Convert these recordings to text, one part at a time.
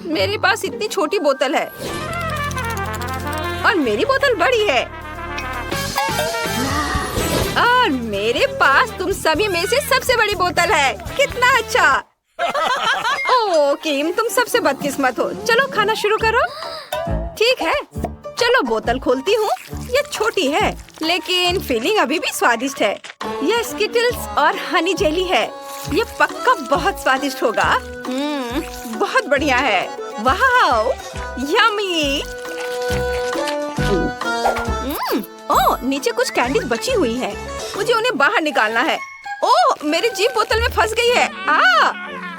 मेरे पास इतनी छोटी बोतल है और मेरी बोतल बड़ी है और मेरे पास तुम सभी में से सबसे बड़ी बोतल है। कितना अच्छा। ओह किम, तुम सबसे बदकिस्मत हो। चलो खाना शुरू करो। ठीक है, चलो बोतल खोलती हूँ। ये छोटी है लेकिन फीलिंग अभी भी स्वादिष्ट है। यह स्किटल्स और हनी जेली है। ये पक्का बहुत स्वादिष्ट होगा। बहुत बढ़िया है। वाह, यम्मी। ओह, नीचे कुछ कैंडीज बची हुई है। मुझे उन्हें बाहर निकालना है। ओह, मेरी जीभ बोतल में फंस गई है।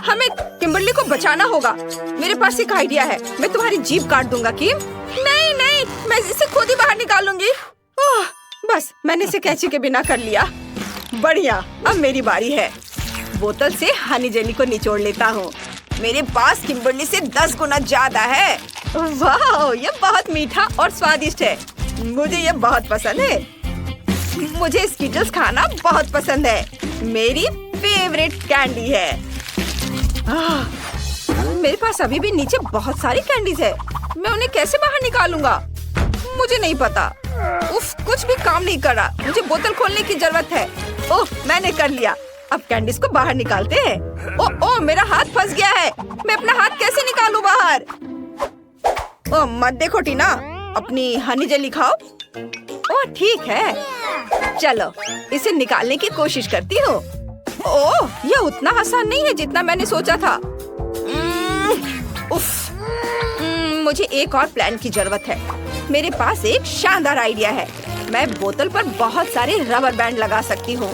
हमें किम्बर्ली को बचाना होगा। मेरे पास एक आइडिया है। मैं तुम्हारी जीभ काट दूंगा किम। नहीं नहीं, मैं इसे खुद ही बाहर निकालूंगी। ओह, बस मैंने इसे कैंची के बिना कर लिया। बढ़िया, अब मेरी बारी है। बोतल से हनी जेली को निचोड़ लेता हूँ। मेरे पास किम्बर्ली से 10 गुना ज्यादा है। वाह, ये बहुत मीठा और स्वादिष्ट है। मुझे ये बहुत पसंद है। मुझे स्किटल्स खाना बहुत पसंद है। मेरी फेवरेट कैंडी है। मेरे पास अभी भी नीचे बहुत सारी कैंडीज है। मैं उन्हें कैसे बाहर निकालूंगा? मुझे नहीं पता। उफ, कुछ भी काम नहीं कर रहा। मुझे बोतल खोलने की जरूरत है। ओह, मैंने कर लिया। अब कैंडीज को बाहर निकालते हैं। ओह, मेरा हाथ फंस गया है। मैं अपना हाथ कैसे निकालूं बाहर? ओह, मत देखो टीना, अपनी हनी जेली खाओ। ओह, ठीक है। चलो, इसे निकालने की कोशिश करती हूँ। ओह, यह उतना आसान नहीं है जितना मैंने सोचा था। उफ, मुझे एक और प्लान की जरूरत है। मेरे पास एक शानदार आइडिया है। मैं बोतल पर बहुत सारे रबर बैंड लगा सकती हूँ।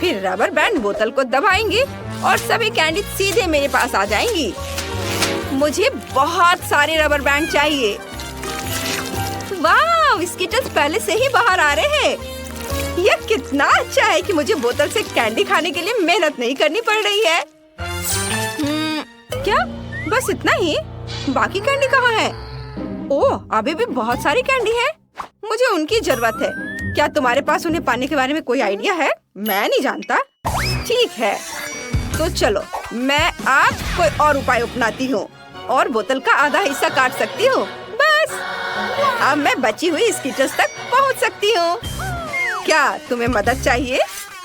फिर रबर बैंड बोतल को दबाएंगे और सभी कैंडी सीधे मेरे पास आ जाएंगी। मुझे बहुत सारे रबर बैंड चाहिए। वाह, स्किटल्स पहले से ही बाहर आ रहे हैं। यह कितना अच्छा है कि मुझे बोतल से कैंडी खाने के लिए मेहनत नहीं करनी पड़ रही है। क्या बस इतना ही? बाकी कैंडी कहाँ है? ओह, अभी भी बहुत सारी कैंडी है। मुझे उनकी जरूरत है। क्या तुम्हारे पास उन्हें पाने के बारे में कोई आइडिया है? मैं नहीं जानता। ठीक है, तो चलो मैं आप कोई और उपाय अपनाती हूँ और बोतल का आधा हिस्सा काट सकती हूँ। बस अब मैं बची हुई स्किटल्स तक पहुँच सकती हूँ। क्या तुम्हें मदद चाहिए?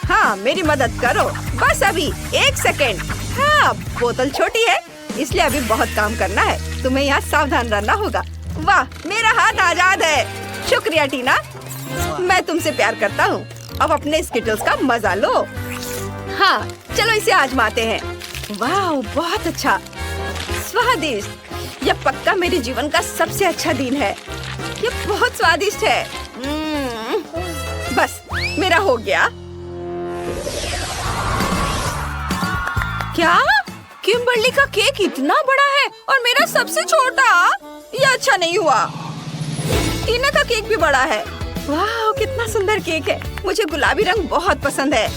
हाँ, मेरी मदद करो। बस अभी 1 सेकेंड। हाँ, बोतल छोटी है इसलिए अभी बहुत काम करना है। तुम्हें यहाँ सावधान रहना होगा। वाह, मेरा हाथ आजाद है। शुक्रिया टीना, मैं तुमसे प्यार करता हूँ। अब अपने स्किटल्स का मजा लो। हाँ, चलो इसे आजमाते हैं। वाह, बहुत अच्छा, स्वादिष्ट। यह पक्का मेरे जीवन का सबसे अच्छा दिन है। यह बहुत स्वादिष्ट है। बस मेरा हो गया। क्या किम्बर्ली का केक इतना बड़ा है और मेरा सबसे छोटा? यह अच्छा नहीं हुआ। टीना का केक भी बड़ा है। वाह, कितना सुंदर केक है। मुझे गुलाबी रंग बहुत पसंद है।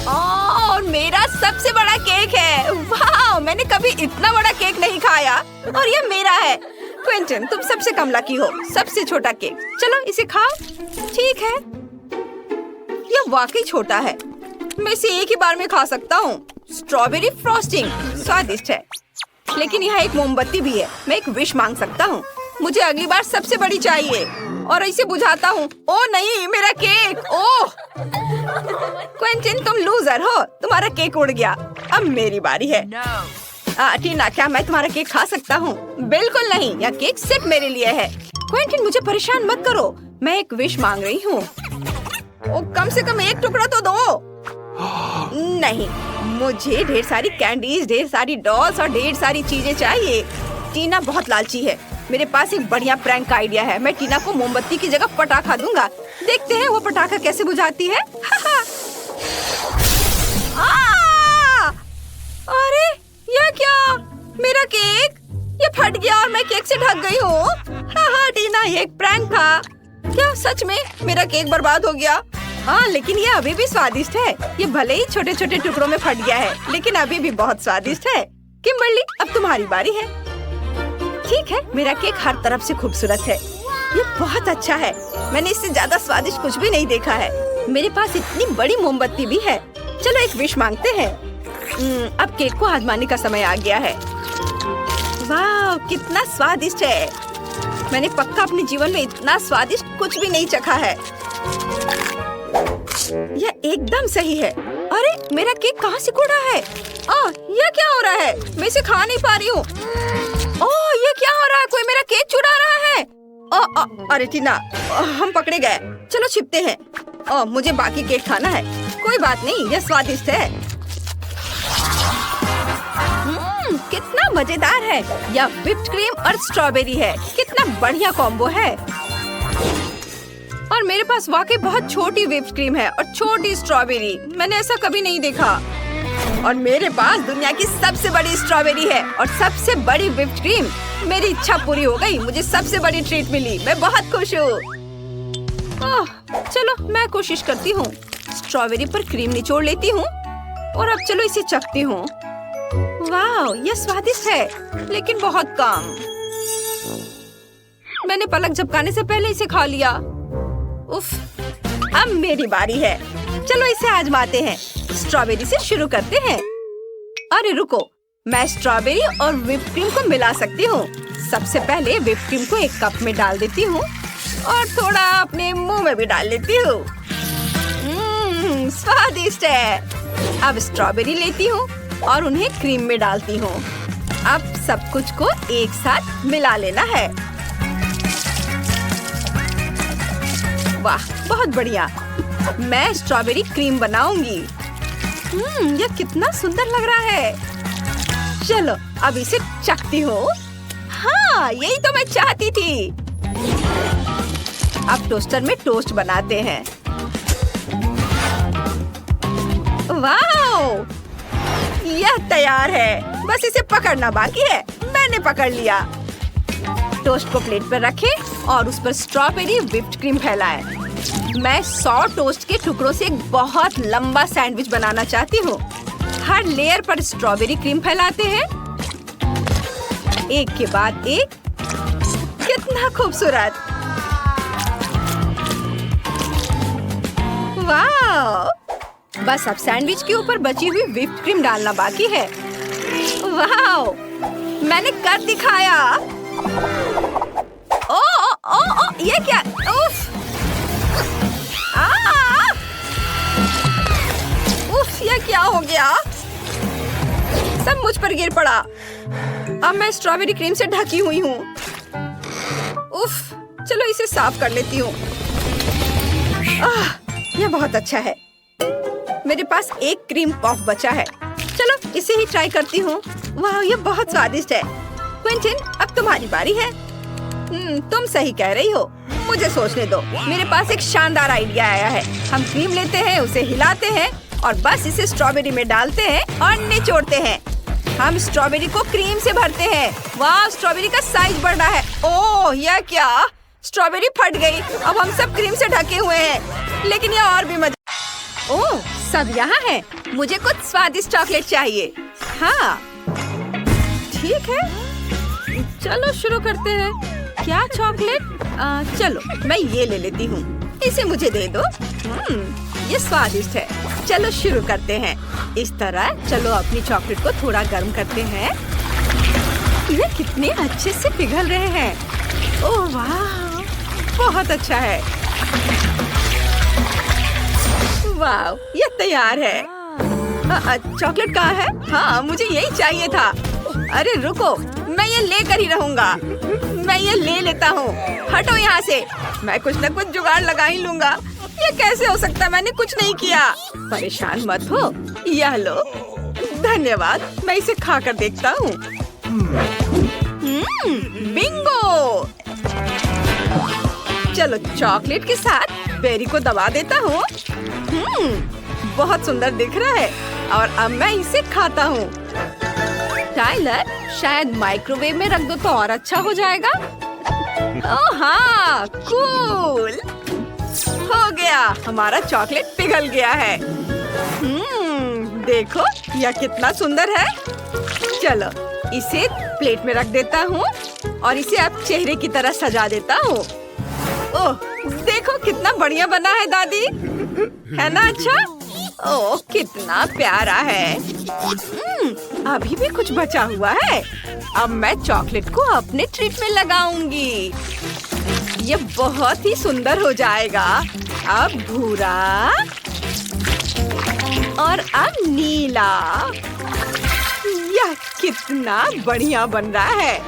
और मेरा सबसे बड़ा केक है। वाह, मैंने कभी इतना बड़ा केक नहीं खाया और यह मेरा है। क्विंटन, तुम सबसे कम लकी हो। सबसे छोटा केक। चलो इसे खाओ। ठीक है, यह वाकई छोटा है। मैं इसे एक ही बार में खा सकता हूँ। स्ट्रॉबेरी फ्रॉस्टिंग स्वादिष्ट है, लेकिन यहाँ एक मोमबत्ती भी है। मैं एक विश मांग सकता हूँ। मुझे अगली बार सबसे बड़ी चाहिए और इसे बुझाता हूँ। ओह नहीं, मेरा केक। ओह क्विंटन, तुम लूजर हो। तुम्हारा केक उड़ गया। अब मेरी बारी है। टीना, क्या मैं तुम्हारा केक खा सकता हूँ? बिल्कुल नहीं, यह केक सिर्फ मेरे लिए है। क्विंटन, मुझे परेशान मत करो। मैं एक विश मांग रही हूँ। कम से कम एक टुकड़ा तो दो। नहीं, मुझे ढेर सारी कैंडीज, ढेर सारी डॉल्स और ढेर सारी चीजें चाहिए। टीना बहुत लालची है। मेरे पास एक बढ़िया प्रैंक का आइडिया है। मैं टीना को मोमबत्ती की जगह पटाखा दूंगा। देखते हैं वो पटाखा कैसे बुझाती है। अरे यह क्या? मेरा केक ये फट गया और मैं केक से ढक गई हूँ। हाँ टीना, ये एक प्रैंक था। क्या सच में मेरा केक बर्बाद हो गया? हाँ, लेकिन ये अभी भी स्वादिष्ट है। ये भले ही छोटे छोटे टुकड़ों में फट गया है, लेकिन अभी भी बहुत स्वादिष्ट है। किम्बर्ली, अब तुम्हारी बारी है। ठीक है, मेरा केक हर तरफ से खूबसूरत है। ये बहुत अच्छा है। मैंने इससे ज्यादा स्वादिष्ट कुछ भी नहीं देखा है। मेरे पास इतनी बड़ी मोमबत्ती भी है। चलो एक विश मांगते हैं। अब केक को आजमाने का समय आ गया है। वाह, कितना स्वादिष्ट है। मैंने पक्का अपने जीवन में इतना स्वादिष्ट कुछ भी नहीं चखा है। यह एकदम सही है। अरे मेरा केक कहाँ से कूदा है? यह क्या हो रहा है? मैं इसे खा नहीं पा रही हूँ। ओह, ये क्या हो रहा है? कोई मेरा केक चुरा रहा है। अरे टीना, हम पकड़े गए। चलो छिपते हैं। मुझे बाकी केक खाना है। कोई बात नहीं, यह स्वादिष्ट है। कितना मजेदार है। यह व्हिप्ड क्रीम और स्ट्रॉबेरी है। कितना बढ़िया कॉम्बो है। और मेरे पास वाकई बहुत छोटी व्हिप्ड क्रीम है और छोटी स्ट्रॉबेरी। मैंने ऐसा कभी नहीं देखा। और मेरे पास दुनिया की सबसे बड़ी स्ट्रॉबेरी है और सबसे बड़ी व्हिप्ड क्रीम। मेरी इच्छा पूरी हो गई। मुझे सबसे बड़ी ट्रीट मिली। मैं बहुत खुश हूँ। चलो मैं कोशिश करती हूँ। स्ट्रॉबेरी पर क्रीम निचोड़ लेती हूँ और अब चलो इसे चखती हूँ। वाह, यह स्वादिष्ट है लेकिन बहुत कम। मैंने पलक झपकाने से पहले इसे खा लिया। उफ, अब मेरी बारी है। चलो इसे आजमाते हैं। स्ट्रॉबेरी से शुरू करते हैं। अरे रुको, मैं स्ट्रॉबेरी और व्हिप्ड क्रीम को मिला सकती हूँ। सबसे पहले व्हिप्ड क्रीम को एक कप में डाल देती हूँ और थोड़ा अपने मुंह में भी डाल लेती हूँ। स्वादिष्ट है। अब स्ट्रॉबेरी लेती हूँ और उन्हें क्रीम में डालती हूँ। अब सब कुछ को एक साथ मिला लेना है। वाह, बहुत बढ़िया। मैं स्ट्रॉबेरी क्रीम बनाऊंगी। यह कितना सुंदर लग रहा है। चलो अब इसे चखती हूँ। हाँ, यही तो मैं चाहती थी। अब टोस्टर में टोस्ट बनाते हैं। वाह, यह तैयार है। बस इसे पकड़ना बाकी है। मैंने पकड़ लिया। टोस्ट को प्लेट पर रखें और उस पर स्ट्रॉबेरी व्हिप्ड क्रीम फैलाएं। मैं 100 टोस्ट के टुकड़ों से एक बहुत लंबा सैंडविच बनाना चाहती हूँ। हर लेयर पर स्ट्रॉबेरी क्रीम फैलाते हैं, एक के बाद एक। कितना खूबसूरत। वाह, बस अब सैंडविच के ऊपर बची हुई व्हिप्ड क्रीम डालना बाकी है। वाह, मैंने कर दिखाया। ये क्या? उफ, उफ, ये क्या हो गया? सब मुझ पर गिर पड़ा। अब मैं स्ट्रॉबेरी क्रीम से ढकी हुई हूँ। उफ, चलो इसे साफ कर लेती हूँ। यह बहुत अच्छा है। मेरे पास एक क्रीम पफ बचा है। चलो इसे ही ट्राई करती हूँ। वाह, ये बहुत स्वादिष्ट है। क्विंटिन, अब तुम्हारी बारी है। तुम सही कह रही हो। मुझे सोचने दो। मेरे पास एक शानदार आइडिया आया है। हम क्रीम लेते हैं, उसे हिलाते हैं और बस इसे स्ट्रॉबेरी में डालते हैं और निचोड़ते हैं। हम स्ट्रॉबेरी को क्रीम से भरते हैं। वाह, स्ट्रॉबेरी का साइज बढ़ रहा है। ओह, यह क्या? स्ट्रॉबेरी फट गई। अब हम सब क्रीम से ढके हुए हैं। लेकिन यह और भी मजा। ओह, सब यहाँ है। मुझे कुछ स्वादिष्ट चॉकलेट चाहिए। हाँ, ठीक है, चलो शुरू करते हैं। क्या चॉकलेट? चलो मैं ये ले लेती हूँ। इसे मुझे दे दो। ये स्वादिष्ट है। चलो शुरू करते हैं। इस तरह चलो अपनी चॉकलेट को थोड़ा गर्म करते हैं। ये कितने अच्छे से पिघल रहे हैं। ओह वाह, बहुत अच्छा है। वाह, ये तैयार है। चॉकलेट कहाँ है? हाँ, मुझे यही चाहिए था। अरे रुको, मैं ये लेकर ही रहूंगा। मैं ये ले लेता हूँ। हटो यहाँ से। मैं कुछ न कुछ जुगाड़ लगा ही लूंगा। ये कैसे हो सकता है? मैंने कुछ नहीं किया। परेशान मत हो। यह लो। धन्यवाद। मैं इसे खा कर देखता हूँ। बिंगो। चलो चॉकलेट के साथ बेरी को दबा देता हूँ। बहुत सुंदर दिख रहा है और अब मैं इसे खाता हूँ। टाइलर, शायद माइक्रोवेव में रख दो तो और अच्छा हो जाएगा। ओह हाँ, कूल। हो गया, हमारा चॉकलेट पिघल गया है। देखो यह कितना सुंदर है। चलो इसे प्लेट में रख देता हूँ और इसे अब चेहरे की तरह सजा देता हूँ। ओह देखो कितना बढ़िया बना है दादी, है ना? अच्छा, ओह कितना प्यारा है। अभी भी कुछ बचा हुआ है। अब मैं चॉकलेट को अपने ट्रीट में लगाऊंगी। ये बहुत ही सुंदर हो जाएगा। अब भूरा और अब नीला। यह कितना बढ़िया बन रहा है।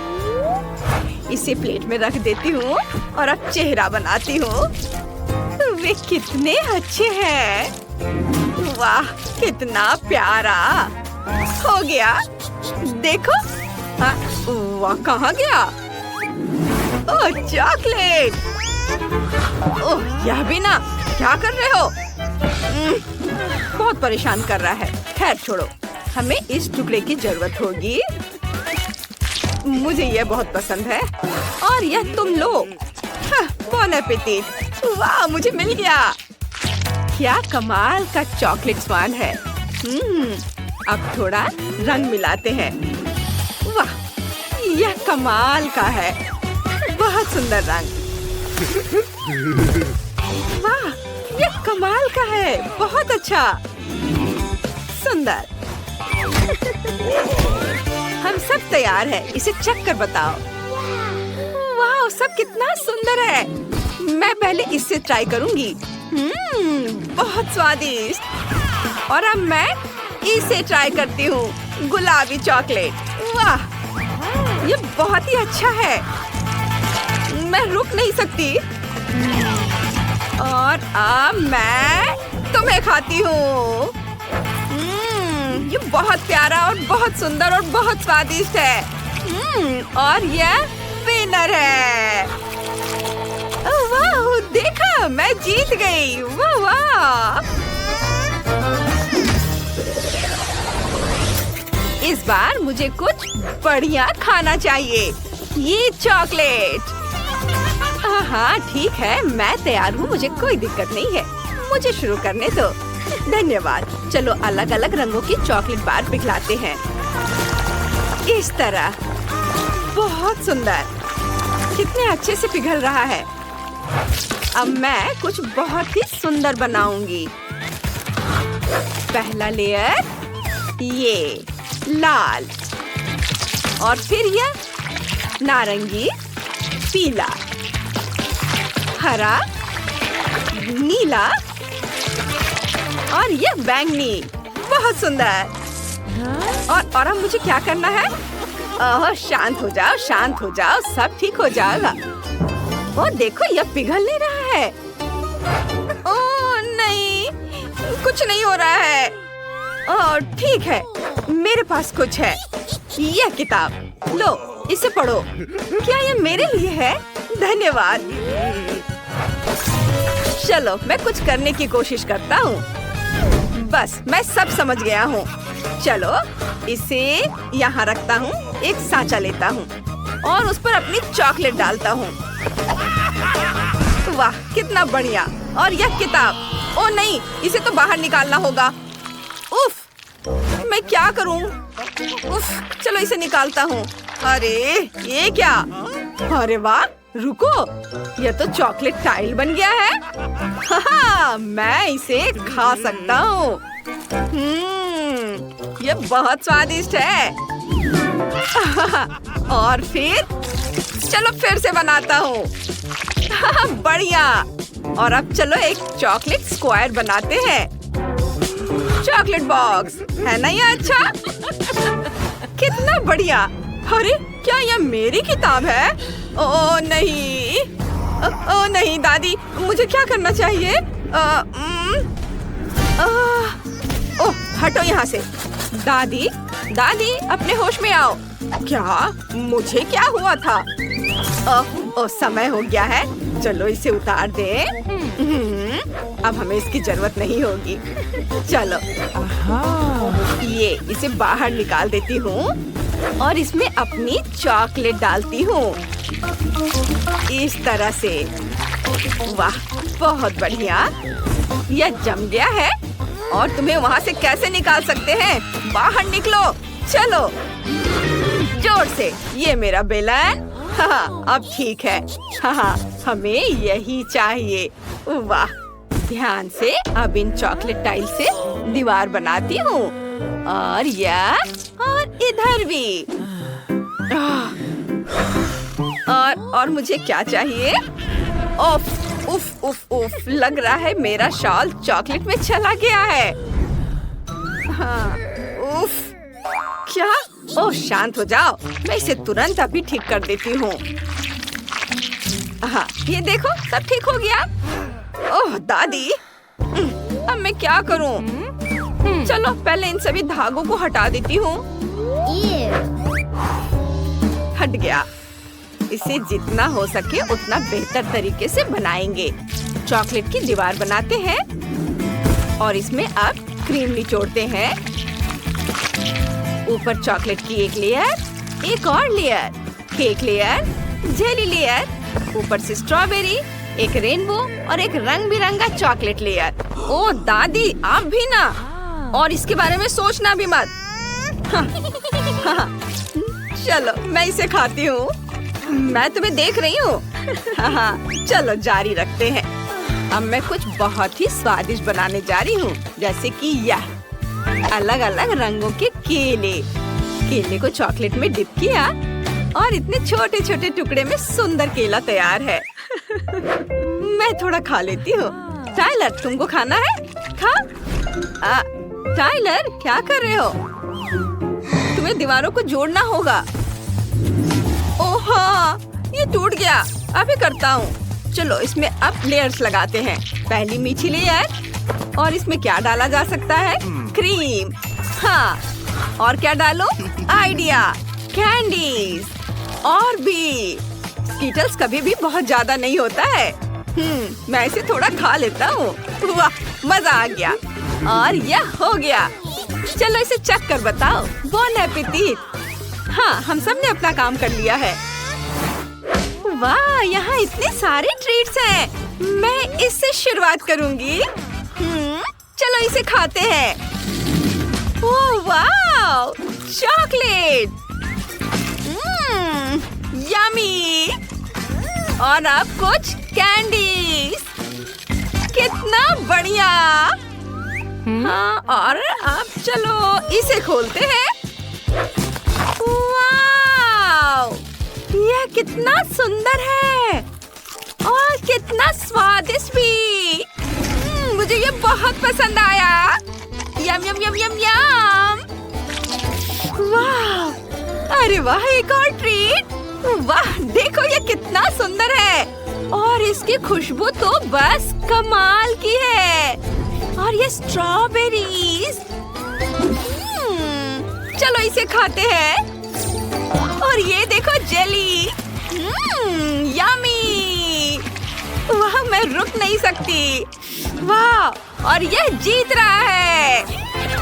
इसे प्लेट में रख देती हूँ और अब चेहरा बनाती हूँ। वे कितने अच्छे हैं। वाह कितना प्यारा हो गया। देखो। हाँ, वाह कहाँ गया? ओह चॉकलेट। ओह यह भी ना। क्या कर रहे हो? बहुत परेशान कर रहा है। खैर छोड़ो, हमें इस टुकड़े की जरूरत होगी। मुझे यह बहुत पसंद है और यह तुम लो। बॉन एपेटिट। वाह मुझे मिल गया। क्या कमाल का चॉकलेट स्वाद है। अब थोड़ा रंग मिलाते हैं। वाह यह कमाल का है। बहुत सुंदर रंग। वाह यह कमाल का है। बहुत अच्छा। सुंदर। हम सब तैयार हैं। इसे चख कर बताओ। वाह सब कितना सुंदर है। मैं पहले इससे ट्राई करूंगी। बहुत स्वादिष्ट। और अब मैं इसे ट्राई करती हूँ। गुलाबी चॉकलेट। वाह ये बहुत ही अच्छा है। मैं रुक नहीं सकती। और अब मैं तुम्हें खाती हूँ। ये बहुत प्यारा और बहुत सुंदर और बहुत स्वादिष्ट है। और यह विनर है। वाह देखा मैं जीत गई। वाह वाह। इस बार मुझे कुछ बढ़िया खाना चाहिए। ये चॉकलेट। हाँ ठीक है मैं तैयार हूँ। मुझे कोई दिक्कत नहीं है। मुझे शुरू करने दो। धन्यवाद। चलो अलग अलग रंगों की चॉकलेट बार पिघलाते हैं। इस तरह। बहुत सुंदर। कितने अच्छे से पिघल रहा है। अब मैं कुछ बहुत ही सुंदर बनाऊंगी। पहला लेयर ये लाल और फिर यह नारंगी, पीला, हरा, नीला और यह बैंगनी। बहुत सुंदर। और अब मुझे क्या करना है? ओह शांत हो जाओ, शांत हो जाओ। सब ठीक हो जाएगा। ओ देखो यह पिघल नहीं रहा है। ओह नहीं कुछ नहीं हो रहा है। ओह ठीक है मेरे पास कुछ है। यह किताब लो इसे पढ़ो। क्या यह मेरे लिए है? धन्यवाद। चलो मैं कुछ करने की कोशिश करता हूँ। बस मैं सब समझ गया हूँ। चलो इसे यहाँ रखता हूँ। एक सांचा लेता हूँ और उस पर अपनी चॉकलेट डालता हूँ। वाह कितना बढ़िया। और यह किताब। ओ नहीं इसे तो बाहर निकालना होगा। उफ मैं क्या करूँ? उफ चलो इसे निकालता हूँ। अरे ये क्या? अरे वाह रुको यह तो चॉकलेट टाइल बन गया है। हाँ मैं इसे खा सकता हूँ। यह बहुत स्वादिष्ट है। और फिर से बनाता हूँ। बढ़िया। और अब चलो एक चॉकलेट स्क्वायर बनाते हैं। चॉकलेट बॉक्स है ना ये अच्छा? कितना बढ़िया। अरे क्या यह मेरी किताब है? ओ नहीं। ओ नहीं दादी मुझे क्या करना चाहिए? ओह हटो यहाँ से। दादी दादी अपने होश में आओ। क्या मुझे क्या हुआ था? ओह समय हो गया है। चलो इसे उतार दे। अब हमें इसकी जरूरत नहीं होगी। चलो ये इसे बाहर निकाल देती हूँ और इसमें अपनी चॉकलेट डालती हूँ। इस तरह से। वाह बहुत बढ़िया। यह जम गया है और तुम्हें वहाँ से कैसे निकाल सकते हैं? बाहर निकलो। चलो जोर से। ये मेरा बेलन। हाँ अब ठीक है। हाँ हमें यही चाहिए। वाह ध्यान से। अब इन चॉकलेट टाइल से दीवार बनाती हूँ और इधर भी। और मुझे क्या चाहिए? उफ उफ उफ उफ, लग रहा है मेरा शॉल चॉकलेट में चला गया है। हाँ, उफ, क्या? ओह, शांत हो जाओ, मैं इसे तुरंत अभी ठीक कर देती हूँ। हाँ, ये देखो, सब ठीक हो गया। ओह दादी, अब मैं क्या करूँ? चलो पहले इन सभी धागों को हटा देती हूँ। हट गया। इसे जितना हो सके उतना बेहतर तरीके से बनाएंगे। चॉकलेट की दीवार बनाते हैं और इसमें अब क्रीम निचोड़ते हैं। ऊपर चॉकलेट की एक लेयर, एक और layer, cake layer, jelly layer, ऊपर से स्ट्रॉबेरी, एक रेनबो और एक रंग बिरंगा चॉकलेट लेयर। ओ दादी, आप भी ना, और इसके बारे में सोचना भी मत। हाँ, चलो मैं इसे खाती हूँ। मैं तुम्हें देख रही हूँ। हाँ, चलो जारी रखते हैं। अब मैं कुछ बहुत ही स्वादिष्ट बनाने जा रही हूँ, जैसे कि यह अलग अलग रंगों के केले। केले को चॉकलेट में डिप किया और इतने छोटे छोटे टुकड़े में सुंदर केला तैयार है। मैं थोड़ा खा लेती हूँ। टाइलर, तुमको खाना है? खा। टाइलर, क्या कर रहे हो? तुम्हें दीवारों को जोड़ना होगा। ओह हाँ, ये टूट गया। अभी करता हूँ। चलो इसमें अब लेयर्स लगाते हैं। पहली मीठी लेयर, और इसमें क्या डाला जा सकता है? क्रीम। हाँ, और क्या डालो? आइडिया, कैंडीज, और भी। स्कीटल्स कभी भी बहुत ज्यादा नहीं होता है। मैं इसे थोड़ा खा लेता हूँ। वाह, मजा आ गया। और यह हो गया। चलो इसे चख कर बताओ। Bone appétit. हाँ, हम सब ने अपना काम कर लिया है। वाह, यहाँ इतने सारे ट्रीट्स हैं। मैं इससे शुरुआत करूँगी। चलो इसे खाते हैं। ओह वाह, चॉकलेट। यम्मी। और अब कुछ कैंडीज। कितना बढ़िया। हाँ, और अब चलो इसे खोलते हैं। वाव! यह कितना सुंदर है और कितना स्वादिष्ट भी। मुझे ये बहुत पसंद आया। यम यम यम यम यम। वाह! अरे वाह, एक और ट्रीट। वाह, देखो ये कितना सुंदर है और इसकी खुशबू तो बस कमाल की है। और ये स्ट्रॉबेरीज। चलो इसे खाते हैं। और ये देखो जेली। यम्मी। वाह, मैं रुक नहीं सकती। वाह, और यह जीत रहा है।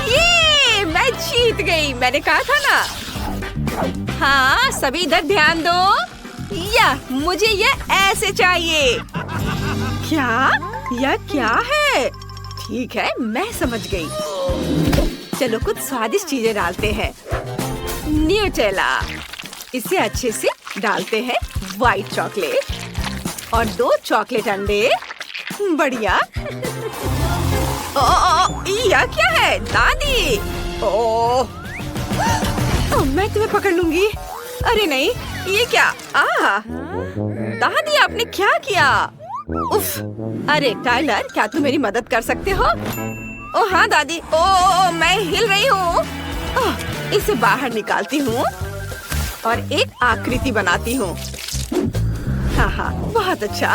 ये मैं जीत गई। मैंने कहा था ना। हाँ, सभी इधर ध्यान दो। मुझे ये ऐसे चाहिए। क्या? यह क्या है? ठीक है, मैं समझ गई। चलो कुछ स्वादिष्ट चीजें डालते हैं। न्यूटेला। इसे अच्छे से डालते हैं। व्हाइट चॉकलेट और 2 चॉकलेट अंडे। बढ़िया। यह क्या है दादी? ओह, मैं तुम्हें पकड़ लूंगी। अरे नहीं, ये क्या? दादी, आपने क्या किया? उफ, अरे टाइलर, क्या तुम मेरी मदद कर सकते हो? ओह हाँ दादी। ओह, मैं हिल रही हूँ। इसे बाहर निकालती हूँ और एक आकृति बनाती हूँ। हाँ, बहुत अच्छा।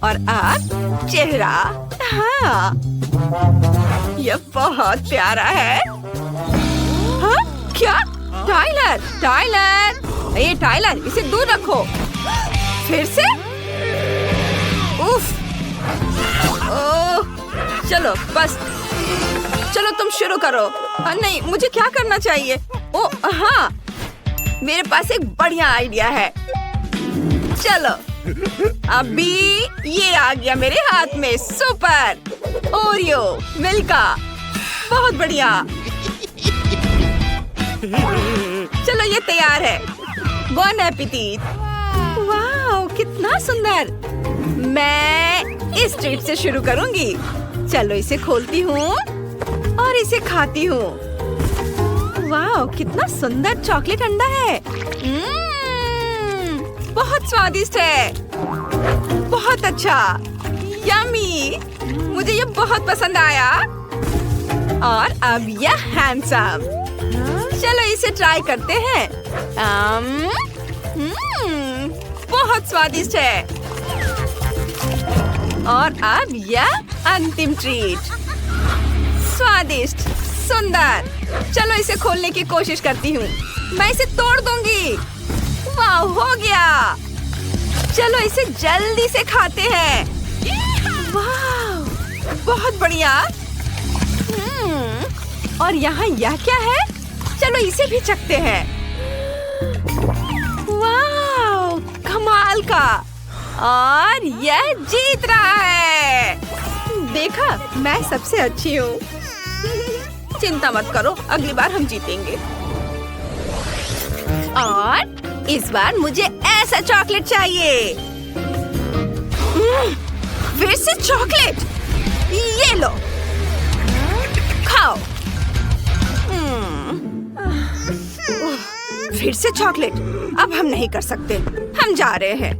और अब चेहरा। हाँ, यह बहुत प्यारा है। हाँ, क्या? टाइलर, ये टाइलर, इसे दूर रखो। फिर से? उफ। ओह, चलो बस। चलो तुम शुरू करो। नहीं, मुझे क्या करना चाहिए? ओह हाँ, मेरे पास एक बढ़िया आइडिया है। चलो, अभी ये आ गया मेरे हाथ में। Super Oreo Milka. बहुत बढ़िया। चलो ये तैयार है। Bon appetit. वाह, कितना सुंदर। मैं इस ट्रीट से शुरू करूंगी। चलो इसे खोलती हूँ और इसे खाती हूँ। वाह, कितना सुंदर चॉकलेट अंडा है। बहुत स्वादिष्ट है, बहुत अच्छा, यम्मी। मुझे ये बहुत पसंद आया। और अब यह हैंडसम। चलो इसे ट्राई करते हैं। बहुत स्वादिष्ट है। और अब यह अंतिम ट्रीट, स्वादिष्ट, सुंदर। चलो इसे खोलने की कोशिश करती हूँ। मैं इसे तोड़ दूंगी। वाह, हो गया। चलो इसे जल्दी से खाते हैं। वाह, बहुत बढ़िया। और यहाँ यह क्या है? चलो इसे भी चखते हैं। वाह, कमाल का। और यह जीत रहा है। देखा, मैं सबसे अच्छी हूँ। चिंता मत करो, अगली बार हम जीतेंगे। और इस बार मुझे ऐसा चॉकलेट चाहिए। फिर से चॉकलेट। ये लो, खाओ। फिर से चॉकलेट। अब हम नहीं कर सकते, हम जा रहे हैं।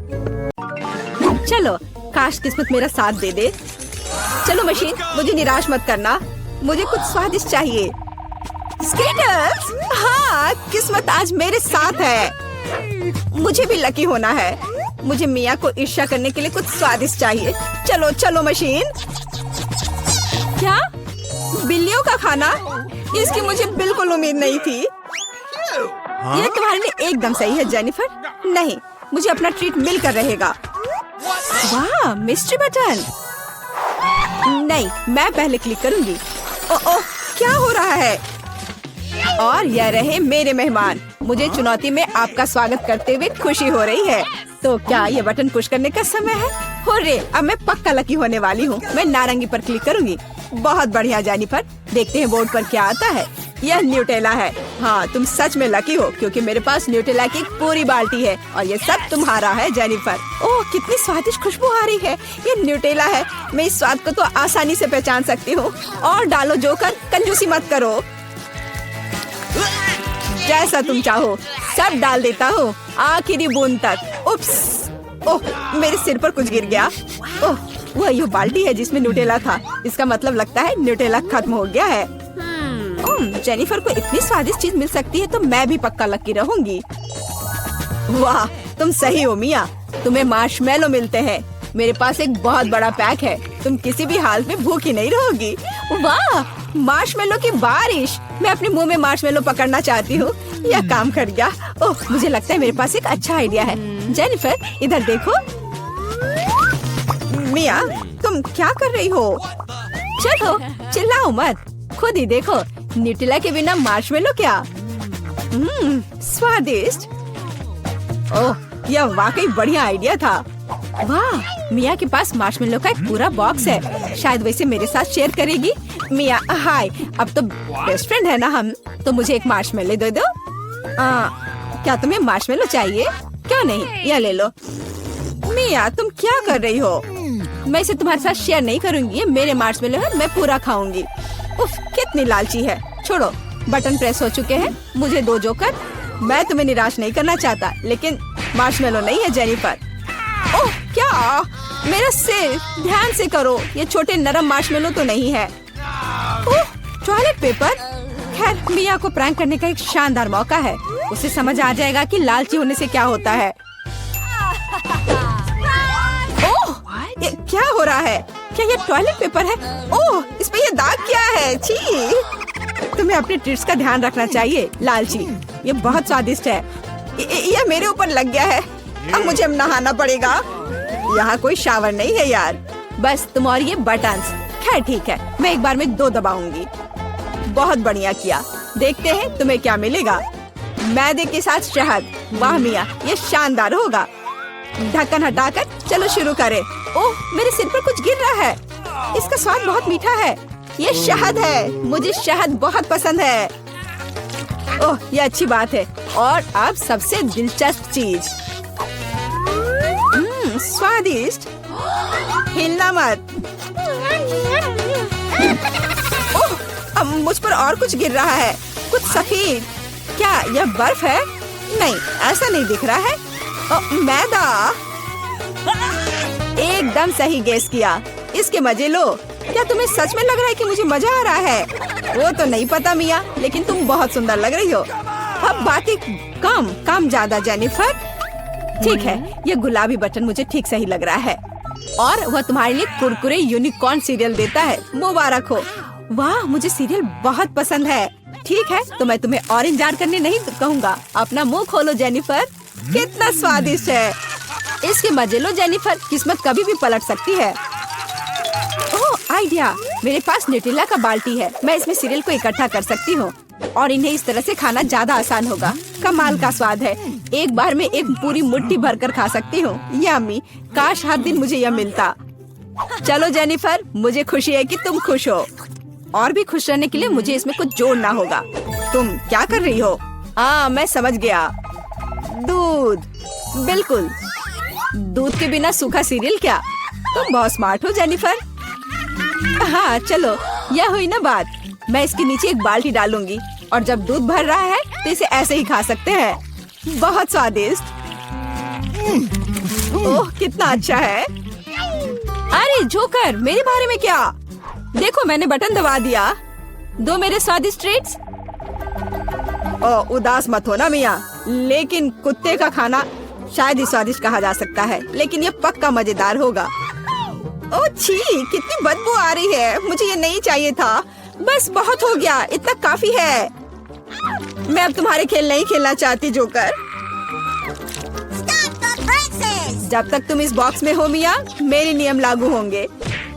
चलो, काश किस्मत मेरा साथ दे दे। चलो मशीन, मुझे निराश मत करना। मुझे कुछ स्वादिष्ट चाहिए। स्केटर्स, हाँ, किस्मत आज मेरे साथ है। मुझे भी लकी होना है। मुझे मिया को ईर्ष्या करने के लिए कुछ स्वादिष्ट चाहिए। चलो चलो मशीन। क्या? बिल्लियों का खाना? इसकी मुझे बिल्कुल उम्मीद नहीं थी। ये तुम्हारे लिए एकदम सही है जेनिफर। नहीं, मुझे अपना ट्रीट मिलकर रहेगा। वाह, मिस्ट्री बटन। नहीं, मैं पहले क्लिक करूंगी। ओह, क्या हो रहा है? और यह रहे मेरे मेहमान। मुझे चुनौती में आपका स्वागत करते हुए खुशी हो रही है। तो क्या ये बटन पुश करने का समय है? हुर्रे, अब मैं पक्का लकी होने वाली हूँ। मैं नारंगी पर क्लिक करूंगी। बहुत बढ़िया जेनिफर। देखते हैं बोर्ड पर क्या आता है। यह न्यूटेला है। हाँ, तुम सच में लकी हो, क्योंकि मेरे पास न्यूटेला की एक पूरी बाल्टी है और ये सब तुम्हारा है जेनिफर। ओह, कितनी स्वादिष्ट खुशबू आ रही है। ये न्यूटेला है। मैं इस स्वाद को तो आसानी से पहचान सकती हूँ। और डालो जोकर, कंजूसी मत करो। जैसा तुम चाहो, सब डाल देता हूँ, आखिरी बूंद तक। उप्स, ओह, मेरे सिर पर कुछ गिर गया। ओह, वह ये बाल्टी है जिसमें न्यूटेला था। इसका मतलब लगता है न्यूटेला खत्म हो गया है। जेनिफर को इतनी स्वादिष्ट चीज मिल सकती है तो मैं भी पक्का लकी रहूंगी। वाह, तुम सही हो मिया। तुम्हें मार्शमेलो मिलते हैं। मेरे पास एक बहुत बड़ा पैक है। तुम किसी भी हाल में भूखी नहीं रहोगी। वाह, मार्शमेलो की बारिश। मैं अपने मुंह में मार्शमेलो पकड़ना चाहती हूँ। यह काम कर गया। ओह, मुझे लगता है मेरे पास एक अच्छा आइडिया है। जेनिफर, इधर देखो। मिया, तुम क्या कर रही हो? चलो, चिल्लाओ मत, खुद ही देखो। न्यूटेला के बिना मार्शमेलो क्या? स्वादिष्ट। ओह, यह वाकई बढ़िया आइडिया था। वाह, मिया के पास मार्शमेलो का एक पूरा बॉक्स है। शायद वैसे मेरे साथ शेयर करेगी। मिया, हाय। अब तो बेस्ट फ्रेंड है ना हम। तो मुझे एक मार्शमेलो दे दो। क्या तुम्हें मार्शमेलो चाहिए? क्यों नहीं, यह ले लो। मिया, तुम क्या कर रही हो? मैं इसे तुम्हारे साथ शेयर नहीं करूंगी। ये मेरे मार्शमेलो है, मैं पूरा खाऊंगी। उफ, कितनी लालची है। छोड़ो, बटन प्रेस हो चुके हैं। मुझे दो जोकर। मैं तुम्हें निराश नहीं करना चाहता, लेकिन मार्शमेलो नहीं है जेनिफर। ओह, क्या? मेरा सिर, ध्यान से करो। ये छोटे नरम मार्शमेलो तो नहीं है। ओह, टॉयलेट पेपर। खैर, मिया को प्रैंक करने का एक शानदार मौका है। उसे समझ आ जाएगा कि लालची होने से क्या होता है। ओह, ये क्या हो रहा है? क्या ये टॉयलेट पेपर है? ओह, इस पे ये दाग क्या है? छी! तुम्हें अपने ट्रीट्स का ध्यान रखना चाहिए, लालची। ये बहुत स्वादिष्ट है। ये मेरे ऊपर लग गया है। अब मुझे नहाना पड़ेगा। यहाँ कोई शावर नहीं है यार। बस तुम और ये बटन्स। खैर ठीक है, मैं एक बार में 2 दबाऊंगी। बहुत बढ़िया किया। देखते हैं तुम्हें क्या मिलेगा। मैदे के साथ शहद। वाह मिया, ये शानदार होगा। ढक्कन हटाकर चलो शुरू करें। ओह, मेरे सिर पर कुछ गिर रहा है। इसका स्वाद बहुत मीठा है। ये शहद है। मुझे शहद बहुत पसंद है। ओह, ये अच्छी बात है। और अब सबसे दिलचस्प चीज। स्वादिष्ट। हिलना मत। ओह, अब मुझ पर और कुछ गिर रहा है। कुछ सफेद, क्या यह बर्फ है? नहीं, ऐसा नहीं दिख रहा है। मैदा। एकदम सही गेस किया। इसके मजे लो। क्या तुम्हें सच में लग रहा है कि मुझे मजा आ रहा है? वो तो नहीं पता मिया, लेकिन तुम बहुत सुंदर लग रही हो। अब बातें कम, काम ज्यादा जेनिफर। ठीक है, ये गुलाबी बटन मुझे ठीक सही लग रहा है और वह तुम्हारे लिए कुरकुरे यूनिकॉर्न सीरियल देता है। मुबारक हो। वाह, मुझे सीरियल बहुत पसंद है। ठीक है, तो मैं तुम्हें और इंतजार करने नहीं कहूँगा। अपना मुंह खोलो जेनिफर। कितना स्वादिष्ट है। इसके मजे लो जेनिफर, किस्मत कभी भी पलट सकती है। ओह आइडिया, मेरे पास न्यूटेला का बाल्टी है। मैं इसमें सीरियल को इकट्ठा कर सकती हूँ और इन्हें इस तरह से खाना ज्यादा आसान होगा। कमाल का स्वाद है। एक बार में एक पूरी मुट्ठी भरकर खा सकती हूँ। यम्मी, काश हर दिन मुझे यह मिलता। चलो जेनिफर, मुझे खुशी है कि तुम खुश हो। और भी खुश रहने के लिए मुझे इसमें कुछ जोड़ना होगा। तुम क्या कर रही हो? मैं समझ गया। दूध। बिल्कुल, दूध के बिना सूखा सीरियल क्या? तुम बहुत स्मार्ट हो जेनिफर। हाँ चलो, यह हुई ना बात। मैं इसके नीचे एक बाल्टी डालूंगी और जब दूध भर रहा है तो इसे ऐसे ही खा सकते हैं। बहुत स्वादिष्ट। ओह कितना अच्छा है। अरे जोकर, मेरे बारे में क्या? देखो, मैंने बटन दबा दिया। दो मेरे स्वादिष्ट ट्रीट्स। उदास मत हो ना मिया, लेकिन कुत्ते का खाना शायद ही स्वादिष्ट कहा जा सकता है, लेकिन ये पक्का मजेदार होगा। ओह छी, कितनी बदबू आ रही है। मुझे ये नहीं चाहिए था। बस बहुत हो गया, इतना काफी है। मैं अब तुम्हारे खेल नहीं खेलना चाहती जोकर। जब तक तुम इस बॉक्स में हो मिया, मेरे नियम लागू होंगे।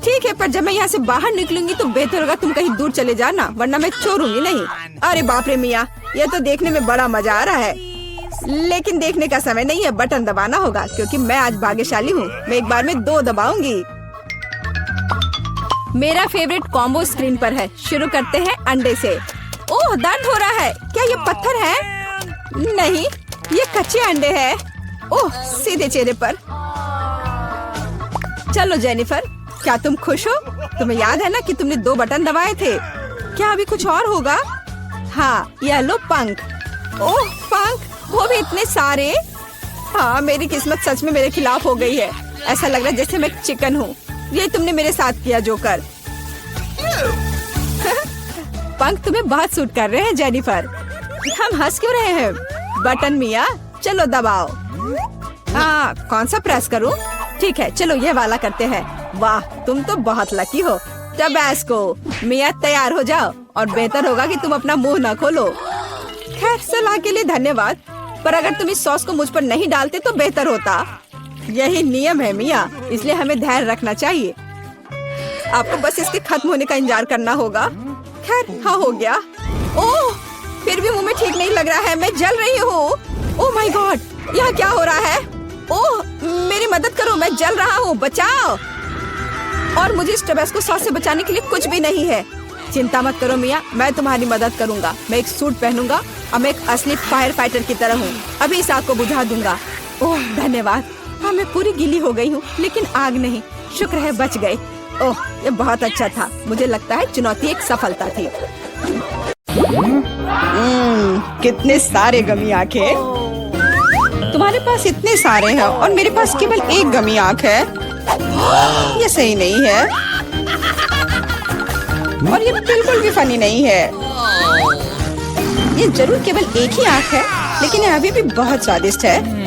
ठीक है, पर जब मैं यहाँ से बाहर निकलूंगी तो बेहतर होगा तुम कहीं दूर चले जाना, वरना मैं छोड़ूंगी नहीं। अरे बाप रे मिया, ये तो देखने में बड़ा मजा आ रहा है, लेकिन देखने का समय नहीं है। बटन दबाना होगा क्योंकि मैं आज भाग्यशाली हूँ। मैं एक बार में 2 दबाऊंगी। मेरा फेवरेट कॉम्बो स्क्रीन पर है। शुरू करते हैं अंडे से। ओह दर्द हो रहा है। क्या ये पत्थर है? नहीं, ये कच्चे अंडे हैं। ओह सीधे चेहरे पर। चलो जेनिफर, क्या तुम खुश हो? तुम्हें याद है ना कि तुमने 2 बटन दबाए थे। क्या अभी कुछ और होगा? हाँ, यह लो पंख। ओह पंख, वो भी इतने सारे। हाँ, मेरी किस्मत सच में मेरे खिलाफ हो गई है। ऐसा लग रहा है जैसे मैं चिकन हूँ। ये तुमने मेरे साथ किया जोकर। पंख तुम्हें बहुत सूट कर रहे हैं जेनिफर। हम हंस क्यों रहे हैं? बटन मिया, चलो दबाओ। कौन सा प्रेस करूं? ठीक है, चलो ये वाला करते हैं। वाह, तुम तो बहुत लकी हो। टबैस्को। मिया तैयार हो जाओ और बेहतर होगा कि तुम अपना मुंह न खोलो। खैर, सलाह के लिए धन्यवाद, पर अगर तुम इस सॉस को मुझ पर नहीं डालते तो बेहतर होता। यही नियम है मिया, इसलिए हमें धैर्य रखना चाहिए। आपको बस इसके खत्म होने का इंतजार करना होगा। खैर, हाँ हो गया। ओह, फिर भी मुंह में ठीक नहीं लग रहा है। मैं जल रही हूँ। ओह माय गॉड, यहाँ क्या हो रहा है? ओह मेरी मदद करो, मैं जल रहा हूँ, बचाओ। और मुझे इस टबैस्को सॉस से बचाने के लिए कुछ भी नहीं है। चिंता मत करो मिया, मैं तुम्हारी मदद करूँगा। मैं एक सूट पहनूंगा और मैं एक असली फायर फाइटर की तरह हूँ। अभी इस आग को बुझा दूंगा। ओह धन्यवाद। हाँ, मैं पूरी गीली हो गई हूँ, लेकिन आग नहीं। शुक्र है बच गए। ओह, ये बहुत अच्छा था। मुझे लगता है चुनौती एक सफलता थी। कितने सारे गमी आंखें। तुम्हारे पास इतने सारे हैं और मेरे पास केवल एक गमी आंख है। ये सही नहीं है और ये बिल्कुल भी फनी नहीं है। ये जरूर केवल एक ही आंख है, लेकिन ये अभी भी बहुत स्वादिष्ट है।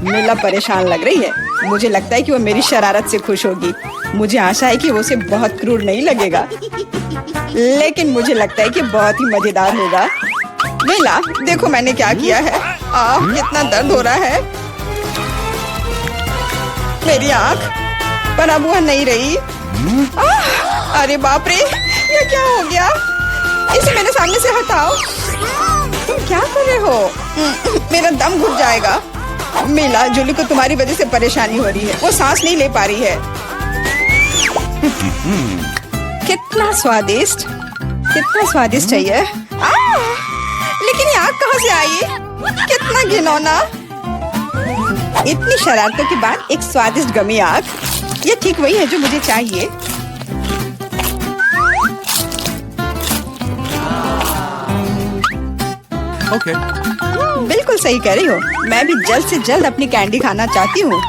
मिला परेशान लग रही है। मुझे लगता है कि वो मेरी शरारत से खुश होगी। मुझे आशा है कि वो उसे बहुत क्रूर नहीं लगेगा, लेकिन मुझे लगता है कि बहुत ही मजेदार होगा। मिला, देखो मैंने क्या किया है। कितना दर्द हो रहा है। मेरी आँख, पर अब वह नहीं रही। अरे बाप रे, ये क्या हो गया? इसे मेरे सामने से हटाओ। तुम क्या कर रहे हो? मेरा दम घुट जाएगा। मिला, जूली को तुम्हारी वजह से परेशानी हो रही है। वो सांस नहीं ले पा रही है। कितना स्वादिष्ट, कितना स्वादिष्ट है ये। लेकिन ये आग कहाँ से आई? कितना घिनौना। इतनी शरारतों के बाद एक स्वादिष्ट गमी आग। ये ठीक वही है जो मुझे चाहिए। Okay. बिल्कुल सही कह रही हो। मैं भी जल्द से जल्द अपनी कैंडी खाना चाहती हूँ।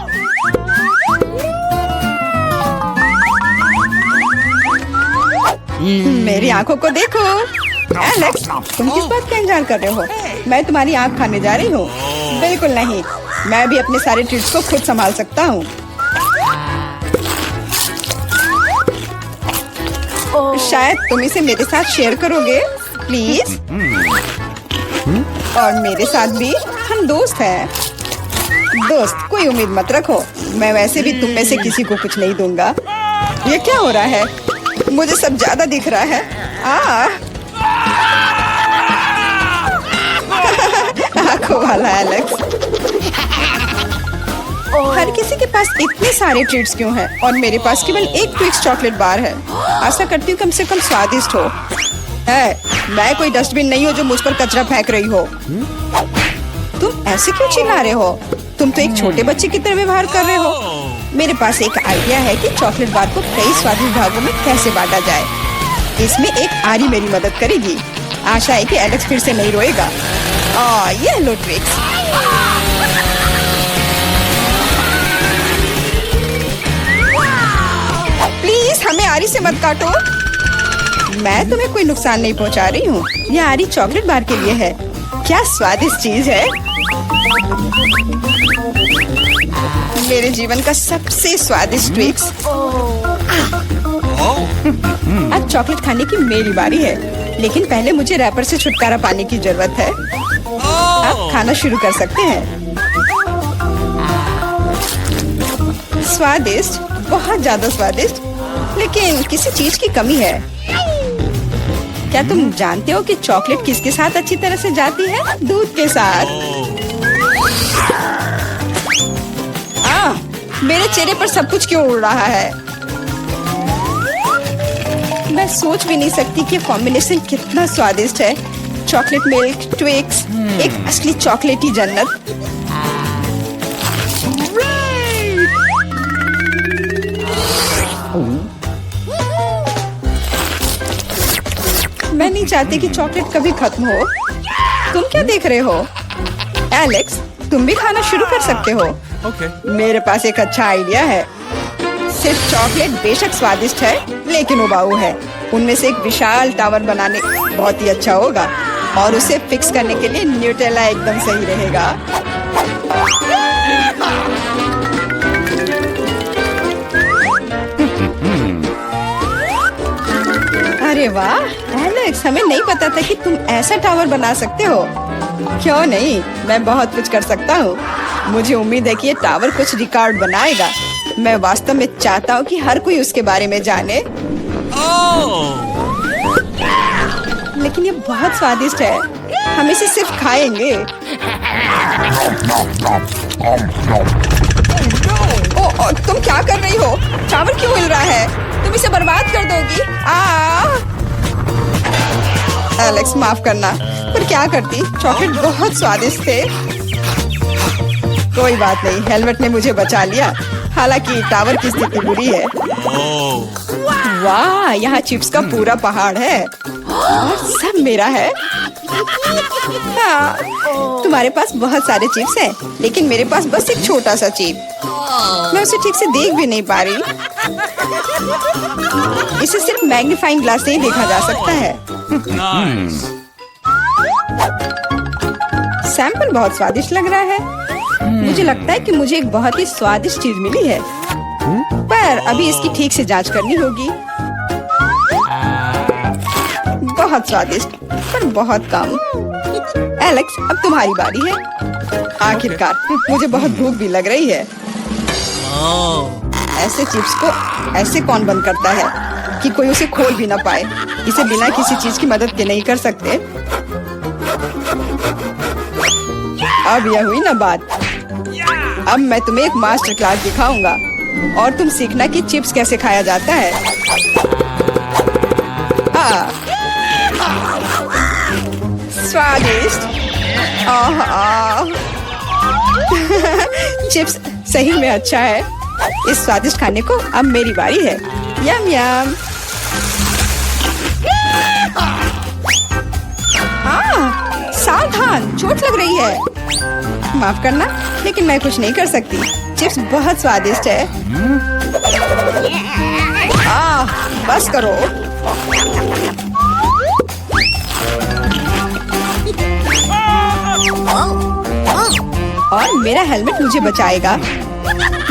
मेरी आंखों को देखो। एलेक्स, तुम किस बात का इंतजार कर रहे हो? मैं तुम्हारी आंख खाने जा रही हूँ। बिल्कुल नहीं, मैं भी अपने सारे ट्रीट्स को खुद संभाल सकता हूँ। शायद तुम इसे मेरे साथ शेयर करोगे, प्लीज? और मेरे साथ भी, हम दोस्त हैं। दोस्त, कोई उम्मीद मत रखो। मैं वैसे भी तुम में से किसी को कुछ नहीं दूंगा। ये क्या हो रहा है? मुझे सब ज्यादा दिख रहा है। आंखों वाला एलेक्स। हर किसी के पास इतने सारे ट्रीट्स क्यों हैं और मेरे पास केवल एक ट्विक्स चॉकलेट बार है? आशा करती हूँ कम से कम स्वादिष्ट हो। मैं कोई डस्टबिन नहीं हूँ जो मुझ पर कचरा फेंक रही हो। तुम ऐसे क्यों चिल्ला रहे हो? तुम तो एक छोटे बच्चे की तरह व्यवहार कर रहे हो। मेरे पास एक आइडिया है कि चॉकलेट बार को कई स्वादिष्ट भागों में कैसे बांटा जाए। इसमें एक आरी मेरी मदद करेगी। आशा है कि एलेक्स फिर से नहीं रोएगा। ये लो ट्विक्स। प्लीज हमें आरी से मत काटो। मैं तुम्हें कोई नुकसान नहीं पहुंचा रही हूँ। यह आरी चॉकलेट बार के लिए है। क्या स्वादिष्ट चीज है। मेरे जीवन का सबसे स्वादिष्ट ट्विक्स। अब चॉकलेट खाने की मेरी बारी है, लेकिन पहले मुझे रैपर से छुटकारा पाने की जरूरत है। अब खाना शुरू कर सकते हैं। स्वादिष्ट, बहुत ज्यादा स्वादिष्ट, लेकिन किसी चीज की कमी है। क्या तुम जानते हो कि चॉकलेट किसके साथ अच्छी तरह से जाती है? दूध के साथ। मेरे चेहरे पर सब कुछ क्यों उड़ रहा है? मैं सोच भी नहीं सकती कि कॉम्बिनेशन कितना स्वादिष्ट है। चॉकलेट मिल्क ट्विक्स, एक असली चॉकलेटी जन्नत। मैं नहीं चाहती कि चॉकलेट कभी खत्म हो। तुम क्या देख रहे हो? एलेक्स, तुम भी खाना शुरू कर सकते हो। Okay. मेरे पास एक अच्छा आइडिया है। सिर्फ चॉकलेट बेशक स्वादिष्ट है, लेकिन उबाऊ है। उनमें से एक विशाल टावर बनाने बहुत ही अच्छा होगा, और उसे फिक्स करने के लिए न्यूटेला एकदम सही रहेगा। अरे वाह एलेक्स, हमें नहीं पता था कि तुम ऐसा टावर बना सकते हो। क्यों नहीं, मैं बहुत कुछ कर सकता हूँ। मुझे उम्मीद है कि ये टावर कुछ रिकॉर्ड बनाएगा। मैं वास्तव में चाहता हूँ कि हर कोई उसके बारे में जाने। लेकिन ये बहुत स्वादिष्ट है। हम इसे सिर्फ खाएंगे। तुम क्या कर रही हो? टावर क्यों हिल रहा है? तुम इसे बर्बाद कर दोगी। एलेक्स, माफ करना, पर क्या करती? चॉकलेट बहुत स्वादिष्ट थे। कोई बात नहीं, हेलमेट ने मुझे बचा लिया। हालांकि टावर की स्थिति बुरी है। वाह, यहाँ चिप्स का पूरा पहाड़ है और सब मेरा है। तुम्हारे पास बहुत सारे चिप्स हैं, लेकिन मेरे पास बस एक छोटा सा चिप। मैं उसे ठीक से देख भी नहीं पा रही। इसे सिर्फ मैग्नीफाइंग ग्लास से ही देखा जा सकता है। सैंपल बहुत स्वादिष्ट लग रहा है। मुझे लगता है कि मुझे एक बहुत ही स्वादिष्ट चीज मिली है, पर अभी इसकी ठीक से जांच करनी होगी। बहुत स्वादिष्ट, पर बहुत कम। एलेक्स, अब तुम्हारी बारी है। आखिरकार मुझे बहुत भूख भी लग रही है। ऐसे चिप्स को ऐसे कौन बंद करता है कि कोई उसे खोल भी ना पाए? इसे बिना किसी चीज की मदद के नहीं कर सकते। अब यह हुई ना बात। अब मैं तुम्हें एक मास्टर क्लास दिखाऊंगा और तुम सीखना कि चिप्स कैसे खाया जाता है। स्वादिष्ट। चिप्स सही में अच्छा है। इस स्वादिष्ट खाने को अब मेरी बारी है। यम यम। सावधान, चोट लग रही है। माफ करना, लेकिन मैं कुछ नहीं कर सकती। चिप्स बहुत स्वादिष्ट है। बस करो। और मेरा हेलमेट मुझे बचाएगा।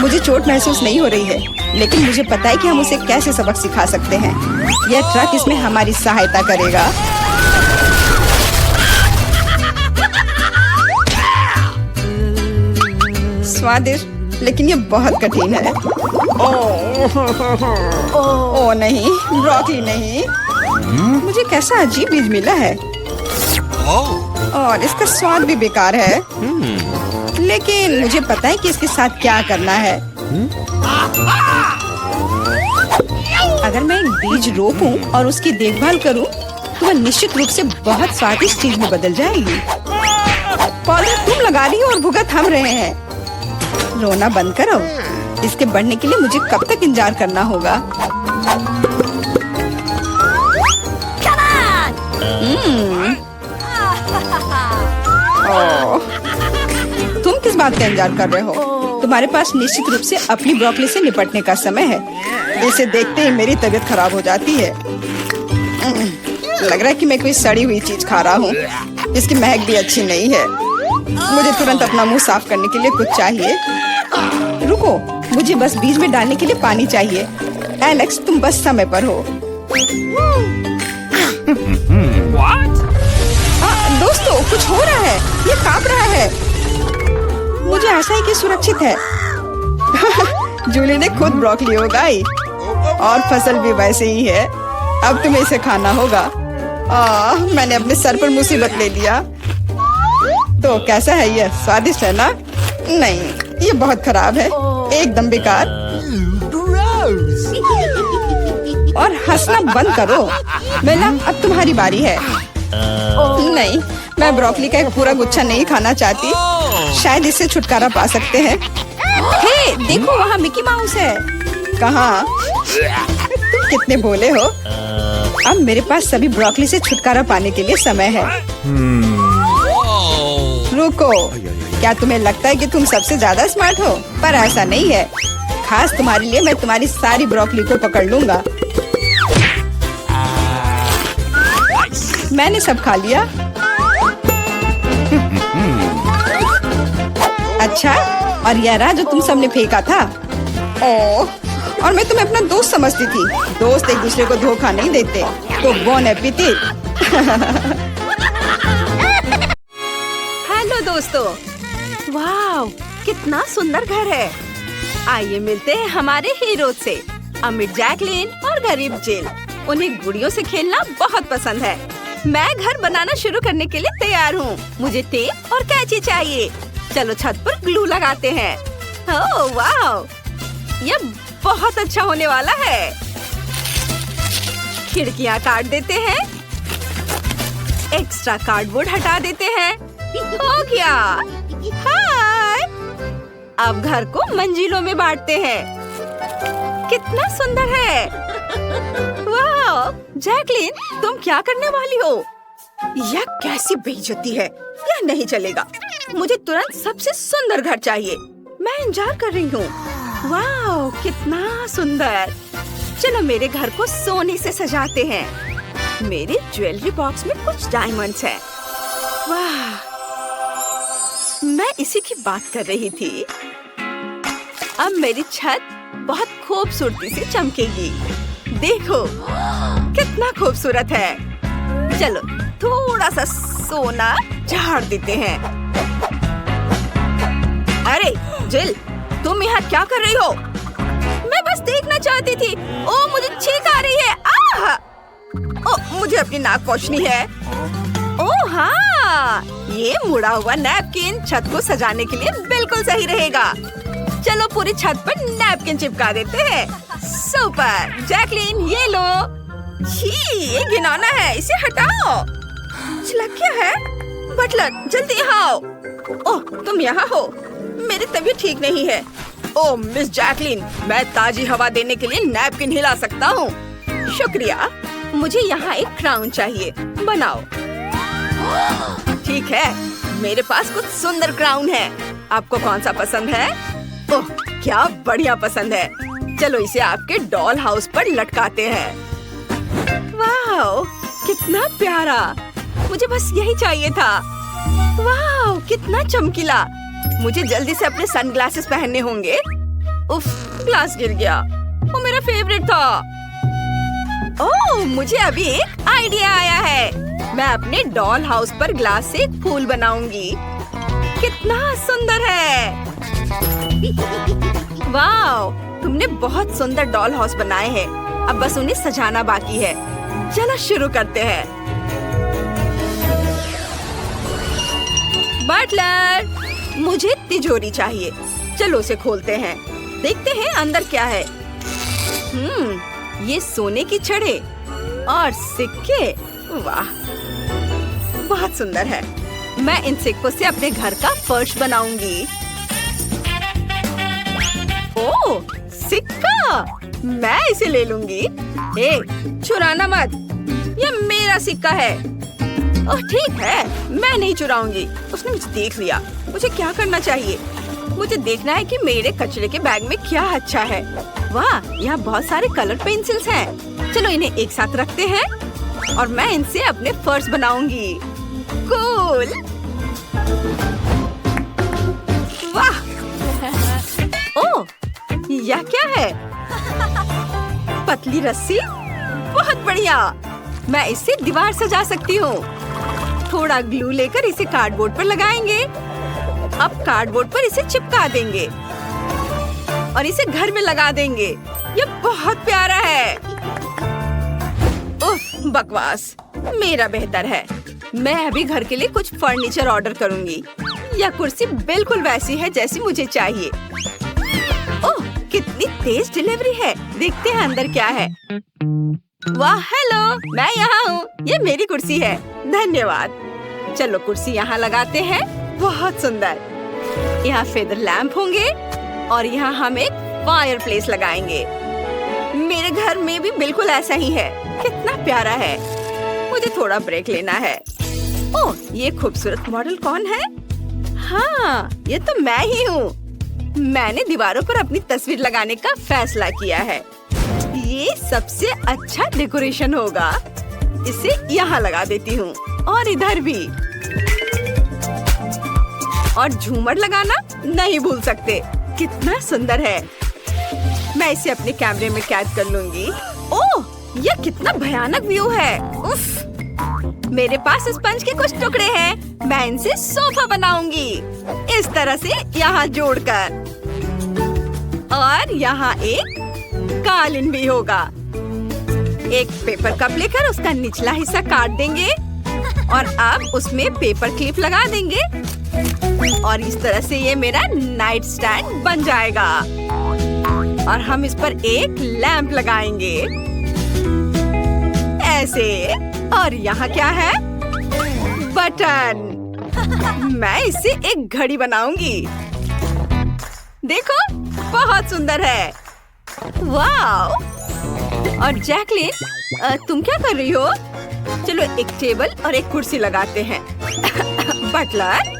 मुझे चोट महसूस नहीं हो रही है, लेकिन मुझे पता है कि हम उसे कैसे सबक सिखा सकते हैं। यह ट्रक इसमें हमारी सहायता करेगा। स्वादिष्ट, लेकिन ये बहुत कठिन है। ओह नहीं, ब्रोकली नहीं। मुझे कैसा अजीब बीज मिला है और इसका स्वाद भी बेकार है। लेकिन मुझे पता है कि इसके साथ क्या करना है। अगर मैं एक बीज रोपूं और उसकी देखभाल करूं, तो वह निश्चित रूप से बहुत स्वादिष्ट चीज में बदल जाएगी। पौधा तुम लगा रही हो और भुगत हम रहे हैं। रोना बंद करो। इसके बढ़ने के लिए मुझे कब तक इंतजार करना होगा? तुम किस बात का इंतजार कर रहे हो? तुम्हारे पास निश्चित रूप से अपनी ब्रोकली से निपटने का समय है। इसे देखते ही मेरी तबीयत खराब हो जाती है। लग रहा है कि मैं कोई सड़ी हुई चीज खा रहा हूँ। इसकी महक भी अच्छी नहीं है। मुझे तुरंत अपना मुंह साफ करने के लिए कुछ चाहिए। रुको, मुझे बस बीज में डालने के लिए पानी चाहिए। एलेक्स, तुम बस समय पर हो। दोस्तों, कुछ हो रहा है। ये कांप रहा है। मुझे आशा है कि सुरक्षित है। जूली ने खुद ब्रोकली उगाई और फसल भी वैसे ही है। अब तुम्हें इसे खाना होगा। मैंने अपने सर पर मुसीबत ले लिया। तो कैसा है ये? स्वादिष्ट है ना? नहीं, ये बहुत खराब है, एकदम बेकार। और हंसना बंद करो। बेला, अब तुम्हारी बारी है। नहीं, मैं ब्रोकली का एक पूरा गुच्छा नहीं खाना चाहती। शायद इससे छुटकारा पा सकते हैं। हे, देखो वहाँ मिकी माउस है। कहाँ? तुम कितने भोले हो। अब मेरे पास सभी ब्रोकली से छुटकारा पाने के लिए समय है। रुको, क्या तुम्हें लगता है कि तुम सबसे ज्यादा स्मार्ट हो? पर ऐसा नहीं है। खास तुम्हारे लिए मैं तुम्हारी सारी ब्रोकली को पकड़ लूंगा। मैंने सब खा लिया। अच्छा, और यह रहा जो तुम सबने फेंका था। ओह, और मैं तुम्हें अपना दोस्त समझती थी। दोस्त एक दूसरे को धोखा नहीं देते। तो बोन एपेटिट। हेलो दोस्तों, वाह, कितना सुंदर घर है। आइए मिलते हैं हमारे हीरो से, अमीर जैकलिन और गरीब जिल। उन्हें गुड़ियों से खेलना बहुत पसंद है। मैं घर बनाना शुरू करने के लिए तैयार हूँ। मुझे टेप और कैंची चाहिए। चलो छत पर ग्लू लगाते हैं। ओह वाह, यह बहुत अच्छा होने वाला है। खिड़कियाँ काट देते हैं। एक्स्ट्रा कार्डबोर्ड हटा देते हैं। हो गया। हाय, अब घर को मंजिलों में बांटते हैं। कितना सुंदर है। वाह, जैकलिन, तुम क्या करने वाली हो? यह कैसी बेइज्जती है। यह नहीं चलेगा। मुझे तुरंत सबसे सुंदर घर चाहिए। मैं इंतजार कर रही हूँ। वाह, कितना सुंदर। चलो मेरे घर को सोने से सजाते हैं। मेरे ज्वेलरी बॉक्स में कुछ डायमंड्स हैं। वाह, मैं इसी की बात कर रही थी। अब मेरी छत बहुत खूबसूरती से चमकेगी। देखो कितना खूबसूरत है। चलो थोड़ा सा सोना झाड़ देते हैं। अरे जिल, तुम यहाँ क्या कर रही हो? मैं बस देखना चाहती थी। ओह, मुझे छींक आ रही है। आह! ओह, मुझे अपनी नाक पोंछनी है। ओह हाँ, ये मुड़ा हुआ नैपकिन छत को सजाने के लिए बिल्कुल सही रहेगा। चलो पूरी छत पर नैपकिन चिपका देते हैं। सुपर। जैकलिन, ये लो। छी, ये घिनौना है, इसे हटाओ। छिलक क्या है? बटलर, जल्दी यहाँ आओ। ओह, तुम यहाँ हो। मेरी तबीयत ठीक नहीं है। ओह मिस जैकलिन, मैं ताजी हवा देने के लिए नैपकिन हिला सकता हूँ। शुक्रिया। मुझे यहाँ एक क्राउन चाहिए। बनाओ। ठीक ठीक है, मेरे पास कुछ सुंदर क्राउन है। आपको कौन सा पसंद है? ओह, क्या बढ़िया पसंद है। चलो इसे आपके डॉल हाउस पर लटकाते हैं। वाह, कितना प्यारा। मुझे बस यही चाहिए था। वाह, कितना चमकीला। मुझे जल्दी से अपने सनग्लासेस पहनने होंगे। उफ, ग्लास गिर गया। वो मेरा फेवरेट था। ओह, मुझे अभी एक आइडिया आया है। मैं अपने डॉल हाउस पर ग्लास से एक फूल बनाऊंगी। कितना सुंदर है। वाह, तुमने बहुत सुंदर डॉल हाउस बनाए हैं। अब बस उन्हें सजाना बाकी है। चलो शुरू करते हैं। बटलर, मुझे तिजोरी चाहिए। चलो उसे खोलते हैं। देखते हैं अंदर क्या है। ये सोने की छड़े और सिक्के। वाह, बहुत सुंदर है। मैं इन सिक्कों से अपने घर का फर्श बनाऊंगी। ओह, सिक्का! मैं इसे ले लूंगी। ए, चुराना मत। ये मेरा सिक्का है। ओह, ठीक है, मैं नहीं चुराऊंगी। उसने मुझे देख लिया। मुझे क्या करना चाहिए? मुझे देखना है कि मेरे कचरे के बैग में क्या अच्छा है। वाह, यहाँ बहुत सारे कलर पेंसिल्स हैं। चलो इन्हें एक साथ रखते हैं और मैं इनसे अपने फर्श बनाऊंगी। कूल! वाह! ओह, यह क्या है? पतली रस्सी? बहुत बढ़िया। मैं इससे दीवार सजा सकती हूँ। थोड़ा ग्लू लेकर इसे कार्डबोर्ड पर लगाएंगे। अब कार्डबोर्ड पर इसे चिपका देंगे और इसे घर में लगा देंगे। ये बहुत प्यारा है। उफ, बकवास। मेरा बेहतर है। मैं अभी घर के लिए कुछ फर्नीचर ऑर्डर करूंगी। यह कुर्सी बिल्कुल वैसी है जैसी मुझे चाहिए। ओह, कितनी तेज डिलीवरी है। देखते हैं अंदर क्या है। वाह, हेलो, मैं यहाँ हूँ। ये मेरी कुर्सी है। धन्यवाद। चलो कुर्सी यहाँ लगाते हैं। बहुत सुंदर। यहाँ फेदर लैंप होंगे और यहाँ हम एक फायर प्लेस लगाएंगे। मेरे घर में भी बिल्कुल ऐसा ही है। कितना प्यारा है। मुझे थोड़ा ब्रेक लेना है। ओह, ये खूबसूरत मॉडल कौन है? हाँ, ये तो मैं ही हूँ। मैंने दीवारों पर अपनी तस्वीर लगाने का फैसला किया है। ये सबसे अच्छा डेकोरेशन होगा। इसे यहाँ लगा देती हूँ और इधर भी। और झूमर लगाना नहीं भूल सकते। कितना सुंदर है। मैं इसे अपने कैमरे में कैद कर लूंगी। ओह, यह कितना भयानक व्यू है। उफ, मेरे पास स्पंज के कुछ टुकड़े हैं। मैं इनसे सोफा बनाऊंगी। इस तरह से यहाँ जोड़कर। और यहाँ एक कालीन भी होगा। एक पेपर कप लेकर उसका निचला हिस्सा काट देंगे और अब उसमें पेपर क्लिप लगा देंगे और इस तरह से ये मेरा नाइट स्टैंड बन जाएगा। और हम इस पर एक लैंप लगाएंगे ऐसे। और यहाँ क्या है? बटन। मैं इससे एक घड़ी बनाऊंगी। देखो, बहुत सुंदर है। वाव! और जैकलिन, तुम क्या कर रही हो? चलो एक टेबल और एक कुर्सी लगाते हैं। बटलर,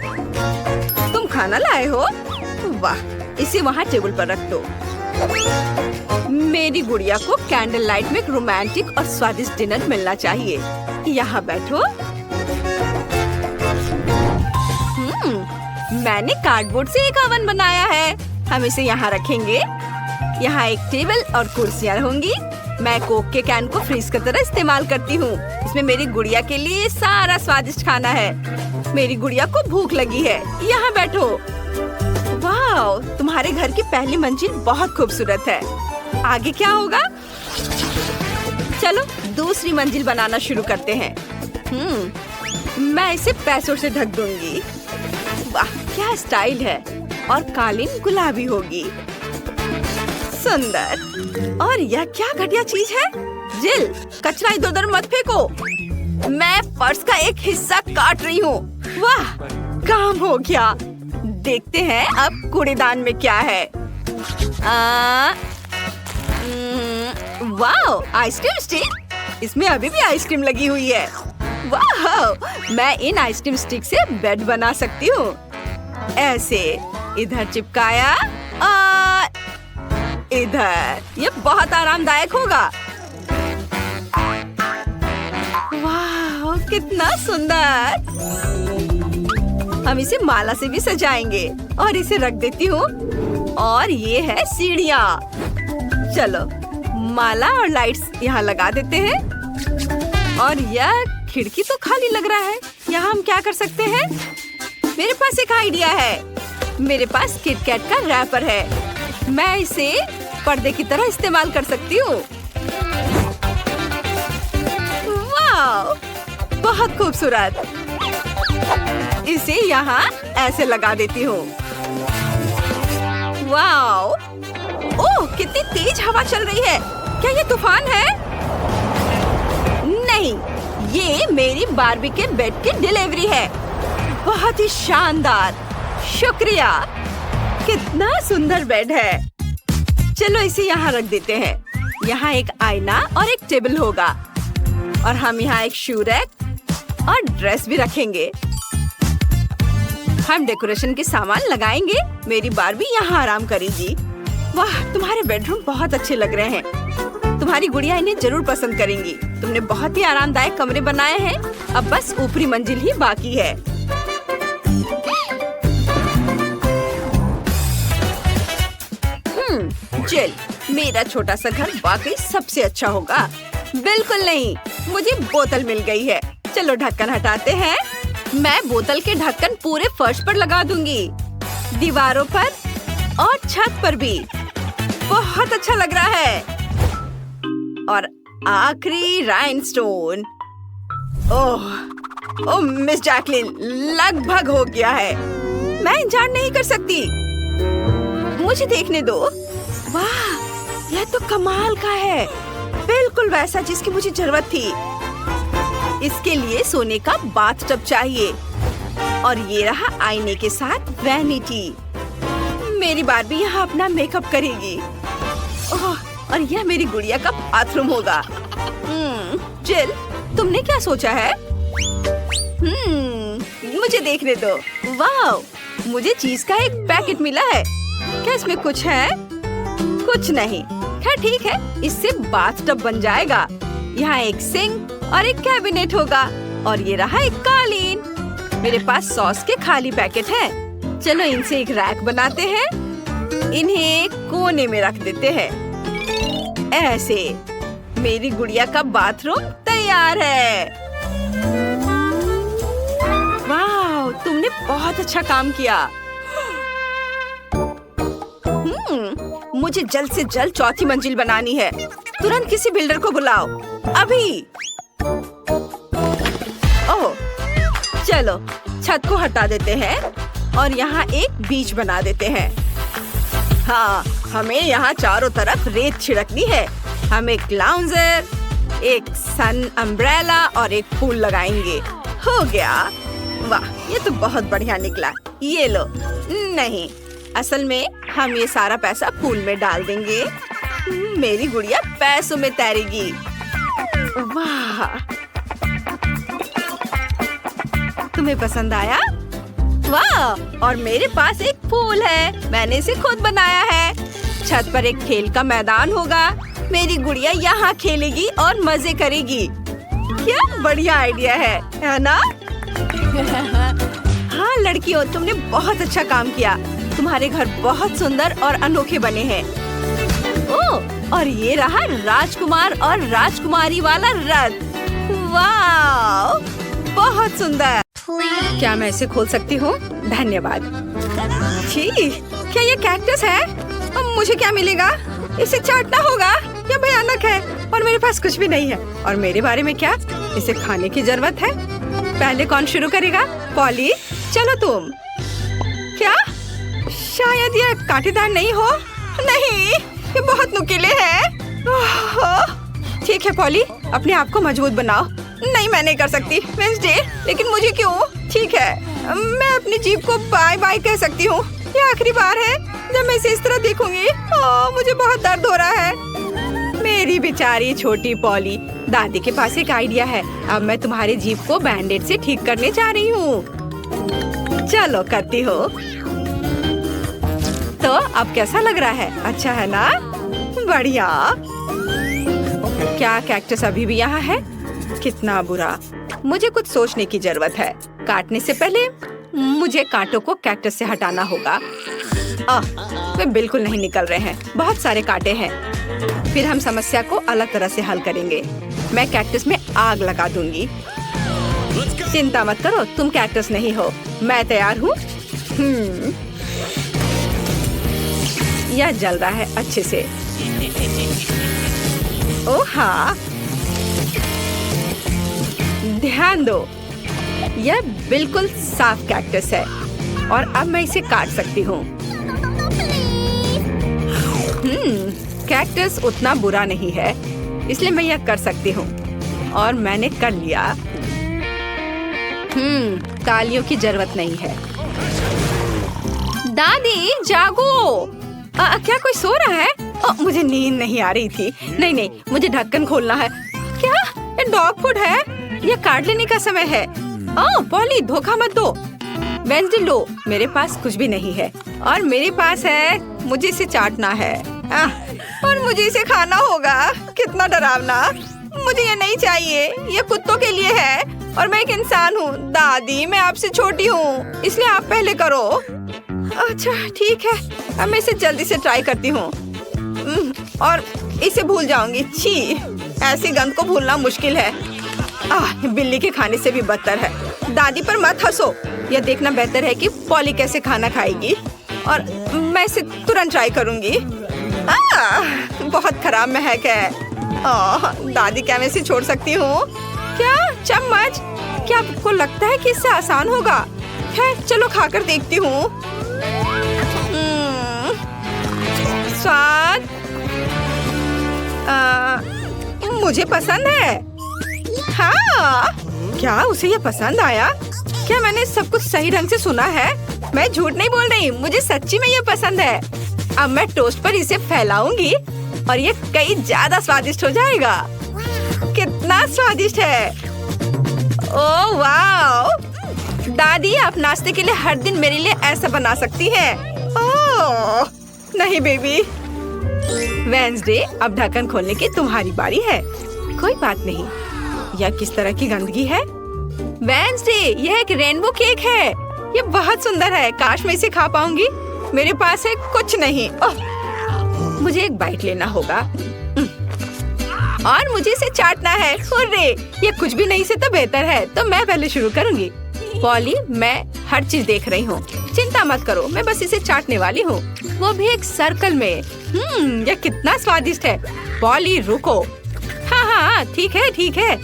तुम खाना लाए हो? वाह, इसे वहाँ टेबल पर रख दो। मेरी गुड़िया को कैंडल लाइट में एक रोमांटिक और स्वादिष्ट डिनर मिलना चाहिए। यहाँ बैठो। मैंने कार्डबोर्ड से एक ओवन बनाया है। हम इसे यहाँ रखेंगे। यहाँ एक टेबल और कुर्सियाँ होंगी। मैं कोक के कैन को फ्रीज की तरह इस्तेमाल करती हूँ। इसमें मेरी गुड़िया के लिए सारा स्वादिष्ट खाना है। मेरी गुड़िया को भूख लगी है। यहाँ बैठो। वाह, तुम्हारे घर की पहली मंजिल बहुत खूबसूरत है। आगे क्या होगा? चलो दूसरी मंजिल बनाना शुरू करते हैं। मैं इसे पैसों से ढक दूंगी। वाह, क्या स्टाइल है। और कालीन गुलाबी होगी। सुंदर। और यह क्या घटिया चीज है? जिल, कचरा इधर उधर मत फेंको। मैं फर्श का एक हिस्सा काट रही हूँ। वाह, काम हो गया। देखते हैं अब कूड़ेदान में क्या है। वाह, आइसक्रीम स्टिक। इसमें अभी भी आइसक्रीम लगी हुई है। वाह, मैं इन आइसक्रीम स्टिक से बेड बना सकती हूँ। ऐसे इधर चिपकाया और इधर। ये बहुत आरामदायक होगा। वाह, कितना सुंदर। हम इसे माला से भी सजाएंगे और इसे रख देती हूँ। और ये है सीढ़ियाँ। चलो माला और लाइट्स यहाँ लगा देते हैं। और यह खिड़की तो खाली लग रहा है। यहाँ हम क्या कर सकते हैं? मेरे पास एक आइडिया है। मेरे पास किटकैट का रैपर है। मैं इसे पर्दे की तरह इस्तेमाल कर सकती हूँ। वाह, बहुत खूबसूरत। इसे यहाँ ऐसे लगा देती हूँ। वाह, ओह कितनी तेज हवा चल रही है। क्या ये तूफान है? नहीं, ये मेरी बार्बी के बेड की डिलीवरी है। बहुत ही शानदार। शुक्रिया। कितना सुंदर बेड है। चलो इसे यहाँ रख देते हैं। यहाँ एक आईना और एक टेबल होगा। और हम यहाँ एक शू रैक और ड्रेस भी रखेंगे। हम डेकोरेशन के सामान लगाएंगे। मेरी बार्बी यहाँ आराम करेगी। वाह, तुम्हारे बेडरूम बहुत अच्छे लग रहे हैं। तुम्हारी गुड़िया इन्हें जरूर पसंद करेंगी। तुमने बहुत ही आरामदायक कमरे बनाए हैं। अब बस ऊपरी मंजिल ही बाकी है। चल, मेरा छोटा सा घर वाकई सबसे अच्छा होगा। बिल्कुल नहीं, मुझे बोतल मिल गई है। चलो ढक्कन हटाते हैं। मैं बोतल के ढक्कन पूरे फर्श पर लगा दूंगी, दीवारों पर और छत पर भी। बहुत अच्छा लग रहा है। और आखिरी राइनस्टोन। ओह मिस जैकलिन, लगभग हो गया है। मैं इंतजार नहीं कर सकती। मुझे देखने दो। वाह, यह तो कमाल का है। बिल्कुल वैसा जिसकी मुझे जरूरत थी। इसके लिए सोने का बाथटब चाहिए। और ये रहा आईने के साथ वैनिटी। मेरी बार्बी यहाँ अपना मेकअप करेगी। ओह, और यह मेरी गुड़िया का बाथरूम होगा। जिल, तुमने क्या सोचा है? मुझे देखने दो। वाह, मुझे चीज का एक पैकेट मिला है। क्या इसमें कुछ है? कुछ नहीं। खैर ठीक है, इससे बाथटब बन जाएगा। यहाँ एक सिंक और एक कैबिनेट होगा। और ये रहा एक कालीन। मेरे पास सॉस के खाली पैकेट हैं। चलो इनसे एक रैक बनाते हैं। इन्हें कोने में रख देते हैं। ऐसे मेरी गुड़िया का बाथरूम तैयार है। वाह, तुमने बहुत अच्छा काम किया। मुझे जल्द से जल्द चौथी मंजिल बनानी है। तुरंत किसी बिल्डर को बुलाओ, अभी। ओह, चलो छत को हटा देते हैं और यहाँ एक बीच बना देते हैं। हाँ, हमें यहाँ चारों तरफ रेत छिड़कनी है। हम एक लाउंजर, एक सन अम्ब्रेला और एक फूल लगाएंगे। हो गया। वाह, ये तो बहुत बढ़िया निकला। ये लो। नहीं, असल में हम ये सारा पैसा फूल में डाल देंगे। मेरी गुड़िया पैसों में तैरेगी। वाह, तुम्हें पसंद आया? वाह, और मेरे पास एक फूल है। मैंने इसे खुद बनाया है। छत पर एक खेल का मैदान होगा। मेरी गुड़िया यहाँ खेलेगी और मजे करेगी। क्या बढ़िया आइडिया है ना? हाँ लड़कियों, तुमने बहुत अच्छा काम किया। तुम्हारे घर बहुत सुंदर और अनोखे बने हैं। ओह, और ये रहा राजकुमार और राजकुमारी वाला रथ। वाह, बहुत सुंदर। क्या मैं इसे खोल सकती हूँ? धन्यवाद। ठीक, क्या ये कैक्टस है? अब मुझे क्या मिलेगा? इसे चाटना होगा। यह भयानक है और मेरे पास कुछ भी नहीं है। और मेरे बारे में क्या? इसे खाने की जरूरत है। पहले कौन शुरू करेगा? पॉली, चलो तुम। क्या? शायद ये कांटेदार नहीं हो। नहीं, ये बहुत नुकीले हैं। ठीक है पॉली, अपने आप को मजबूत बनाओ। नहीं, मैं नहीं कर सकती वेंसडे, लेकिन मुझे क्यों? ठीक है, मैं अपनी जीभ को बाय बाय कह सकती हूँ। ये आखिरी बार है जब मैं इसे इस तरह देखूंगी। मुझे बहुत दर्द हो रहा है। मेरी बेचारी छोटी पॉली, दादी के पास एक आइडिया है। अब मैं तुम्हारे जीभ को बैंडेड से ठीक करने जा रही हूँ। चलो करती हो। तो अब कैसा लग रहा है? अच्छा है ना? बढ़िया। क्या कैक्टस अभी भी यहाँ है? कितना बुरा। मुझे कुछ सोचने की जरूरत है। काटने से पहले मुझे कांटों को कैक्टस से हटाना होगा। वे बिल्कुल नहीं निकल रहे हैं। बहुत सारे कांटे हैं। फिर हम समस्या को अलग तरह से हल करेंगे। मैं कैक्टस में आग लगा दूंगी। चिंता मत करो, तुम कैक्टस नहीं हो। मैं तैयार हूँ। यह जल रहा है अच्छे से। ओह हाँ, ध्यान दो, यह बिल्कुल साफ कैक्टस है और अब मैं इसे काट सकती हूँ। कैक्टस उतना बुरा नहीं है, इसलिए मैं यह कर सकती हूँ और मैंने कर लिया। तालियों की जरूरत नहीं है। दादी जागो। क्या कोई सो रहा है? मुझे नींद नहीं आ रही थी। नहीं, मुझे ढक्कन खोलना है। क्या ये डॉग फूड है? ये काट लेने का समय है। पॉली धोखा मत दो। वेंसडे लो, मेरे पास कुछ भी नहीं है और मेरे पास है। मुझे इसे चाटना है और मुझे इसे खाना होगा। कितना डरावना। मुझे ये नहीं चाहिए। ये कुत्तों के लिए है और मैं एक इंसान हूँ। दादी मैं आपसे छोटी हूँ, इसलिए आप पहले करो। अच्छा ठीक है, अब मैं इसे जल्दी से ट्राई करती हूँ और इसे भूल जाऊंगी। छी, ऐसी गंध को भूलना मुश्किल है। बिल्ली के खाने से भी बदतर है। दादी पर मत हंसो। यह देखना बेहतर है कि पॉली कैसे खाना खाएगी और मैं इसे तुरंत ट्राई करूंगी। बहुत खराब महक है। दादी क्या मैं इसे छोड़ सकती हूँ? क्या चम्मच? क्या आपको लगता है कि इससे आसान होगा? खैर चलो खाकर देखती हूँ। स्वाद मुझे पसंद है। हाँ, क्या उसे ये पसंद आया? क्या मैंने सब कुछ सही ढंग से सुना है? मैं झूठ नहीं बोल रही, मुझे सच्ची में ये पसंद है। अब मैं टोस्ट पर इसे फैलाऊंगी और ये कई ज्यादा स्वादिष्ट हो जाएगा। कितना स्वादिष्ट है। ओह वाह, दादी आप नाश्ते के लिए हर दिन मेरे लिए ऐसा बना सकती हैं। ओह नहीं बेबी। वेंसडे, अब ढक्कन खोलने की तुम्हारी बारी है। कोई बात नहीं। यह किस तरह की गंदगी है? वेंसडे, यह एक रेनबो केक है। ये बहुत सुंदर है। काश मैं इसे खा पाऊंगी। मेरे पास है कुछ नहीं। मुझे एक बाइट लेना होगा और मुझे इसे चाटना है। हुर्रे, ये कुछ भी नहीं से तो बेहतर है। तो मैं पहले शुरू करूंगी। पॉली, मैं हर चीज देख रही हूँ। चिंता मत करो, मैं बस इसे चाटने वाली हूँ, वो भी एक सर्कल में। यह कितना स्वादिष्ट है। पॉली रुको। हाँ ठीक है ठीक है।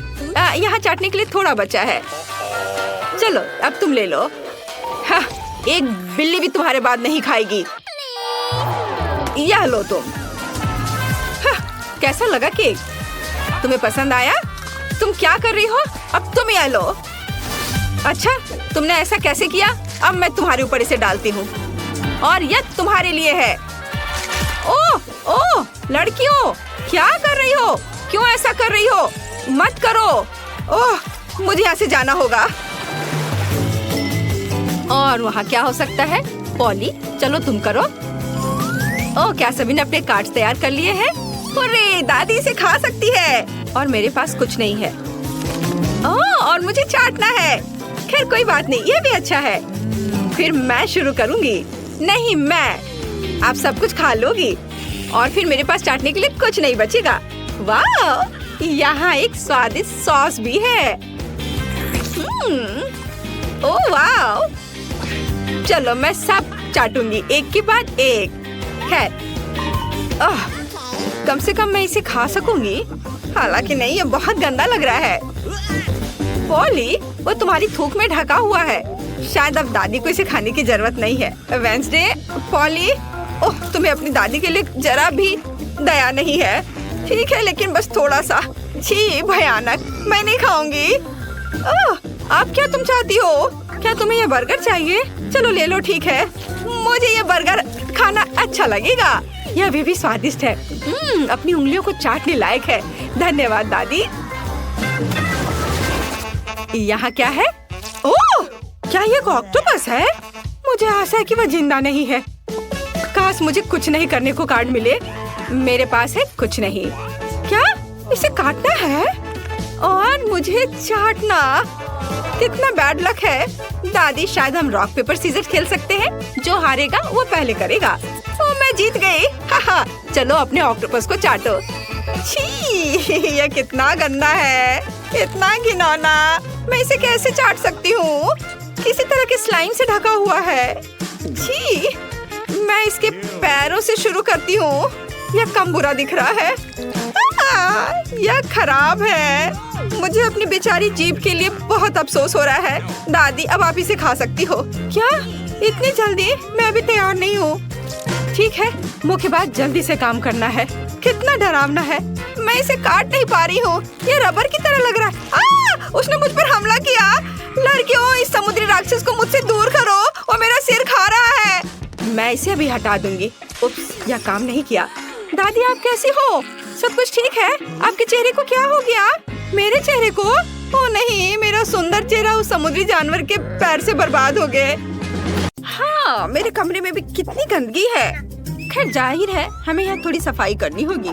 यहाँ चाटने के लिए थोड़ा बचा है। चलो अब तुम ले लो। हाँ, एक बिल्ली भी तुम्हारे बाद नहीं खाएगी। यह लो तुम। हाँ, कैसा लगा केक? तुम्हें पसंद आया? तुम क्या कर रही हो? अब तुम यह लो। अच्छा, तुमने ऐसा कैसे किया? अब मैं तुम्हारे ऊपर इसे डालती हूँ और यह तुम्हारे लिए है। ओह लड़कियों, क्या कर रही हो? क्यों ऐसा कर रही हो? मत करो। ओह, मुझे यहाँ से जाना होगा। और वहाँ क्या हो सकता है? पॉली, चलो तुम करो। ओह, क्या सभी ने अपने कार्ड्स तैयार कर लिए हैं? अरे, दादी इसे खा सकती है और मेरे पास कुछ नहीं है। ओह, और मुझे चाटना है। खैर कोई बात नहीं, ये भी अच्छा है। फिर मैं शुरू करूँगी। नहीं, मैं। आप सब कुछ खा लोगी और फिर मेरे पास चाटने के लिए कुछ नहीं बचेगा। वाह, यहाँ एक स्वादिष्ट सॉस भी है। ओह वाह, चलो मैं सब चाटूंगी एक के बाद एक। खैर, कम से कम मैं इसे खा सकूंगी। हालांकि नहीं, ये बहुत गंदा लग रहा है। पॉली, वो तुम्हारी थूक में ढका हुआ है। शायद अब दादी को इसे खाने की जरूरत नहीं है। वेंसडे, पॉली, ओह, तुम्हें अपनी दादी के लिए जरा भी दया नहीं है। ठीक है, लेकिन बस थोड़ा सा। छी, भयानक। मैं नहीं खाऊंगी। अब क्या तुम चाहती हो? क्या तुम्हें ये बर्गर चाहिए? चलो ले लो। ठीक है, मुझे ये बर्गर खाना अच्छा लगेगा। यह भी स्वादिष्ट है। अपनी उंगलियों को चाटने लायक है। धन्यवाद दादी। यहाँ क्या है? ओह, क्या ये ऑक्टोपस है? मुझे आशा है कि वह जिंदा नहीं है। काश मुझे कुछ नहीं करने को कार्ड मिले। मेरे पास है कुछ नहीं। क्या इसे काटना है और मुझे चाटना? कितना बैड लक है। दादी, शायद हम रॉक पेपर सीजर खेल सकते हैं। जो हारेगा वो पहले करेगा। ओ, मैं जीत गई। हाहा, चलो अपने ऑक्टोपस को चाटो। छी, यह कितना गंदा है, इतना घिनौना। मैं इसे कैसे चाट सकती हूँ? किसी तरह के स्लाइम से ढका हुआ है। छी, मैं इसके पैरों से शुरू करती हूँ। यह कम बुरा दिख रहा है। यह खराब है। मुझे अपनी बेचारी जीभ के लिए बहुत अफसोस हो रहा है। दादी, अब आप इसे खा सकती हो। क्या इतनी जल्दी? मैं अभी तैयार नहीं हूँ। ठीक है, मुक्केबाज जल्दी से काम करना है। कितना डरावना है। मैं इसे काट नहीं पा रही हूँ। ये रबर की तरह लग रहा है। उसने मुझ पर हमला किया। लड़कियों, इस समुद्री राक्षस को मुझसे दूर करो। वो मेरा सिर खा रहा है। मैं इसे अभी हटा दूंगी। उप्स, यह काम नहीं किया। दादी, आप कैसी हो? सब कुछ ठीक है? आपके चेहरे को क्या हो गया? मेरे चेहरे को? ओ नहीं, मेरा सुंदर चेहरा उस समुद्री जानवर के पैर से बर्बाद हो गए। हाँ, मेरे कमरे में भी कितनी गंदगी है। खैर, जाहिर है हमें यहाँ थोड़ी सफाई करनी होगी।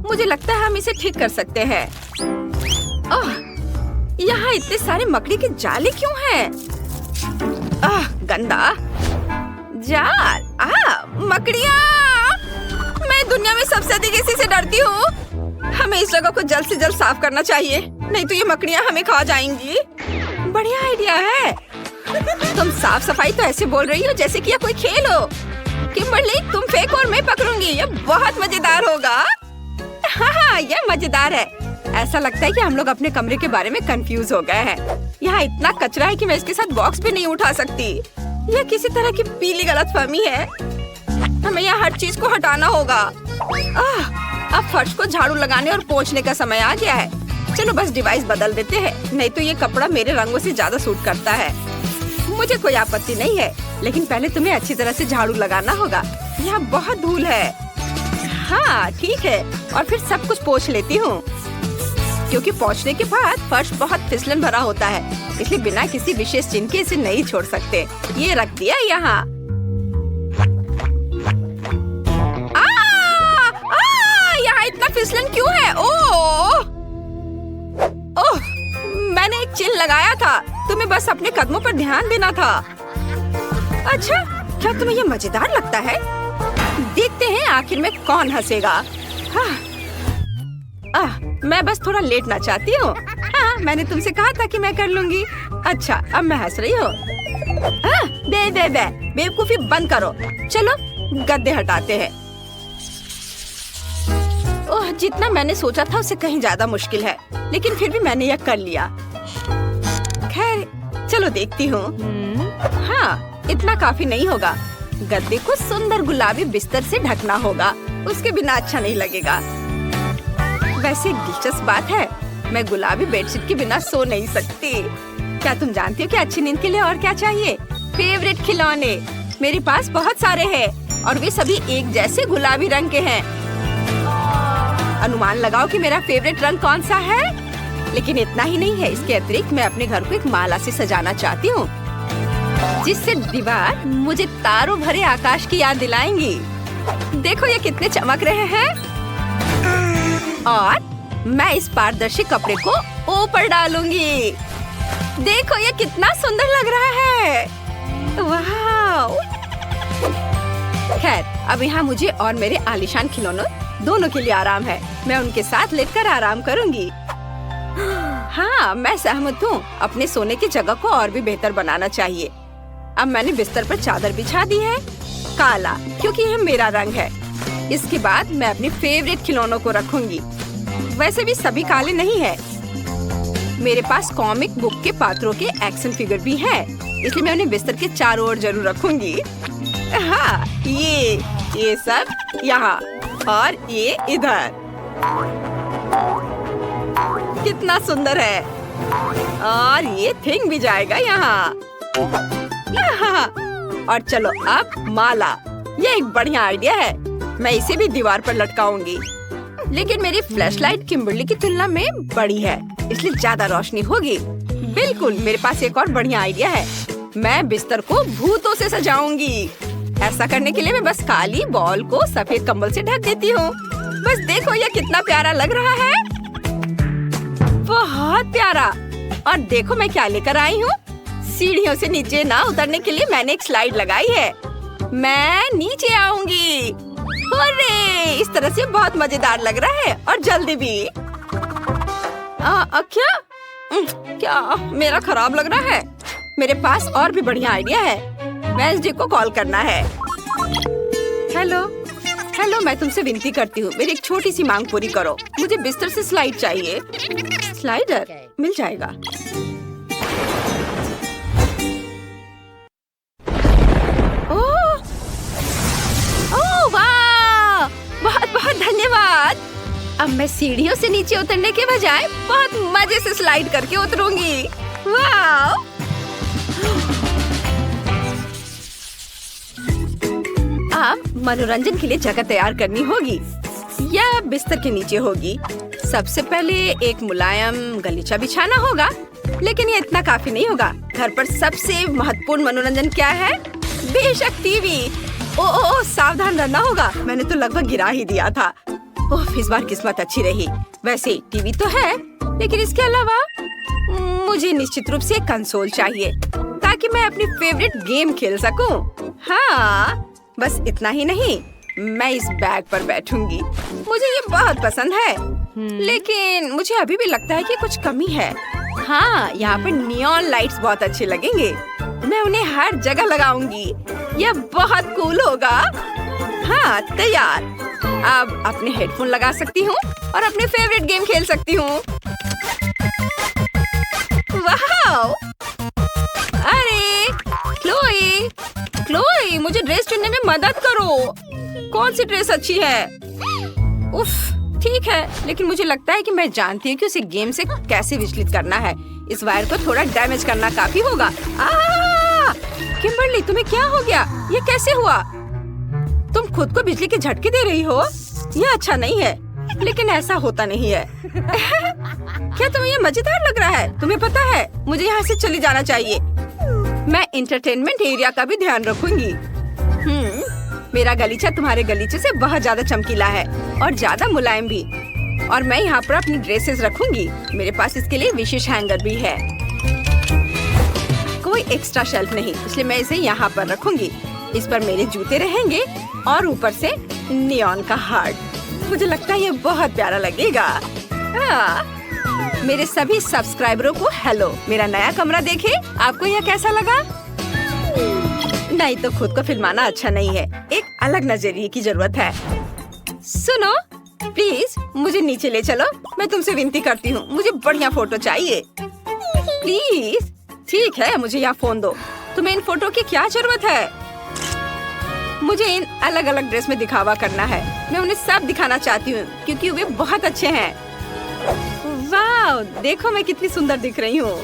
मुझे लगता है हम इसे ठीक कर सकते हैं। ओह, यहाँ इतने सारे मकड़ी के जाले क्यों हैं? गंदा जाल। मकड़ियाँ! मैं दुनिया में सबसे अधिक इसी से डरती हूँ। हमें इस जगह को जल्द से जल्द साफ करना चाहिए, नहीं तो ये मकड़ियाँ हमें खा जाएंगी। बढ़िया आइडिया है। तुम साफ सफाई तो ऐसे बोल रही हो जैसे कि यह कोई खेल हो। किम्बरली, तुम फेंको और मैं पकड़ूंगी। यह बहुत मजेदार होगा। हाँ, यह मजेदार है। ऐसा लगता है कि हम लोग अपने कमरे के बारे में कंफ्यूज हो गए हैं। यहाँ इतना कचरा है कि मैं इसके साथ बॉक्स भी नहीं उठा सकती। यह किसी तरह की पीली गलतफहमी है। हमें यहाँ हर चीज को हटाना होगा। अब फर्श को झाड़ू लगाने और पोंछने का समय आ गया है। चलो बस डिवाइस बदल देते हैं, नहीं तो ये कपड़ा मेरे रंगों से ज्यादा सूट करता है। मुझे कोई आपत्ति नहीं है, लेकिन पहले तुम्हें अच्छी तरह से झाड़ू लगाना होगा। यहाँ बहुत धूल है। हाँ ठीक है, और फिर सब कुछ पोंछ लेती हूँ, क्योंकि पोंछने के बाद फर्श बहुत फिसलन भरा होता है, इसलिए बिना किसी विशेष चिन्ह के इसे नहीं छोड़ सकते। ये रख दिया यहाँ। यहाँ इतना फिसलन क्यों है? ओह, मैंने एक चिन्ह लगाया था। तुम्हें बस अपने कदमों पर ध्यान देना था। अच्छा, क्या तुम्हें ये मजेदार लगता है? देखते हैं आखिर में कौन हंसेगा। मैं बस थोड़ा लेटना चाहती हूँ। हाँ, मैंने तुमसे कहा था कि मैं कर लूंगी। अच्छा, अब मैं हंस रही हूँ। बेवकूफी बंद करो। चलो गद्दे हटाते हैं। ओह, जितना मैंने सोचा था उससे कहीं ज्यादा मुश्किल है, लेकिन फिर भी मैंने यह कर लिया। खैर, चलो देखती हूँ। हाँ, इतना काफी नहीं होगा। गद्दे को सुंदर गुलाबी बिस्तर से ढकना होगा, उसके बिना अच्छा नहीं लगेगा। वैसे एक दिलचस्प बात है, मैं गुलाबी बेडशीट के बिना सो नहीं सकती। क्या तुम जानती हो कि अच्छी नींद के लिए और क्या चाहिए? फेवरेट खिलौने। मेरे पास बहुत सारे हैं और वे सभी एक जैसे गुलाबी रंग के हैं। अनुमान लगाओ कि मेरा फेवरेट रंग कौन सा है? लेकिन इतना ही नहीं है, इसके अतिरिक्त मैं अपने घर को एक माला से सजाना चाहती हूँ, जिससे दीवार मुझे तारों भरे आकाश की याद दिलाएंगी। देखो ये कितने चमक रहे हैं। और मैं इस पारदर्शी कपड़े को ऊपर डालूंगी। देखो ये कितना सुंदर लग रहा है। वाह! खैर, अब यहाँ मुझे और मेरे आलीशान खिलौनों दोनों के लिए आराम है। मैं उनके साथ लेटकर आराम करूंगी। हाँ, मैं सहमत हूँ। अपने सोने की जगह को और भी बेहतर बनाना चाहिए। अब मैंने बिस्तर पर चादर बिछा दी है, काला, क्योंकि यह मेरा रंग है। इसके बाद मैं अपने फेवरेट खिलौनों को रखूंगी। वैसे भी सभी काले नहीं है। मेरे पास कॉमिक बुक के पात्रों के एक्शन फिगर भी हैं, इसलिए मैं उन्हें बिस्तर के चारों ओर जरूर रखूंगी। हाँ, ये सब यहाँ और ये इधर। कितना सुंदर है। और ये थिंग भी जाएगा यहाँ। और चलो अब माला। ये एक बढ़िया आइडिया है। मैं इसे भी दीवार पर लटकाऊंगी। लेकिन मेरी फ्लैशलाइट किम्बर्ली की तुलना में बड़ी है, इसलिए ज्यादा रोशनी होगी। बिल्कुल, मेरे पास एक और बढ़िया आइडिया है। मैं बिस्तर को भूतों से सजाऊंगी। ऐसा करने के लिए मैं बस काली बॉल को सफेद कंबल से ढक देती हूँ। बस देखो यह कितना प्यारा लग रहा है, बहुत प्यारा। और देखो मैं क्या लेकर आई हूँ। सीढ़ियों से नीचे ना उतरने के लिए मैंने एक स्लाइड लगाई है। मैं नीचे आऊंगी। अरे, इस तरह से बहुत मजेदार लग रहा है और जल्दी भी। क्या क्या मेरा खराब लग रहा है? मेरे पास और भी बढ़िया आइडिया है। वेडनेसडे को कॉल करना है। हेलो, मैं तुमसे विनती करती हूँ, मेरी एक छोटी सी मांग पूरी करो। मुझे बिस्तर से स्लाइड चाहिए। स्लाइडर मिल जाएगा। ओह वाह, बहुत बहुत धन्यवाद। अब मैं सीढ़ियों से नीचे उतरने के बजाय बहुत मजे से स्लाइड करके उतरूंगी। वाह! अब मनोरंजन के लिए जगह तैयार करनी होगी। यह बिस्तर के नीचे होगी। सबसे पहले एक मुलायम गलीचा बिछाना होगा, लेकिन ये इतना काफी नहीं होगा। घर पर सबसे महत्वपूर्ण मनोरंजन क्या है? बेशक टीवी। ओह, सावधान रहना होगा। मैंने तो लगभग गिरा ही दिया था। ओह, इस बार किस्मत अच्छी रही। वैसे टीवी तो है, लेकिन इसके अलावा मुझे निश्चित रूप से एक कंसोल चाहिए ताकि मैं अपनी फेवरेट गेम खेल सकूं। हाँ, बस इतना ही नहीं, मैं इस बैग पर बैठूंगी। मुझे ये बहुत पसंद है, लेकिन मुझे अभी भी लगता है कि कुछ कमी है। हाँ, यहाँ पर नियॉन लाइट्स बहुत अच्छे लगेंगे। मैं उन्हें हर जगह लगाऊंगी। यह बहुत कूल होगा। हाँ, तैयार। अब अपने हेडफोन लगा सकती हूँ और अपने फेवरेट गेम खेल सकती हूँ। वाह! अरे, क्लोई, मुझे ड्रेस चुनने में मदद करो। कौन सी ड्रेस अच्छी है? उफ, ठीक है, लेकिन मुझे लगता है कि मैं जानती हूँ कि उसे गेम से कैसे विचलित करना है। इस वायर को थोड़ा डैमेज करना काफी होगा। किम्बर्ली, तुम्हें क्या हो गया? ये कैसे हुआ? तुम खुद को बिजली के झटके दे रही हो? यह अच्छा नहीं है, लेकिन ऐसा होता नहीं है। क्या तुम्हें ये मजेदार लग रहा है? तुम्हें पता है, मुझे यहाँ से चली जाना चाहिए। मैं एंटरटेनमेंट एरिया का भी ध्यान रखूंगी। मेरा गलीचा तुम्हारे गलीचे से बहुत ज्यादा चमकीला है और ज्यादा मुलायम भी। और मैं यहाँ पर अपनी ड्रेसेस रखूंगी। मेरे पास इसके लिए विशेष हैंगर भी है। कोई एक्स्ट्रा शेल्फ नहीं, इसलिए मैं इसे यहाँ पर रखूंगी। इस पर मेरे जूते रहेंगे और ऊपर से नियॉन का हार्ट। मुझे लगता है ये बहुत प्यारा लगेगा। मेरे सभी सब्सक्राइबरों को हेलो। मेरा नया कमरा देखे, आपको यह कैसा लगा? नहीं तो खुद को फिल्माना अच्छा नहीं है। एक अलग नजरिए की जरूरत है। सुनो, प्लीज मुझे नीचे ले चलो। मैं तुमसे विनती करती हूँ, मुझे बढ़िया फोटो चाहिए। प्लीज। ठीक है, मुझे यहाँ फोन दो। तुम्हें इन फोटो की क्या जरूरत है? मुझे इन अलग अलग ड्रेस में दिखावा करना है। मैं उन्हें सब दिखाना चाहती हूँ क्योंकि वे बहुत अच्छे हैं। वाह, देखो मैं कितनी सुंदर दिख रही हूँ।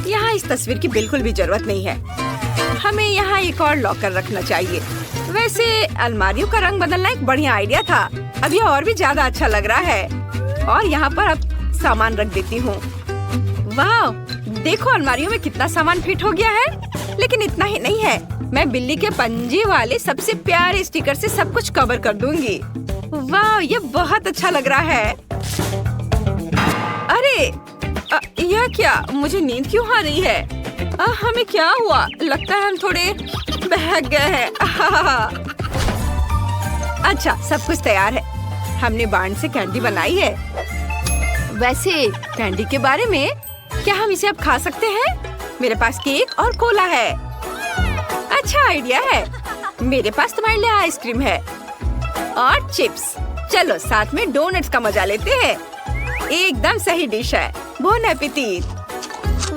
यहाँ इस तस्वीर की बिल्कुल भी जरूरत नहीं है। हमें यहाँ एक और लॉकर रखना चाहिए। वैसे अलमारियों का रंग बदलना एक बढ़िया आइडिया था। अब यह और भी ज्यादा अच्छा लग रहा है। और यहाँ पर अब सामान रख देती हूँ। वाह, देखो अलमारियों में कितना सामान फिट हो गया है। लेकिन इतना ही नहीं है, मैं बिल्ली के पंजे वाले सबसे प्यारे स्टिकर से सब कुछ कवर कर दूंगी। वाह, ये बहुत अच्छा लग रहा है। अरे, यह क्या? मुझे नींद क्यों आ रही है? हमें क्या हुआ? लगता है हम थोड़े बहक गए हैं। अच्छा, सब कुछ तैयार है। हमने बांड से कैंडी बनाई है। वैसे कैंडी के बारे में, क्या हम इसे अब खा सकते हैं? मेरे पास केक और कोला है। अच्छा आइडिया है। मेरे पास तुम्हारे लिए आइसक्रीम है और चिप्स। चलो साथ में डोनट्स का मजा लेते हैं। एकदम सही डिश है। Bon appetit.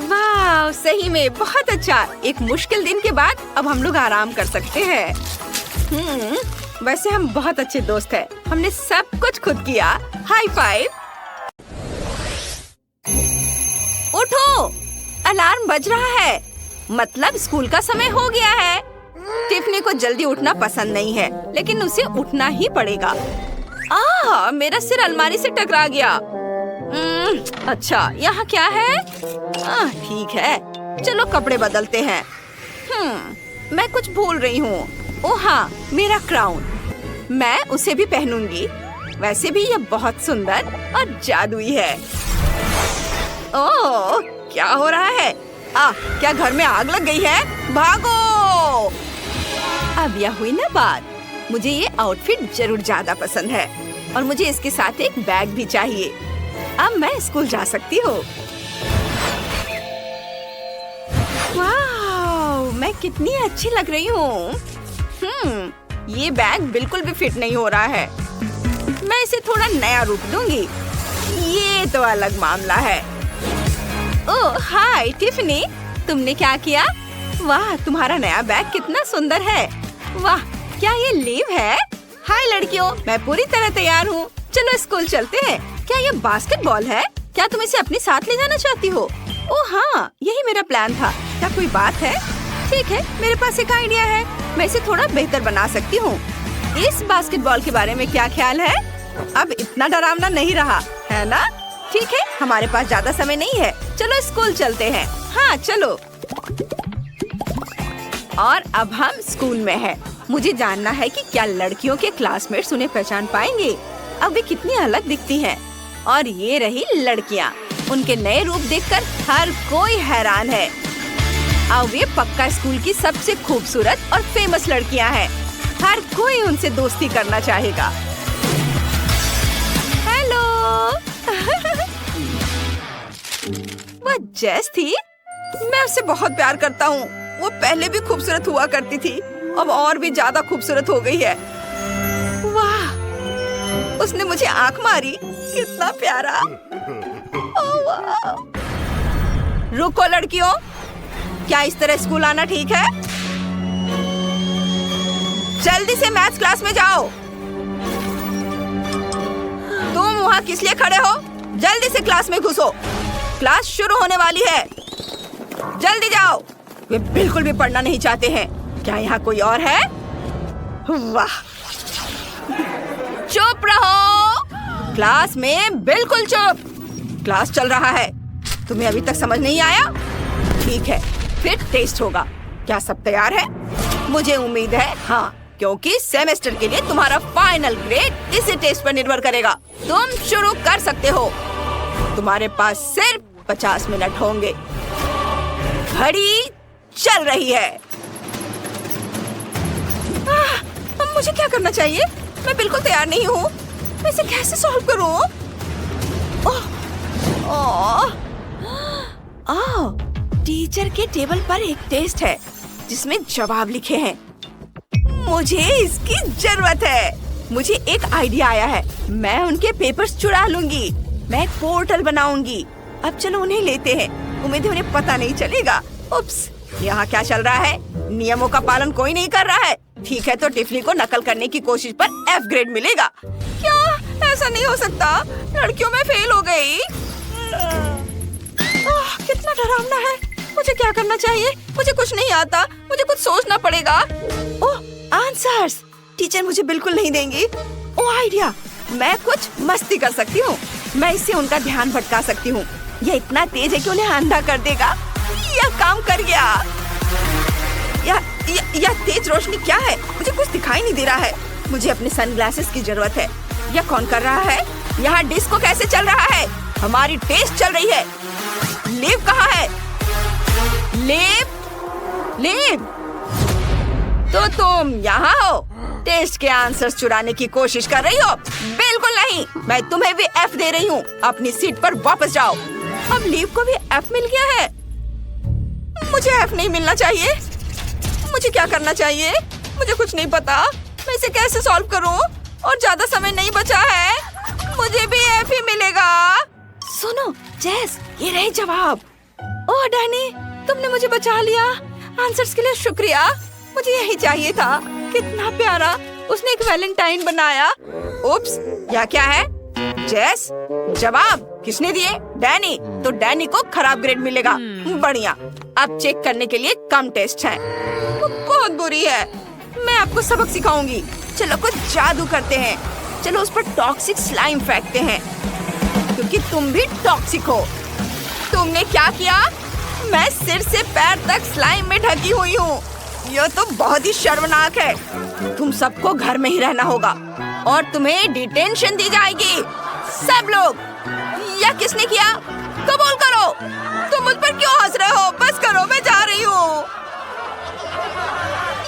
वाह, सही में बहुत अच्छा। एक मुश्किल दिन के बाद अब हम लोग आराम कर सकते हैं। वैसे हम बहुत अच्छे दोस्त हैं। हमने सब कुछ खुद किया। High five. उठो, अलार्म बज रहा है। मतलब स्कूल का समय हो गया है। टिफनी को जल्दी उठना पसंद नहीं है, लेकिन उसे उठना ही पड़ेगा। मेरा सिर अलमारी से टकरा गया। अच्छा, यहाँ क्या है? ठीक है, चलो कपड़े बदलते हैं। मैं कुछ भूल रही हूँ। ओह हाँ, मेरा क्राउन। मैं उसे भी पहनूंगी। वैसे भी यह बहुत सुंदर और जादुई है। ओह, क्या हो रहा है? क्या घर में आग लग गई है? भागो! अब यह हुई ना बात। मुझे ये आउटफिट जरूर ज्यादा पसंद है और मुझे इसके साथ एक बैग भी चाहिए। अब मैं स्कूल जा सकती हूँ। वाह, मैं कितनी अच्छी लग रही हूँ। ये बैग बिल्कुल भी फिट नहीं हो रहा है। मैं इसे थोड़ा नया रूप दूंगी। ये तो अलग मामला है। ओह हाय टिफनी, तुमने क्या किया? वाह, तुम्हारा नया बैग कितना सुंदर है। वाह, क्या ये लीव है? हाय लड़कियों, मैं पूरी तरह तैयार हूँ। चलो स्कूल चलते हैं। क्या ये बास्केटबॉल है? क्या तुम इसे अपने साथ ले जाना चाहती हो? ओह हाँ, यही मेरा प्लान था। क्या कोई बात है? ठीक है, मेरे पास एक आइडिया है। मैं इसे थोड़ा बेहतर बना सकती हूँ। इस बास्केटबॉल के बारे में क्या ख्याल है? अब इतना डरावना नहीं रहा, है ना? ठीक है, हमारे पास ज्यादा समय नहीं है। चलो स्कूल चलते हैं। हाँ चलो। और अब हम स्कूल में हैं। मुझे जानना है कि क्या लड़कियों के क्लासमेट्स उन्हें पहचान पाएंगे। अब वे कितनी अलग दिखती हैं। और ये रही लड़कियाँ। उनके नए रूप देखकर हर कोई हैरान है। अब ये पक्का स्कूल की सबसे खूबसूरत और फेमस लड़कियाँ हैं। हर कोई उनसे दोस्ती करना चाहेगा। हेलो। वो जेस थी। मैं उससे बहुत प्यार करता हूँ। वो पहले भी खूबसूरत हुआ करती थी, अब और भी ज्यादा खूबसूरत हो गई है। वाह, उसने मुझे आंख मारी। कितना प्यारा। ओह वाह। रुको लड़कियों, क्या इस तरह स्कूल आना ठीक है? जल्दी से मैथ्स क्लास में जाओ। तुम वहाँ किस लिए खड़े हो? जल्दी से क्लास में घुसो। क्लास शुरू होने वाली है। जल्दी जाओ। वे बिल्कुल भी पढ़ना नहीं चाहते हैं। क्या यहाँ कोई और है? वाह, चुप रहो। क्लास में बिल्कुल चुप। क्लास चल रहा है। तुम्हें अभी तक समझ नहीं आया? ठीक है, फिर टेस्ट होगा। क्या सब तैयार है? मुझे उम्मीद है हाँ, क्योंकि सेमेस्टर के लिए तुम्हारा फाइनल ग्रेड इसी टेस्ट पर निर्भर करेगा। तुम शुरू कर सकते हो। तुम्हारे पास सिर्फ 50 मिनट होंगे। घड़ी चल रही है। अब मुझे क्या करना चाहिए? मैं बिल्कुल तैयार नहीं हूँ। मैं इसे कैसे सॉल्व करूँ? टीचर के टेबल पर एक टेस्ट है जिसमें जवाब लिखे हैं। मुझे इसकी जरूरत है। मुझे एक आइडिया आया है। मैं उनके पेपर्स चुरा लूंगी। मैं एक पोर्टल बनाऊंगी। अब चलो उन्हें लेते हैं। उम्मीद है उन्हें पता नहीं चलेगा। उप्स, यहाँ क्या चल रहा है? नियमों का पालन कोई नहीं कर रहा है। ठीक है, तो टिफनी को नकल करने की कोशिश पर F ग्रेड मिलेगा। क्या ऐसा नहीं हो सकता? लड़कियों में फेल हो गई। कितना डरावना है। मुझे क्या करना चाहिए? मुझे कुछ नहीं आता। मुझे कुछ सोचना पड़ेगा। ओह, आंसर्स। टीचर मुझे बिल्कुल नहीं देंगी। ओह आइडिया, मैं कुछ मस्ती कर सकती हूँ। मैं इससे उनका ध्यान भटका सकती हूँ। यह इतना तेज है कि उन्हें अंधा कर देगा। यह काम कर गया। यह तेज रोशनी क्या है? मुझे कुछ दिखाई नहीं दे रहा है। मुझे अपने सनग्लासेस की जरूरत है। यह कौन कर रहा है? यहाँ डिस्को कैसे चल रहा है? हमारी टेस्ट चल रही है। लेब कहाँ है? लेब, तो तुम यहाँ हो? टेस्ट के आंसर्स चुराने की कोशिश कर रही हो? बिल्कुल नहीं। मैं तुम्हें भी F दे रही हूँ। अपनी सीट पर वापस जाओ। अब लीव को भी F मिल गया है। मुझे F नहीं मिलना चाहिए। मुझे क्या करना चाहिए? मुझे कुछ नहीं पता। मैं इसे कैसे सॉल्व करूं? और ज्यादा समय नहीं बचा है। मुझे भी F ही मिलेगा। सुनो जेस, ये रहे जवाब। ओह डैनी, तुमने मुझे बचा लिया। आंसर्स के लिए शुक्रिया। मुझे यही चाहिए था। कितना प्यारा। उसने एक वैलेंटाइन बनाया। उप्स, यह क्या है? जेस, जवाब किसने दिए? डैनी। तो डैनी को खराब ग्रेड मिलेगा। बढ़िया। अब चेक करने के लिए कम टेस्ट है। बहुत बुरी है। मैं आपको सबक सिखाऊंगी। चलो कुछ जादू करते हैं। चलो उस पर टॉक्सिक स्लाइम फेंकते हैं, क्योंकि तुम भी टॉक्सिक हो। तुमने क्या किया? मैं सिर से पैर तक स्लाइम में ढकी हुई हूँ। यह तो बहुत ही शर्मनाक है। तुम सबको घर में ही रहना होगा और तुम्हें डिटेंशन दी जाएगी। सब लोग। यह किसने किया? कबूल करो। तुम मुझ पर क्यों हंस रहे हो? बस करो, मैं जा रही हूँ।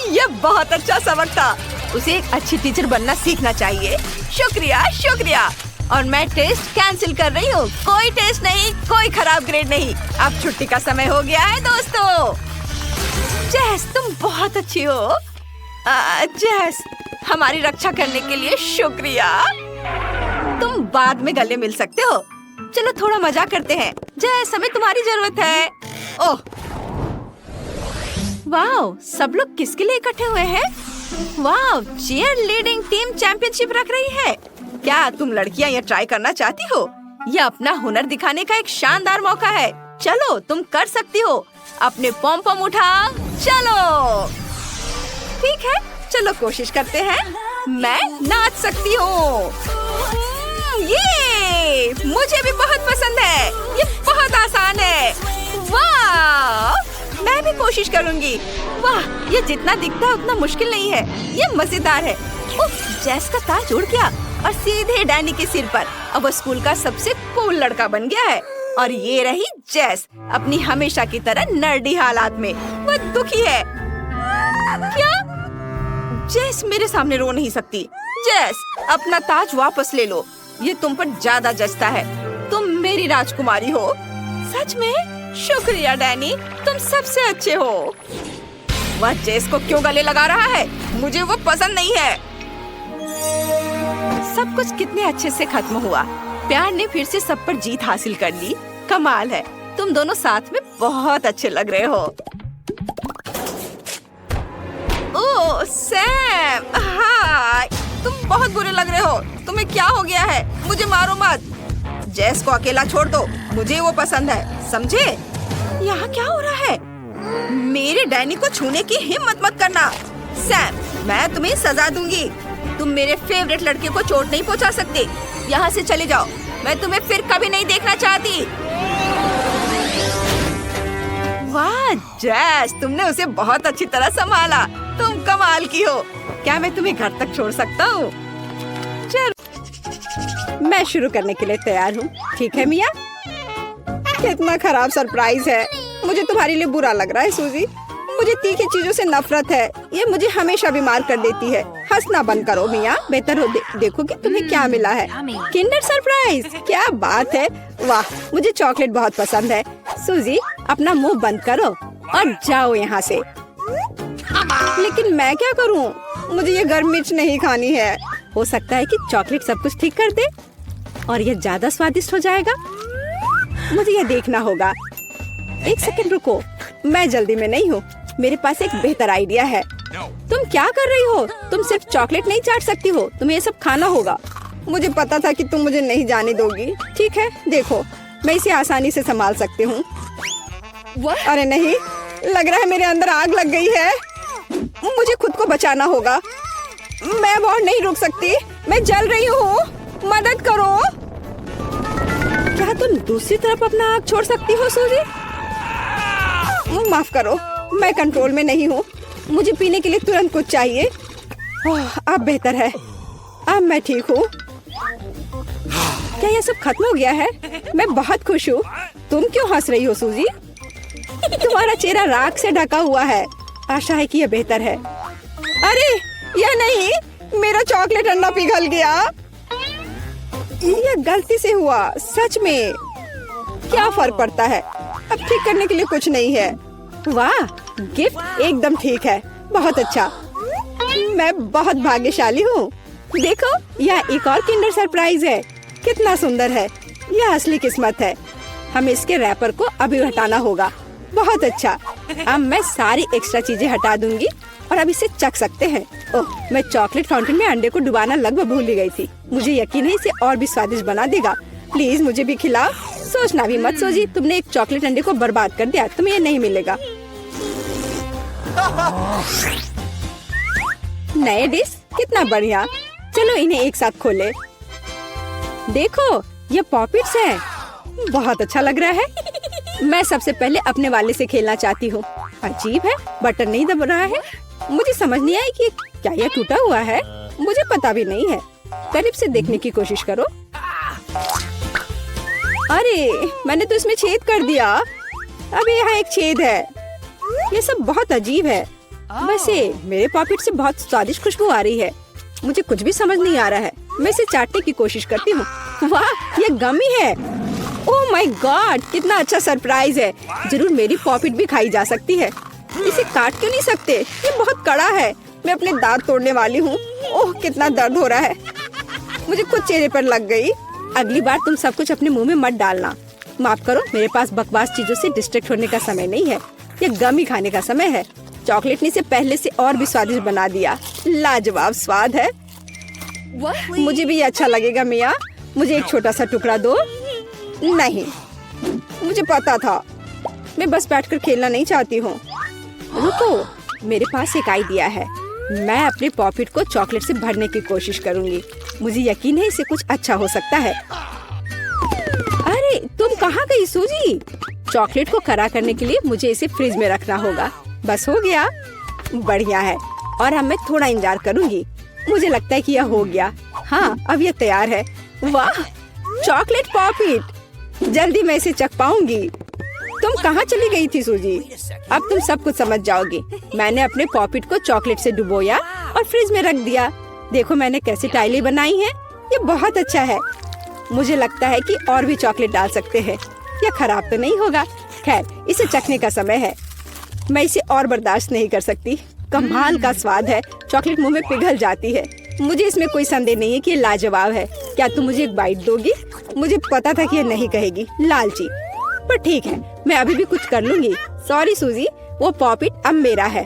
यह बहुत अच्छा सबक था। उसे एक अच्छी टीचर बनना सीखना चाहिए। शुक्रिया, शुक्रिया। और मैं टेस्ट कैंसिल कर रही हूँ। कोई टेस्ट नहीं, कोई खराब ग्रेड नहीं। अब छुट्टी का समय हो गया है दोस्तों। जेस, तुम बहुत अच्छी हो। जेस, हमारी रक्षा करने के लिए शुक्रिया। तुम बाद में गले मिल सकते हो। चलो थोड़ा मजा करते हैं। जेस, हमें तुम्हारी जरूरत है। ओह वाह, सब लोग किसके लिए इकट्ठे हुए हैं? वाह, चीयर लीडिंग टीम चैंपियनशिप रख रही है। क्या तुम लड़कियां ये ट्राई करना चाहती हो? यह अपना हुनर दिखाने का एक शानदार मौका है। चलो तुम कर सकती हो। अपने पॉम पॉम उठाओ। चलो ठीक है, चलो कोशिश करते हैं। मैं नाच सकती हूँ। ये मुझे भी बहुत पसंद है। ये बहुत आसान है। वाह, मैं भी कोशिश करूंगी। वाह, ये जितना दिखता है उतना मुश्किल नहीं है। ये मजेदार है। उफ, जेस का ताज उड़ गया और सीधे डैनी के सिर पर। अब वो स्कूल का सबसे कूल लड़का बन गया है। और ये रही जेस, अपनी हमेशा की तरह नर्डी हालात में। वो दुखी है। क्या? जेस मेरे सामने रो नहीं सकती। जेस, अपना ताज वापस ले लो। ये तुम पर ज्यादा जचता है। तुम मेरी राजकुमारी हो। सच में? शुक्रिया डैनी, तुम सबसे अच्छे हो। वह जेस को क्यों गले लगा रहा है? मुझे वो पसंद नहीं है। सब कुछ कितने अच्छे से खत्म हुआ। प्यार ने फिर से सब पर जीत हासिल कर ली। कमाल है। तुम दोनों साथ में बहुत अच्छे लग रहे हो। ओह सैम, हाय। तुम बहुत बुरे लग रहे हो। तुम्हें क्या हो गया है? मुझे मारो मत। जेस को अकेला छोड़ दो। मुझे वो पसंद है, समझे? यहाँ क्या हो रहा है? मेरे डैनी को छूने की हिम्मत मत करना। सैम, मैं तुम्हें सजा दूंगी। तुम मेरे फेवरेट लड़के को चोट नहीं पहुंचा सकते। यहाँ से चले जाओ। मैं तुम्हें फिर कभी नहीं देखना चाहती। वाह जेस, तुमने उसे बहुत अच्छी तरह संभाला। तुम कमाल की हो। क्या मैं तुम्हें घर तक छोड़ सकता हूँ? चल, मैं शुरू करने के लिए तैयार हूँ। ठीक है मिया? कितना खराब सरप्राइज है। मुझे तुम्हारे लिए बुरा लग रहा है सूजी। मुझे तीखी चीजों से नफरत है। ये मुझे हमेशा बीमार कर देती है। हंसना बंद करो मिया। बेहतर हो देखो कि तुम्हें क्या मिला है। किंडर सरप्राइज, क्या बात है। वाह, मुझे चॉकलेट बहुत पसंद है। सूजी, अपना मुंह बंद करो और जाओ यहाँ से। लेकिन मैं क्या करूँ? मुझे ये गर्म मिर्च नहीं खानी है। हो सकता है कि चॉकलेट सब कुछ ठीक कर दे और ये ज्यादा स्वादिष्ट हो जाएगा। मुझे ये देखना होगा। एक सेकंड रुको, मैं जल्दी में नहीं हूँ। मेरे पास एक बेहतर आइडिया है। तुम क्या कर रही हो? तुम सिर्फ चॉकलेट नहीं चाट सकती हो, तुम्हें ये सब खाना होगा। मुझे पता था कि तुम मुझे नहीं जाने दोगी। ठीक है, देखो, मैं इसे आसानी से संभाल सकती हूँ। अरे नहीं, लग रहा है मेरे अंदर आग लग गई है। मुझे खुद को बचाना होगा। मैं और नहीं रुक सकती। मैं जल रही हूँ, मदद करो। क्या तुम दूसरी तरफ अपना आग छोड़ सकती हो सूजी? माफ करो, मैं कंट्रोल में नहीं हूँ। मुझे पीने के लिए तुरंत कुछ चाहिए। अब बेहतर है। अब मैं ठीक हूँ। क्या ये सब खत्म हो गया है? मैं बहुत खुश हूँ। तुम क्यों हंस रही हो सूजी? तुम्हारा चेहरा राख से ढका हुआ है। आशा है कि यह बेहतर है। अरे यह नहीं, मेरा चॉकलेट अंडा पिघल गया। यह गलती से हुआ। सच में क्या फर्क पड़ता है? अब ठीक करने के लिए कुछ नहीं है। वाह, गिफ्ट एकदम ठीक है। बहुत अच्छा। मैं बहुत भाग्यशाली हूँ। देखो, यह एक और किंडर सरप्राइज है। कितना सुंदर है। यह असली किस्मत है। हमें इसके रैपर को अभी हटाना होगा। बहुत अच्छा। अब मैं सारी एक्स्ट्रा चीजें हटा दूंगी और अब इसे चख सकते हैं। ओह, मैं चॉकलेट फाउंटेन में अंडे को डुबाना लगभग भूल ही गई थी। मुझे यकीन है इसे और भी स्वादिष्ट बना देगा। प्लीज मुझे भी खिलाओ। सोचना भी मत सूजी, तुमने एक चॉकलेट अंडे को बर्बाद कर दिया। तुम्हें ये नहीं मिलेगा। नए डिश कितना बढ़िया। चलो इन्हें एक साथ खोले। देखो ये पॉपिट्स है, बहुत अच्छा लग रहा है। मैं सबसे पहले अपने वाले से खेलना चाहती हूँ। अजीब है, बटन नहीं दब रहा है। मुझे समझ नहीं आई कि क्या यह टूटा हुआ है। मुझे पता भी नहीं है। करीब से देखने की कोशिश करो। अरे मैंने तो इसमें छेद कर दिया। अभी यहाँ एक छेद है। ये सब बहुत अजीब है। वैसे मेरे पॉपिट से बहुत स्वादिष्ट खुशबू आ रही है। मुझे कुछ भी समझ नहीं आ रहा है। मैं इसे चाटने की कोशिश करती हूँ। वाह, ये गमी है। ओह माय गॉड, कितना अच्छा सरप्राइज है। जरूर मेरी पॉपिट भी खाई जा सकती है। इसे काट क्यों नहीं सकते? ये बहुत कड़ा है। मैं अपने दांत तोड़ने वाली हूँ। ओह कितना दर्द हो रहा है। मुझे खुद चेहरे पर लग गई। अगली बार तुम सब कुछ अपने मुंह में मत डालना। माफ करो, मेरे पास बकवास चीजों से डिस्ट्रैक्ट होने का समय नहीं है। ये गम ही खाने का समय है। चॉकलेट ने इसे पहले से और भी स्वादिष्ट बना दिया। लाजवाब स्वाद है। मुझे भी ये अच्छा लगेगा मिया। मुझे एक छोटा सा टुकड़ा दो। नहीं, मुझे पता था। मैं बस बैठकर खेलना नहीं चाहती हूँ। रुको, मेरे पास एक आइडिया है। मैं अपने पॉपिट को चॉकलेट से भरने की कोशिश करूंगी। मुझे यकीन है इसे कुछ अच्छा हो सकता है। अरे तुम कहाँ गई सूजी? चॉकलेट को खरा करने के लिए मुझे इसे फ्रिज में रखना होगा। बस हो गया। बढ़िया है। और अब मैं थोड़ा इंतजार करूंगी। मुझे लगता है कि यह हो गया। हाँ, अब यह तैयार है। वाह, चॉकलेट पॉपिट। जल्दी मैं इसे चख पाऊंगी। तुम कहाँ चली गई थी सूजी? अब तुम सब कुछ समझ जाओगी। मैंने अपने पॉपिट को चॉकलेट से डुबोया और फ्रिज में रख दिया। देखो मैंने कैसी टाइलें बनाई हैं। ये बहुत अच्छा है। मुझे लगता है कि और भी चॉकलेट डाल सकते हैं। यह खराब तो नहीं होगा। खैर, इसे चखने का समय है। मैं इसे और बर्दाश्त नहीं कर सकती। कमाल का स्वाद है। चॉकलेट मुंह में पिघल जाती है। मुझे इसमें कोई संदेह नहीं है कि ये लाजवाब है। क्या तुम मुझे एक बाइट दोगी? मुझे पता था कि ये नहीं कहेगी, लालची। पर ठीक है, मैं अभी भी कुछ कर लूंगी। सॉरी सूजी, वो पॉपिट अब मेरा है।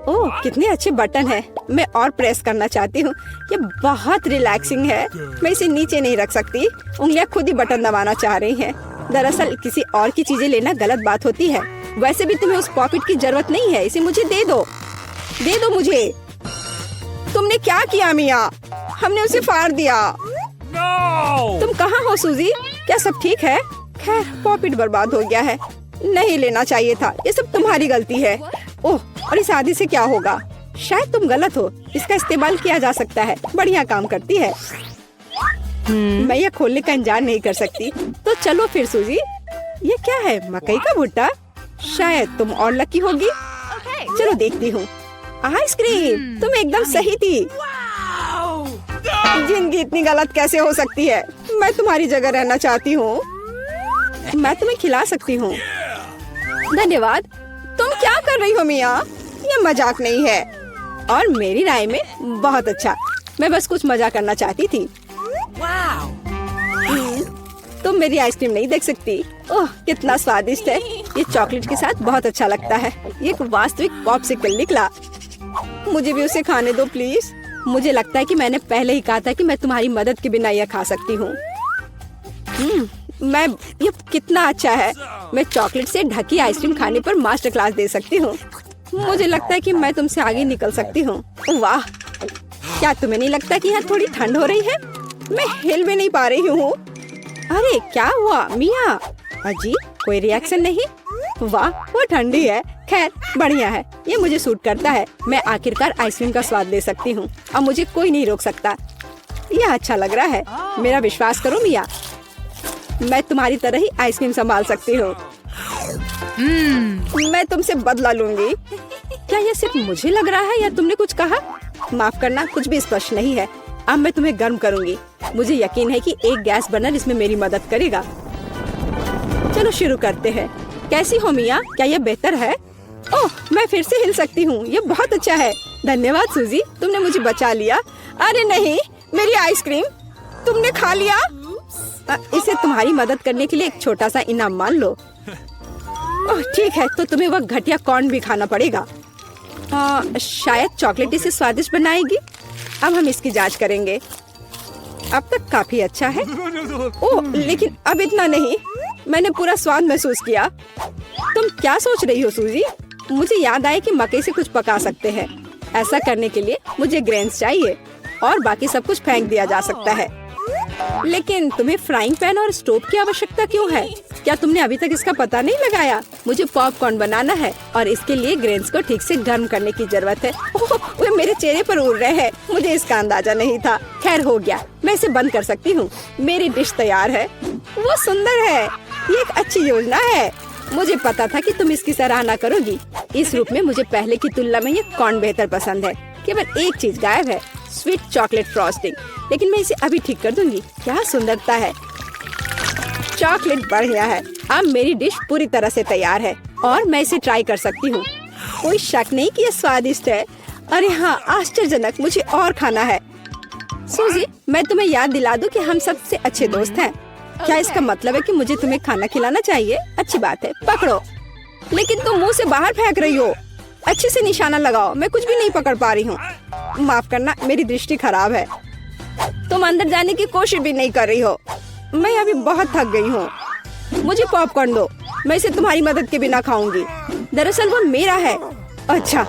ओह कितने अच्छे बटन है। मैं और प्रेस करना चाहती हूँ। ये बहुत रिलैक्सिंग है। मैं इसे नीचे नहीं रख सकती। उंगलियां खुद ही बटन दबाना चाह रही हैं। दरअसल किसी और की चीजें लेना गलत बात होती है। वैसे भी तुम्हें उस पॉपिट की जरूरत नहीं है। इसे मुझे दे दो। दे दो मुझे। तुमने क्या किया मिया? हमने उसे फाड़ दिया। तुम कहाँ हो सूजी? क्या सब ठीक है? खैर, पॉपिट बर्बाद हो गया है। नहीं लेना चाहिए था। ये सब तुम्हारी गलती है। ओह, और इस आदि से क्या होगा? शायद तुम गलत हो। इसका इस्तेमाल किया जा सकता है। बढ़िया काम करती है। मैं यह खोलने का इंतजार नहीं कर सकती। तो चलो फिर सूजी। ये क्या है? मकई का भुट्टा? शायद तुम और लकी होगी। चलो देखती हूँ। आइसक्रीम, तुम एकदम सही थी। जिंदगी इतनी गलत कैसे हो सकती है? मैं तुम्हारी जगह रहना चाहती हूँ। मैं तुम्हें खिला सकती हूँ। धन्यवाद। तुम क्या कर रही हो मिया? ये मजाक नहीं है। और मेरी राय में बहुत अच्छा। मैं बस कुछ मजा करना चाहती थी। तुम मेरी आइसक्रीम नहीं देख सकती। ओह कितना स्वादिष्ट है। ये चॉकलेट के साथ बहुत अच्छा लगता है। ये एक वास्तविक पॉप्सिकल निकला। मुझे भी उसे खाने दो प्लीज। मुझे लगता है कि मैंने पहले ही कहा था कि मैं तुम्हारी मदद के बिना यह खा सकती हूँ। ये कितना अच्छा है। मैं चॉकलेट से ढकी आइसक्रीम खाने पर मास्टर क्लास दे सकती हूँ। मुझे लगता है कि मैं तुमसे आगे निकल सकती हूँ। वाह, क्या तुम्हें नहीं लगता कि यहाँ थोड़ी ठंड हो रही है? मैं हिल भी नहीं पा रही हूँ। अरे क्या हुआ मिया? अजीब, कोई रिएक्शन नहीं। वाह, वो ठंडी है। खैर बढ़िया है। ये मुझे सूट करता है। मैं आखिरकार आइसक्रीम का स्वाद ले सकती हूँ। अब मुझे कोई नहीं रोक सकता। यह अच्छा लग रहा है। मेरा विश्वास करो मिया, मैं तुम्हारी तरह ही आइसक्रीम संभाल सकती हूँ। मैं तुमसे बदला लूंगी। क्या यह सिर्फ मुझे लग रहा है या तुमने कुछ कहा? माफ करना, कुछ भी स्पष्ट नहीं है। अब मैं तुम्हें गर्म करूंगी। मुझे यकीन है कि एक गैस बर्नर इसमें मेरी मदद करेगा। चलो शुरू करते हैं। कैसी हो मिया? क्या यह बेहतर है? ओह, मैं फिर से हिल सकती हूँ। ये बहुत अच्छा है। धन्यवाद सूजी, तुमने मुझे बचा लिया। अरे नहीं, मेरी आइसक्रीम तुमने खा लिया। इसे तुम्हारी मदद करने के लिए एक छोटा सा इनाम मान लो। ओह ठीक है, तो तुम्हें वह घटिया कॉर्न भी खाना पड़ेगा। शायद चॉकलेट इसे स्वादिष्ट बनाएगी। अब हम इसकी जांच करेंगे। अब तक काफी अच्छा है। ओह लेकिन अब इतना नहीं। मैंने पूरा स्वाद महसूस किया। तुम क्या सोच रही हो सूजी? मुझे याद आया कि मकई से कुछ पका सकते हैं। ऐसा करने के लिए मुझे ग्रेन्स चाहिए और बाकी सब कुछ फेंक दिया जा सकता है। लेकिन तुम्हें फ्राइंग पैन और स्टोव की आवश्यकता क्यों है? क्या तुमने अभी तक इसका पता नहीं लगाया? मुझे पॉपकॉर्न बनाना है और इसके लिए ग्रेन्स को ठीक से गर्म करने की जरूरत है। ओह, वे मेरे चेहरे पर उड़ रहे हैं। मुझे इसका अंदाजा नहीं था। खैर हो गया, मैं इसे बंद कर सकती हूँ। मेरी डिश तैयार है। वो सुंदर है। ये एक अच्छी योजना है। मुझे पता था कि तुम इसकी सराहना करोगी। इस रूप में मुझे पहले की तुलना में ये कॉर्न बेहतर पसंद है। केवल एक चीज गायब है, स्वीट चॉकलेट फ्रॉस्टिंग। लेकिन मैं इसे अभी ठीक कर दूंगी। क्या सुंदरता है। चॉकलेट बढ़िया है। अब मेरी डिश पूरी तरह से तैयार है और मैं इसे ट्राई कर सकती हूँ। कोई शक नहीं कि यह स्वादिष्ट है। अरे हाँ, आश्चर्यजनक। मुझे और खाना है। सूजी, मैं तुम्हें याद दिला दूं कि हम सबसे अच्छे दोस्त हैं। क्या इसका मतलब है कि मुझे तुम्हें खाना खिलाना चाहिए? अच्छी बात है, पकड़ो। लेकिन तुम मुंह से बाहर फेंक रही हो। अच्छे से निशाना लगाओ। मैं कुछ भी नहीं पकड़ पा रही हूँ। माफ करना, मेरी दृष्टि खराब है। तुम अंदर जाने की कोशिश भी नहीं कर रही हो। मैं अभी बहुत थक गई हूँ। मुझे पॉपकॉर्न दो। मैं इसे तुम्हारी मदद के बिना खाऊंगी। दरअसल वो मेरा है। अच्छा,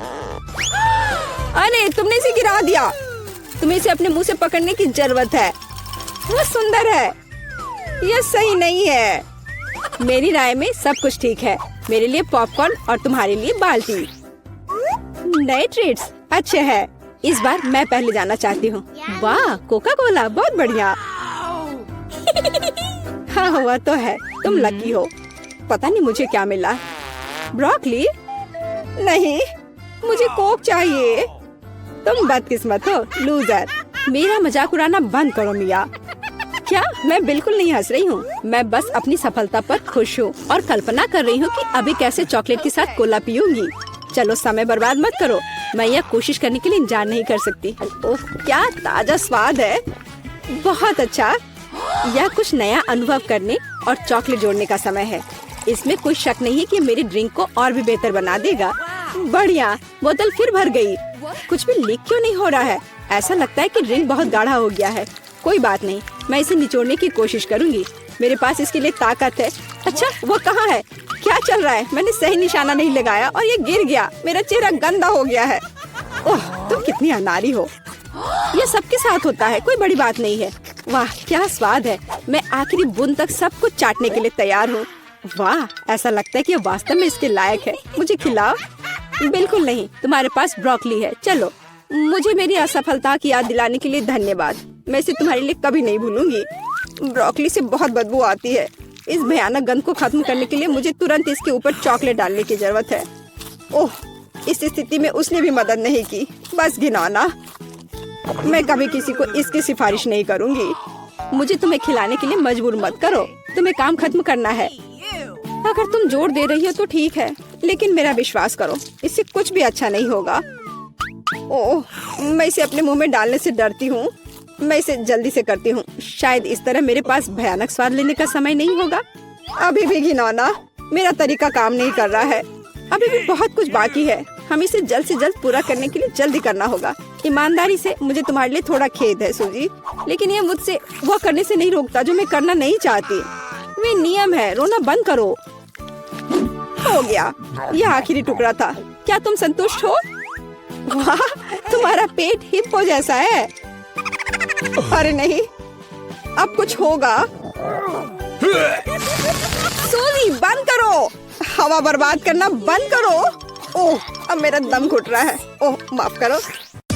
अरे तुमने इसे गिरा दिया। तुम्हें इसे अपने मुंह से पकड़ने की जरूरत है। वो सुंदर है। यह सही नहीं है। मेरी राय में सब कुछ ठीक है। मेरे लिए पॉपकॉर्न और तुम्हारे लिए बाल्टी। नए ट्रीट्स अच्छे हैं। इस बार मैं पहले जाना चाहती हूँ। वाह, कोका कोला, बहुत बढ़िया। हाँ, हुआ तो है। तुम लकी हो। पता नहीं मुझे क्या मिला। ब्रोकली? नहीं, मुझे कोक चाहिए। तुम बदकिस्मत हो, लूजर। मेरा मजाक उड़ाना बंद करो मिया। क्या? मैं बिल्कुल नहीं हंस रही हूँ। मैं बस अपनी सफलता पर खुश हूँ और कल्पना कर रही हूँ कि अभी कैसे चॉकलेट के साथ कोला पीऊंगी। चलो, समय बर्बाद मत करो। मैं यह कोशिश करने के लिए इंतजार नहीं कर सकती। ओह, क्या ताजा स्वाद है। बहुत अच्छा। यह कुछ नया अनुभव करने और चॉकलेट जोड़ने का समय है। इसमें कोई शक नहीं है कि मेरी ड्रिंक को और भी बेहतर बना देगा। बढ़िया। बोतल फिर भर गई। कुछ भी लीक क्यों नहीं हो रहा है? ऐसा लगता है कि ड्रिंक बहुत गाढ़ा हो गया है। कोई बात नहीं, मैं इसे निचोड़ने की कोशिश करूंगी। मेरे पास इसके लिए ताकत है। अच्छा, वो कहाँ है? क्या चल रहा है? मैंने सही निशाना नहीं लगाया और ये गिर गया। मेरा चेहरा गंदा हो गया है। ओह, तुम कितनी अनाड़ी हो। ये सबके साथ होता है, कोई बड़ी बात नहीं है। वाह, क्या स्वाद है। मैं आखिरी बूंद तक सब कुछ चाटने के लिए तैयार हूँ। वाह, ऐसा लगता है कि ये वास्तव में इसके लायक है। मुझे खिलाओ। बिल्कुल नहीं, तुम्हारे पास ब्रोकली है। चलो, मुझे मेरी असफलता की याद दिलाने के लिए धन्यवाद। मैं इसे तुम्हारे लिए कभी नहीं भूलूंगी। ब्रोकली से बहुत बदबू आती है। इस भयानक गंध को खत्म करने के लिए मुझे तुरंत इसके ऊपर चॉकलेट डालने की जरूरत है। ओह, इस स्थिति में उसने भी मदद नहीं की। बस घिनौना। मैं कभी किसी को इसकी सिफारिश नहीं करूंगी। मुझे तुम्हें खिलाने के लिए मजबूर मत करो। तुम्हें काम खत्म करना है। अगर तुम जोर दे रही हो तो ठीक है, लेकिन मेरा विश्वास करो, इससे कुछ भी अच्छा नहीं होगा। ओह, मैं इसे अपने मुंह में डालने से डरती हूँ। मैं इसे जल्दी से करती हूँ। शायद इस तरह मेरे पास भयानक स्वाद लेने का समय नहीं होगा। अभी भी घिनौना। मेरा तरीका काम नहीं कर रहा है। अभी भी बहुत कुछ बाकी है। हम इसे जल्द से जल्द पूरा करने के लिए जल्दी करना होगा। ईमानदारी से मुझे तुम्हारे लिए थोड़ा खेद है सूजी, लेकिन ये मुझसे वो करने से नहीं रोकता जो मैं करना नहीं चाहती। वे नियम है। रोना बंद करो। हो गया। यह आखिरी टुकड़ा था। क्या तुम संतुष्ट हो? वाह, तुम्हारा पेट हिप्पो जैसा है। अरे नहीं, अब कुछ होगा। सूजी, बंद करो। हवा बर्बाद करना बंद करो। ओह, अब मेरा दम घुट रहा है। ओह, माफ करो।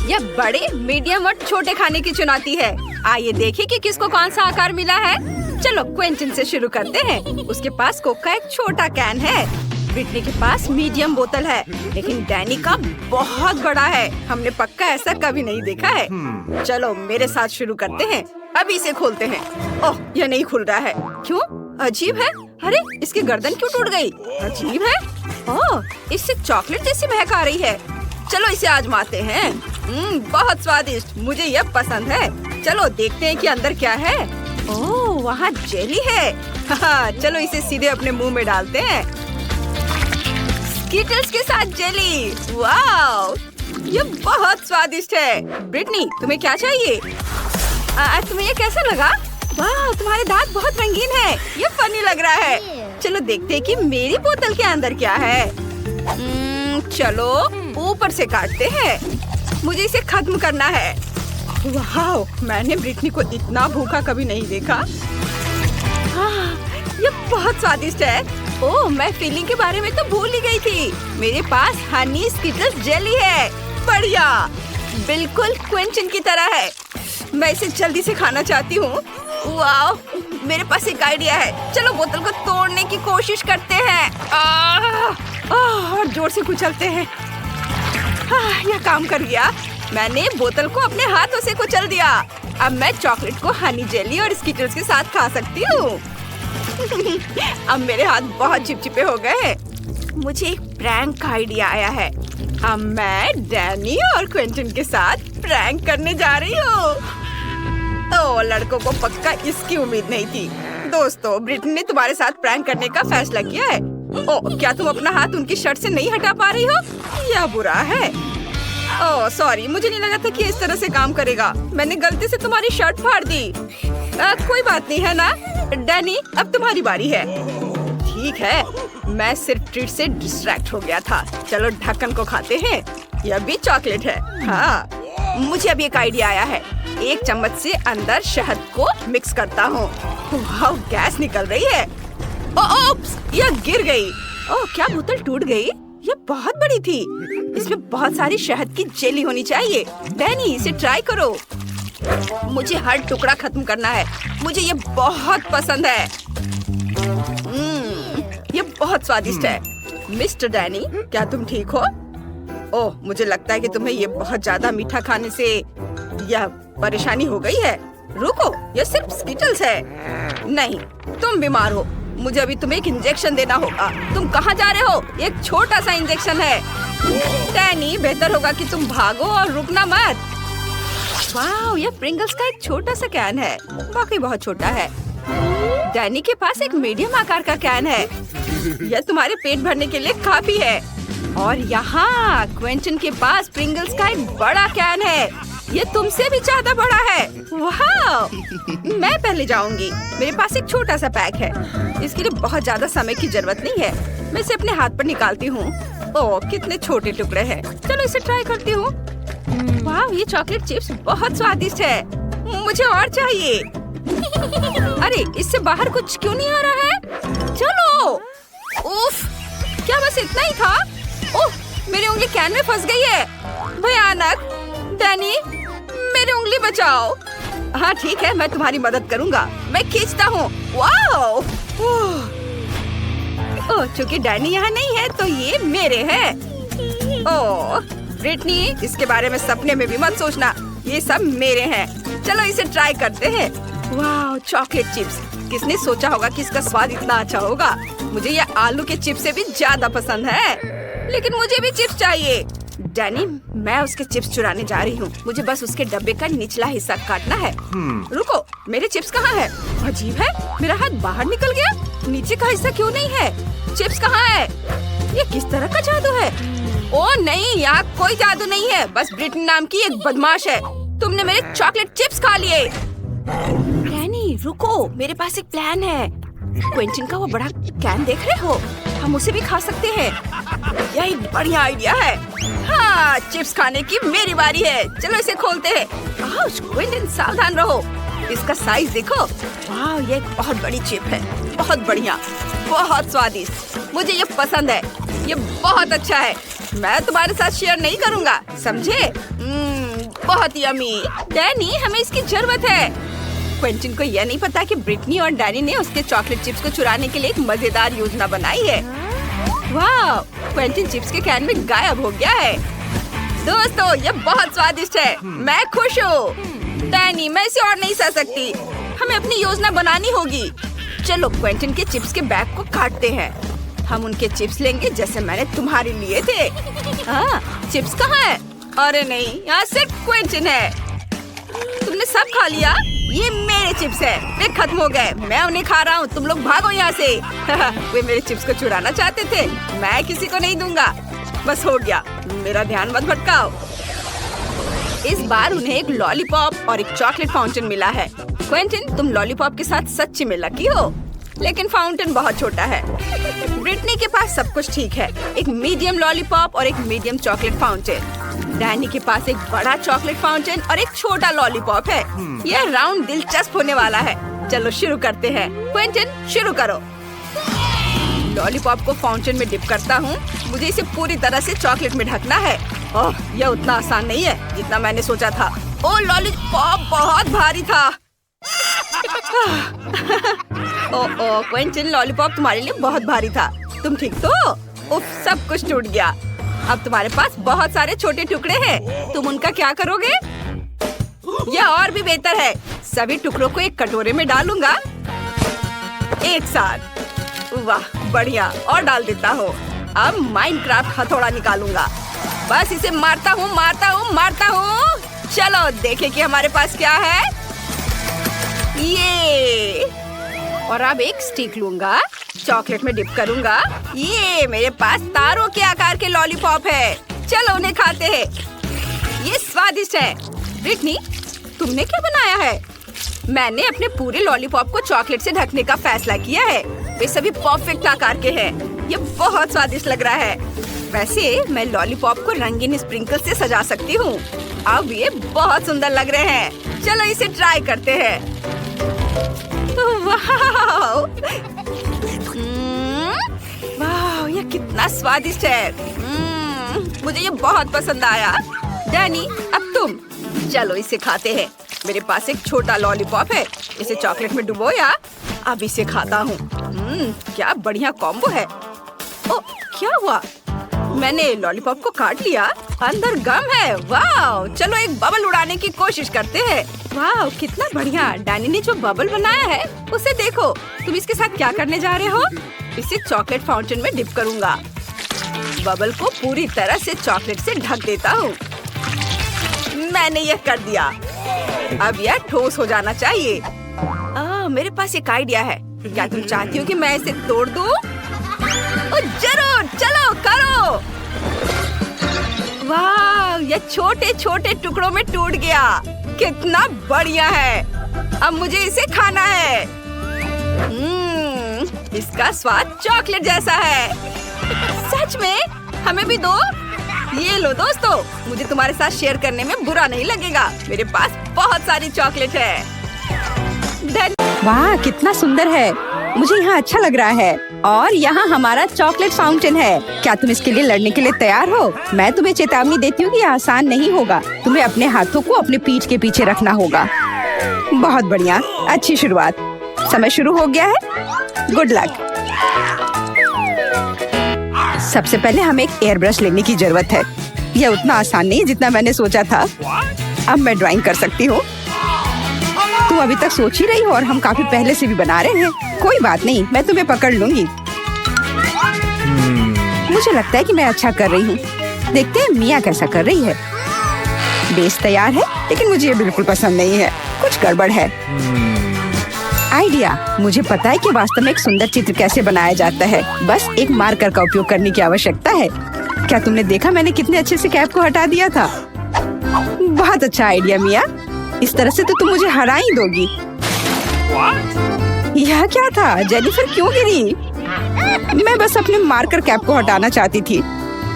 यह बड़े, मीडियम और छोटे खाने की चुनौती है। आइए देखें कि किसको कौन सा आकार मिला है। चलो, क्विंटन से शुरू करते हैं। उसके पास कोक का एक छोटा कैन है। ब्रिटनी के पास मीडियम बोतल है, लेकिन डैनी का बहुत बड़ा है। हमने पक्का ऐसा कभी नहीं देखा है। चलो, मेरे साथ शुरू करते हैं। अभी इसे खोलते हैं। ओह, यह नहीं खुल रहा है। क्यों? अजीब है। अरे, इसकी गर्दन क्यों टूट गई? अजीब है। ओह, इससे चॉकलेट जैसी महक आ रही है। चलो, इसे आजमाते हैं। बहुत स्वादिष्ट। मुझे यह पसंद है। चलो, देखते हैं कि अंदर क्या है। ओह, वहाँ जेली है। हाँ, चलो इसे सीधे अपने मुंह में डालते हैं। स्किटल्स के साथ जेली। वाओ, ये बहुत स्वादिष्ट है। ब्रिटनी, तुम्हें क्या चाहिए? तुम्हें ये कैसा लगा? वाह, तुम्हारे दांत बहुत रंगीन है। ये फनी लग रहा है। चलो देखते हैं कि मेरी बोतल के अंदर क्या है। चलो ऊपर से काटते हैं। मुझे इसे खत्म करना है। वाह, मैंने ब्रिटनी को इतना भूखा कभी नहीं देखा। हाँ, ये बहुत स्वादिष्ट है। ओह, मैं फीलिंग के बारे में तो भूल ही गई थी। मेरे पास हनी स्किटल्स जेली है। बढ़िया, बिल्कुल क्विंटन की तरह है। मैं इसे जल्दी से खाना चाहती हूँ। वाह, मेरे पास एक आइडिया है। चलो बोतल को तोड़ने की कोशिश करते हैं। और जोर से कुचलते हैं। यह काम कर गया। मैंने बोतल को अपने हाथों से कुचल दिया। अब मैं चॉकलेट को हनी जेली और स्किटल्स के साथ खा सकती हूँ। अब मेरे हाथ बहुत चिपचिपे हो गए। मुझे एक प्रैंक का आइडिया आया है। अब मैं डैनी और क्विंटन के साथ प्रैंक करने जा रही हूँ। ओ, लड़कों को पक्का इसकी उम्मीद नहीं थी। दोस्तों, ब्रिटनी ने तुम्हारे साथ प्रैंक करने का फैसला किया है। ओ, क्या तुम अपना हाथ उनकी शर्ट से नहीं हटा पा रही हो? यह बुरा है। ओह सॉरी, मुझे नहीं लगा था कि इस तरह से काम करेगा। मैंने गलती से तुम्हारी शर्ट फाड़ दी। कोई बात नहीं है ना। डैनी, अब तुम्हारी बारी है। ठीक है, मैं सिर्फ ट्रीट से डिस्ट्रैक्ट हो गया था। चलो ढक्कन को खाते हैं। यह भी चॉकलेट है। हाँ, मुझे अभी एक आइडिया आया है। एक चम्मच से अंदर शहद को मिक्स करता हूँ। वाह, गैस निकल रही है। ओप्स, यह गिर गई। ओह, क्या बोतल टूट गई? यह बहुत बड़ी थी। इसमें बहुत सारी शहद की जेली होनी चाहिए। डैनी, इसे ट्राई करो। मुझे हर टुकड़ा खत्म करना है। मुझे ये बहुत पसंद है। ये बहुत स्वादिष्ट है। मिस्टर डैनी, क्या तुम ठीक हो? ओह, मुझे लगता है कि तुम्हें ये बहुत ज्यादा मीठा खाने से यह परेशानी हो गई है। रुको, यह सिर्फ स्किटल्स है। नहीं, तुम बीमार हो। मुझे अभी तुम्हें एक इंजेक्शन देना होगा। तुम कहाँ जा रहे हो? एक छोटा सा इंजेक्शन है। डैनी, बेहतर होगा कि तुम भागो और रुकना मत। वाह, यह प्रिंगल्स का एक छोटा सा कैन है। वाकई बहुत छोटा है। डैनी के पास एक मीडियम आकार का कैन है। यह तुम्हारे पेट भरने के लिए काफी है। और यहाँ क्विंटन के पास प्रिंगल्स का एक बड़ा कैन है। ये तुमसे भी ज्यादा बड़ा है। वाह, मैं पहले जाऊंगी। मेरे पास एक छोटा सा पैक है। इसके लिए बहुत ज्यादा समय की जरूरत नहीं है। मैं इसे अपने हाथ पर निकालती हूँ। ओह, कितने छोटे टुकड़े हैं। चलो इसे ट्राई करती हूँ। वाह, ये चॉकलेट चिप्स बहुत स्वादिष्ट है। मुझे और चाहिए। अरे, इससे बाहर कुछ क्यों नहीं आ रहा है? चलो। उफ, क्या बस इतना ही था? ओह, मेरी उंगली कैन में फंस गई है। भयानक। डैनी, मेरी उंगली बचाओ। हाँ ठीक है, मैं तुम्हारी मदद करूँगा। मैं खींचता हूँ। वाओ! ओह, चूंकि डैनी यहाँ नहीं है तो ये मेरे हैं। ओह, ब्रिटनी, इसके बारे में सपने में भी मत सोचना। ये सब मेरे हैं। चलो इसे ट्राई करते हैं। वाह, चॉकलेट चिप्स। किसने सोचा होगा कि इसका स्वाद इतना अच्छा होगा? मुझे ये आलू के चिप्स से भी ज्यादा पसंद है। लेकिन मुझे भी चिप्स चाहिए। डैनी, मैं उसके चिप्स चुराने जा रही हूँ। मुझे बस उसके डब्बे का निचला हिस्सा काटना है। रुको, मेरे चिप्स कहाँ है? अजीब है, मेरा हाथ बाहर निकल गया। नीचे का हिस्सा क्यों नहीं है? चिप्स कहाँ है? ये किस तरह का जादू है? ओह नहीं, यहाँ कोई जादू नहीं है। बस ब्रिटनी नाम की एक बदमाश है। तुमने मेरे चॉकलेट चिप्स खा लिए। डैनी, रुको, मेरे पास एक प्लान है। क्विंटन का वो बड़ा कैन देख रहे हो? हम उसे भी खा सकते हैं। यह एक बढ़िया आइडिया है। हाँ, चिप्स खाने की मेरी बारी है। चलो इसे खोलते हैं। क्विंटन, सावधान रहो। इसका साइज देखो। वाह, ये एक बहुत बड़ी चिप है। बहुत बढ़िया, बहुत स्वादिष्ट। मुझे ये पसंद है। ये बहुत अच्छा है। मैं तुम्हारे साथ शेयर नहीं करूँगा, समझे? बहुत यम्मी। डैनी, हमें इसकी जरूरत है। क्विंटन को यह नहीं पता कि ब्रिटनी और डैनी ने उसके चॉकलेट चिप्स को चुराने के लिए एक मजेदार योजना बनाई है। वाह, क्विंटन चिप्स के कैन में गायब हो गया है। दोस्तों, ये बहुत स्वादिष्ट है। मैं खुश हूँ। डैनी, मैं इसे और नहीं सह सकती। हमें अपनी योजना बनानी होगी। चलो क्विंटन के चिप्स के बैग को काटते हैं। हम उनके चिप्स लेंगे जैसे मैंने तुम्हारे लिए थे। हाँ, चिप्स कहाँ है? अरे नहीं, यहाँ सिर्फ क्विंटन है। तुमने सब खा लिया? ये मेरे चिप्स है। वे खत्म हो गए। मैं उन्हें खा रहा हूँ। तुम लोग भागो यहाँ से। वे मेरे चिप्स को चुराना चाहते थे। मैं किसी को नहीं दूंगा। बस हो गया, मेरा ध्यान मत भटकाओ। इस बार उन्हें एक लॉलीपॉप और एक चॉकलेट फाउंटेन मिला है। क्विंटन, तुम लॉलीपॉप के साथ सच्ची में लकी हो। लेकिन फाउंटेन बहुत छोटा है। ब्रिटनी के पास सब कुछ ठीक है, एक मीडियम लॉलीपॉप और एक मीडियम चॉकलेट फाउंटेन। डैनी के पास एक बड़ा चॉकलेट फाउंटेन और एक छोटा लॉलीपॉप है। यह राउंड दिलचस्प होने वाला है। चलो शुरू करते हैं। क्विंटन शुरू करो। लॉलीपॉप को फाउंटेन में डिप करता हूँ। मुझे इसे पूरी तरह से चॉकलेट में ढकना है। ओह, यह उतना आसान नहीं है जितना मैंने सोचा था। ओह, लॉलीपॉप बहुत भारी था। ओह क्विंटन, लॉलीपॉप तुम्हारे लिए बहुत भारी था। तुम ठीक तो? उफ, सब कुछ टूट गया। अब तुम्हारे पास बहुत सारे छोटे टुकड़े हैं। तुम उनका क्या करोगे? यह और भी बेहतर है। सभी टुकड़ों को एक कटोरे में डालूंगा एक साथ। वाह, बढ़िया। और डाल देता हूँ। अब माइनक्राफ्ट हथौड़ा निकालूंगा। बस इसे मारता हूँ, मारता हूँ, मारता हूँ। चलो देखें कि हमारे पास क्या है। ये, और अब एक स्टिक लूंगा, चॉकलेट में डिप करूंगा। ये मेरे पास तारों के आकार के लॉलीपॉप है। चलो उन्हें खाते हैं। ये स्वादिष्ट है। ब्रिटनी, तुमने क्या बनाया है? मैंने अपने पूरे लॉलीपॉप को चॉकलेट से ढकने का फैसला किया है। वे सभी परफेक्ट आकार के हैं। ये बहुत स्वादिष्ट लग रहा है। वैसे मैं लॉलीपॉप को रंगीन स्प्रिंकल से सजा सकती हूँ। अब ये बहुत सुंदर लग रहे हैं। चलो इसे ट्राई करते हैं। वाह, वाह, ये कितना स्वादिष्ट है। मुझे ये बहुत पसंद आया। डैनी, अब तुम। चलो इसे खाते हैं। मेरे पास एक छोटा लॉलीपॉप है। इसे चॉकलेट में डुबोया। अब इसे खाता हूँ। क्या बढ़िया कॉम्बो है। ओ, क्या हुआ? मैंने लॉलीपॉप को काट लिया। अंदर गम है। वाह, चलो एक बबल उड़ाने की कोशिश करते हैं। वाह, कितना बढ़िया। डैनी ने जो बबल बनाया है उसे देखो। तुम इसके साथ क्या करने जा रहे हो? इसे चॉकलेट फाउंटेन में डिप करूंगा। बबल को पूरी तरह से चॉकलेट से ढक देता हूँ। मैंने यह कर दिया। अब यह ठोस हो जाना चाहिए। मेरे पास एक आइडिया है। क्या तुम चाहती हो कि मैं इसे तोड़ दूं? जरूर, चलो करो। वाह, यह छोटे छोटे टुकड़ों में टूट गया। कितना बढ़िया है। अब मुझे इसे खाना है। इसका स्वाद चॉकलेट जैसा है। सच में? हमें भी दो। ये लो दोस्तों, मुझे तुम्हारे साथ शेयर करने में बुरा नहीं लगेगा। मेरे पास बहुत सारी चॉकलेट है। वाह, कितना सुंदर है। मुझे यहाँ अच्छा लग रहा है। और यहाँ हमारा चॉकलेट फाउंटेन है। क्या तुम इसके लिए लड़ने के लिए तैयार हो? मैं तुम्हें चेतावनी देती हूँ कि यह आसान नहीं होगा। तुम्हें अपने हाथों को अपने पीठ के पीछे रखना होगा। बहुत बढ़िया, अच्छी शुरुआत। समय शुरू हो गया है। Good luck. सबसे पहले हमें एक एयर ब्रश लेने की जरूरत है। यह उतना आसान नहीं जितना मैंने सोचा था। अब मैं ड्राइंग कर सकती हूँ। तुम अभी तक सोच ही रही हो और हम काफी पहले से भी बना रहे हैं। कोई बात नहीं, मैं तुम्हें पकड़ लूंगी। मुझे लगता है कि मैं अच्छा कर रही हूँ। देखते हैं मिया कैसा कर रही है। बेस तैयार है, लेकिन मुझे ये बिल्कुल पसंद नहीं है। कुछ गड़बड़ है। आइडिया, मुझे पता है कि वास्तव में एक सुंदर चित्र कैसे बनाया जाता है। बस एक मार्कर का उपयोग करने की आवश्यकता है। क्या तुमने देखा मैंने कितने अच्छे से कैप को हटा दिया था? बहुत अच्छा आइडिया मिया। इस तरह से तो तुम मुझे हरा ही दोगी। यह क्या था? जेनिफर क्यों गिरी? मैं बस अपने मार्कर कैप को हटाना चाहती थी।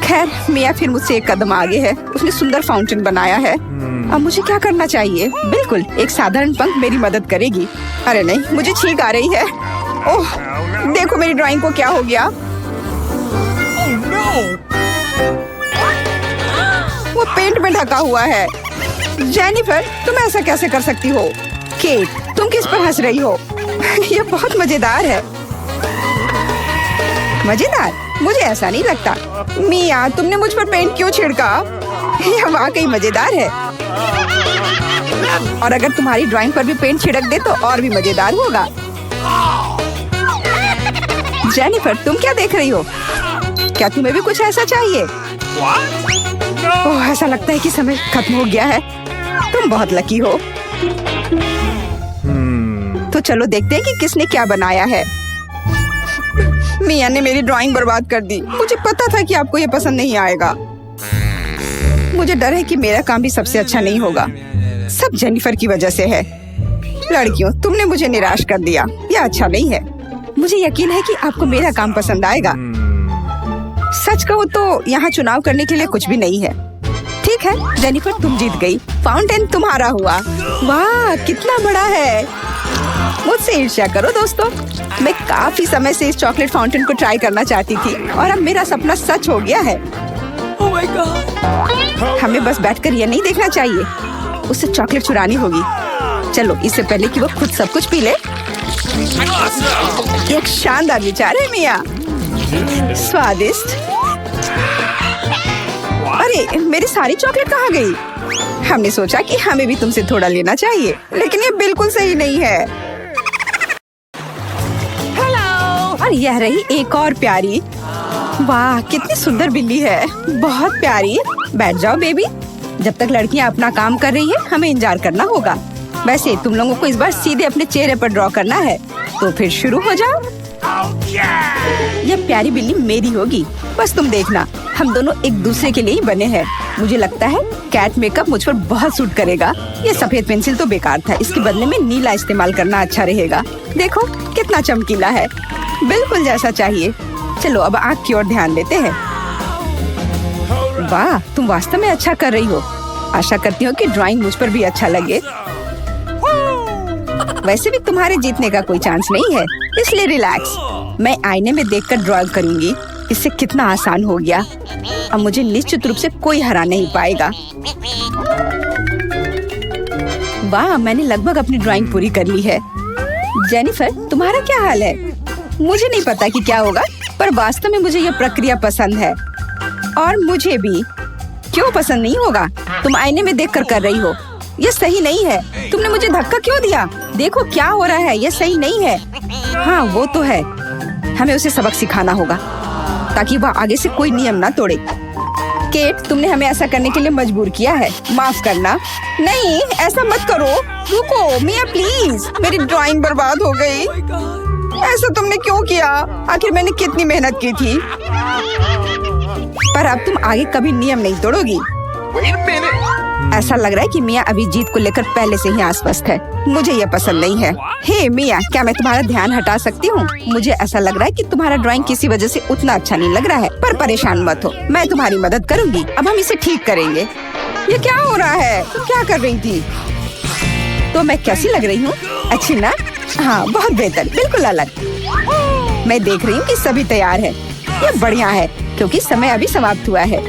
खैर, मिया फिर मुझसे एक कदम आगे है। उसने सुंदर फाउंटेन बनाया है। अब मुझे क्या करना चाहिए? बिल्कुल, एक साधारण पंख मेरी मदद करेगी। अरे नहीं, मुझे छींक आ रही है। ओह, देखो मेरी ड्राइंग को क्या हो गया। वो पेंट में ढका हुआ है। जेनिफर, तुम ऐसा कैसे कर सकती हो? केट, तुम किस पर हंस रही हो? यह बहुत मजेदार है। मजेदार? मुझे ऐसा नहीं लगता। मिया, तुमने मुझ पर पेंट क्यों छिड़का? यह वाकई मजेदार है। और अगर तुम्हारी ड्राइंग पर भी पेंट छिड़क दे तो और भी मजेदार होगा। जेनिफर, तुम क्या देख रही हो? क्या तुम्हें भी कुछ ऐसा चाहिए? ओह, ऐसा लगता है कि समय खत्म हो गया है। तुम बहुत लकी हो। तो चलो देखते हैं कि किसने क्या बनाया है। मिया ने मेरी ड्राइंग बर्बाद कर दी। मुझे पता था कि आपको ये पसंद नहीं आएगा। मुझे डर है कि मेरा काम भी सबसे अच्छा नहीं होगा। सब जेनिफर की वजह से है। लड़कियों, तुमने मुझे निराश कर दिया। यह अच्छा नहीं है। मुझे यकीन है कि आपको मेरा काम पसंद आएगा। सच कहूँ तो यहाँ चुनाव करने के लिए कुछ भी नहीं है। ठीक है जेनिफर, तुम जीत गई। फाउंटेन तुम्हारा हुआ। वाह कितना बड़ा है। मुझसे ईर्ष्या करो दोस्तों। मैं काफी समय से इस चॉकलेट फाउंटेन को ट्राई करना चाहती थी और अब मेरा सपना सच हो गया है। Oh my God! हमें बस बैठकर ये नहीं देखना चाहिए, उसे चॉकलेट चुरानी होगी। चलो इससे पहले कि वो खुद सब कुछ पी ले। एक शानदार विचार है मिया। स्वादिष्ट। अरे मेरी सारी चॉकलेट कहाँ गई? हमने सोचा कि हमें भी तुमसे थोड़ा लेना चाहिए, लेकिन ये बिल्कुल सही नहीं है। और यह रही एक और प्यारी। वाह कितनी सुंदर बिल्ली है, बहुत प्यारी। बैठ जाओ बेबी। जब तक लड़कियां अपना काम कर रही है हमें इंतजार करना होगा। वैसे तुम लोगों को इस बार सीधे अपने चेहरे पर ड्रॉ करना है, तो फिर शुरू हो जाओ। यह प्यारी बिल्ली मेरी होगी, बस तुम देखना। हम दोनों एक दूसरे के लिए ही बने हैं। मुझे लगता है कैट मेकअप मुझ पर बहुत सूट करेगा। ये सफेद पेंसिल तो बेकार था, इसके बदले में नीला इस्तेमाल करना अच्छा रहेगा। देखो कितना चमकीला है, बिल्कुल जैसा चाहिए। चलो अब आँख की ओर ध्यान देते हैं। वाह तुम वास्तव में अच्छा कर रही हो। आशा करती हूँ कि ड्राइंग मुझ पर भी अच्छा लगे। वैसे भी तुम्हारे जीतने का कोई चांस नहीं है, इसलिए रिलैक्स। मैं आईने में देखकर ड्रॉ करूंगी। इससे कितना आसान हो गया। अब मुझे निश्चित रूप से कोई हरा नहीं पाएगा। वाह मैंने लगभग अपनी ड्राइंग पूरी कर ली है। जेनिफर तुम्हारा क्या हाल है? मुझे नहीं पता कि क्या होगा, पर वास्तव में मुझे यह प्रक्रिया पसंद है। और मुझे भी। क्यों पसंद नहीं होगा? तुम आईने में देखकर कर रही हो। ये सही नहीं है। तुमने मुझे धक्का क्यों दिया? देखो क्या हो रहा है, ये सही नहीं है। हाँ वो तो है, हमें उसे सबक सिखाना होगा ताकि वह आगे से कोई नियम ना तोड़े। केट तुमने हमें ऐसा करने के लिए मजबूर किया है, माफ करना। नहीं ऐसा मत करो। रुको मिया प्लीज, मेरी ड्राइंग बर्बाद हो गई। ऐसा तुमने क्यों किया? आखिर मैंने कितनी मेहनत की थी। पर अब तुम आगे कभी नियम नहीं तोड़ोगी। ऐसा लग रहा है कि मिया अभी जीत को लेकर पहले से ही आश्वस्त है। मुझे यह पसंद नहीं है। हे मिया, क्या मैं तुम्हारा ध्यान हटा सकती हूँ? मुझे ऐसा लग रहा है कि तुम्हारा ड्राइंग किसी वजह से उतना अच्छा नहीं लग रहा है, पर परेशान मत हो, मैं तुम्हारी मदद करूँगी। अब हम इसे ठीक करेंगे। ये क्या हो रहा है? तुम क्या कर रही थी? तो मैं कैसी लग रही हूँ? अच्छी ना? हाँ बहुत बेहतर, बिल्कुल अलग। मैं देख रही हूँ कि सभी तैयार है। ये बढ़िया है क्योंकि समय अभी समाप्त हुआ है।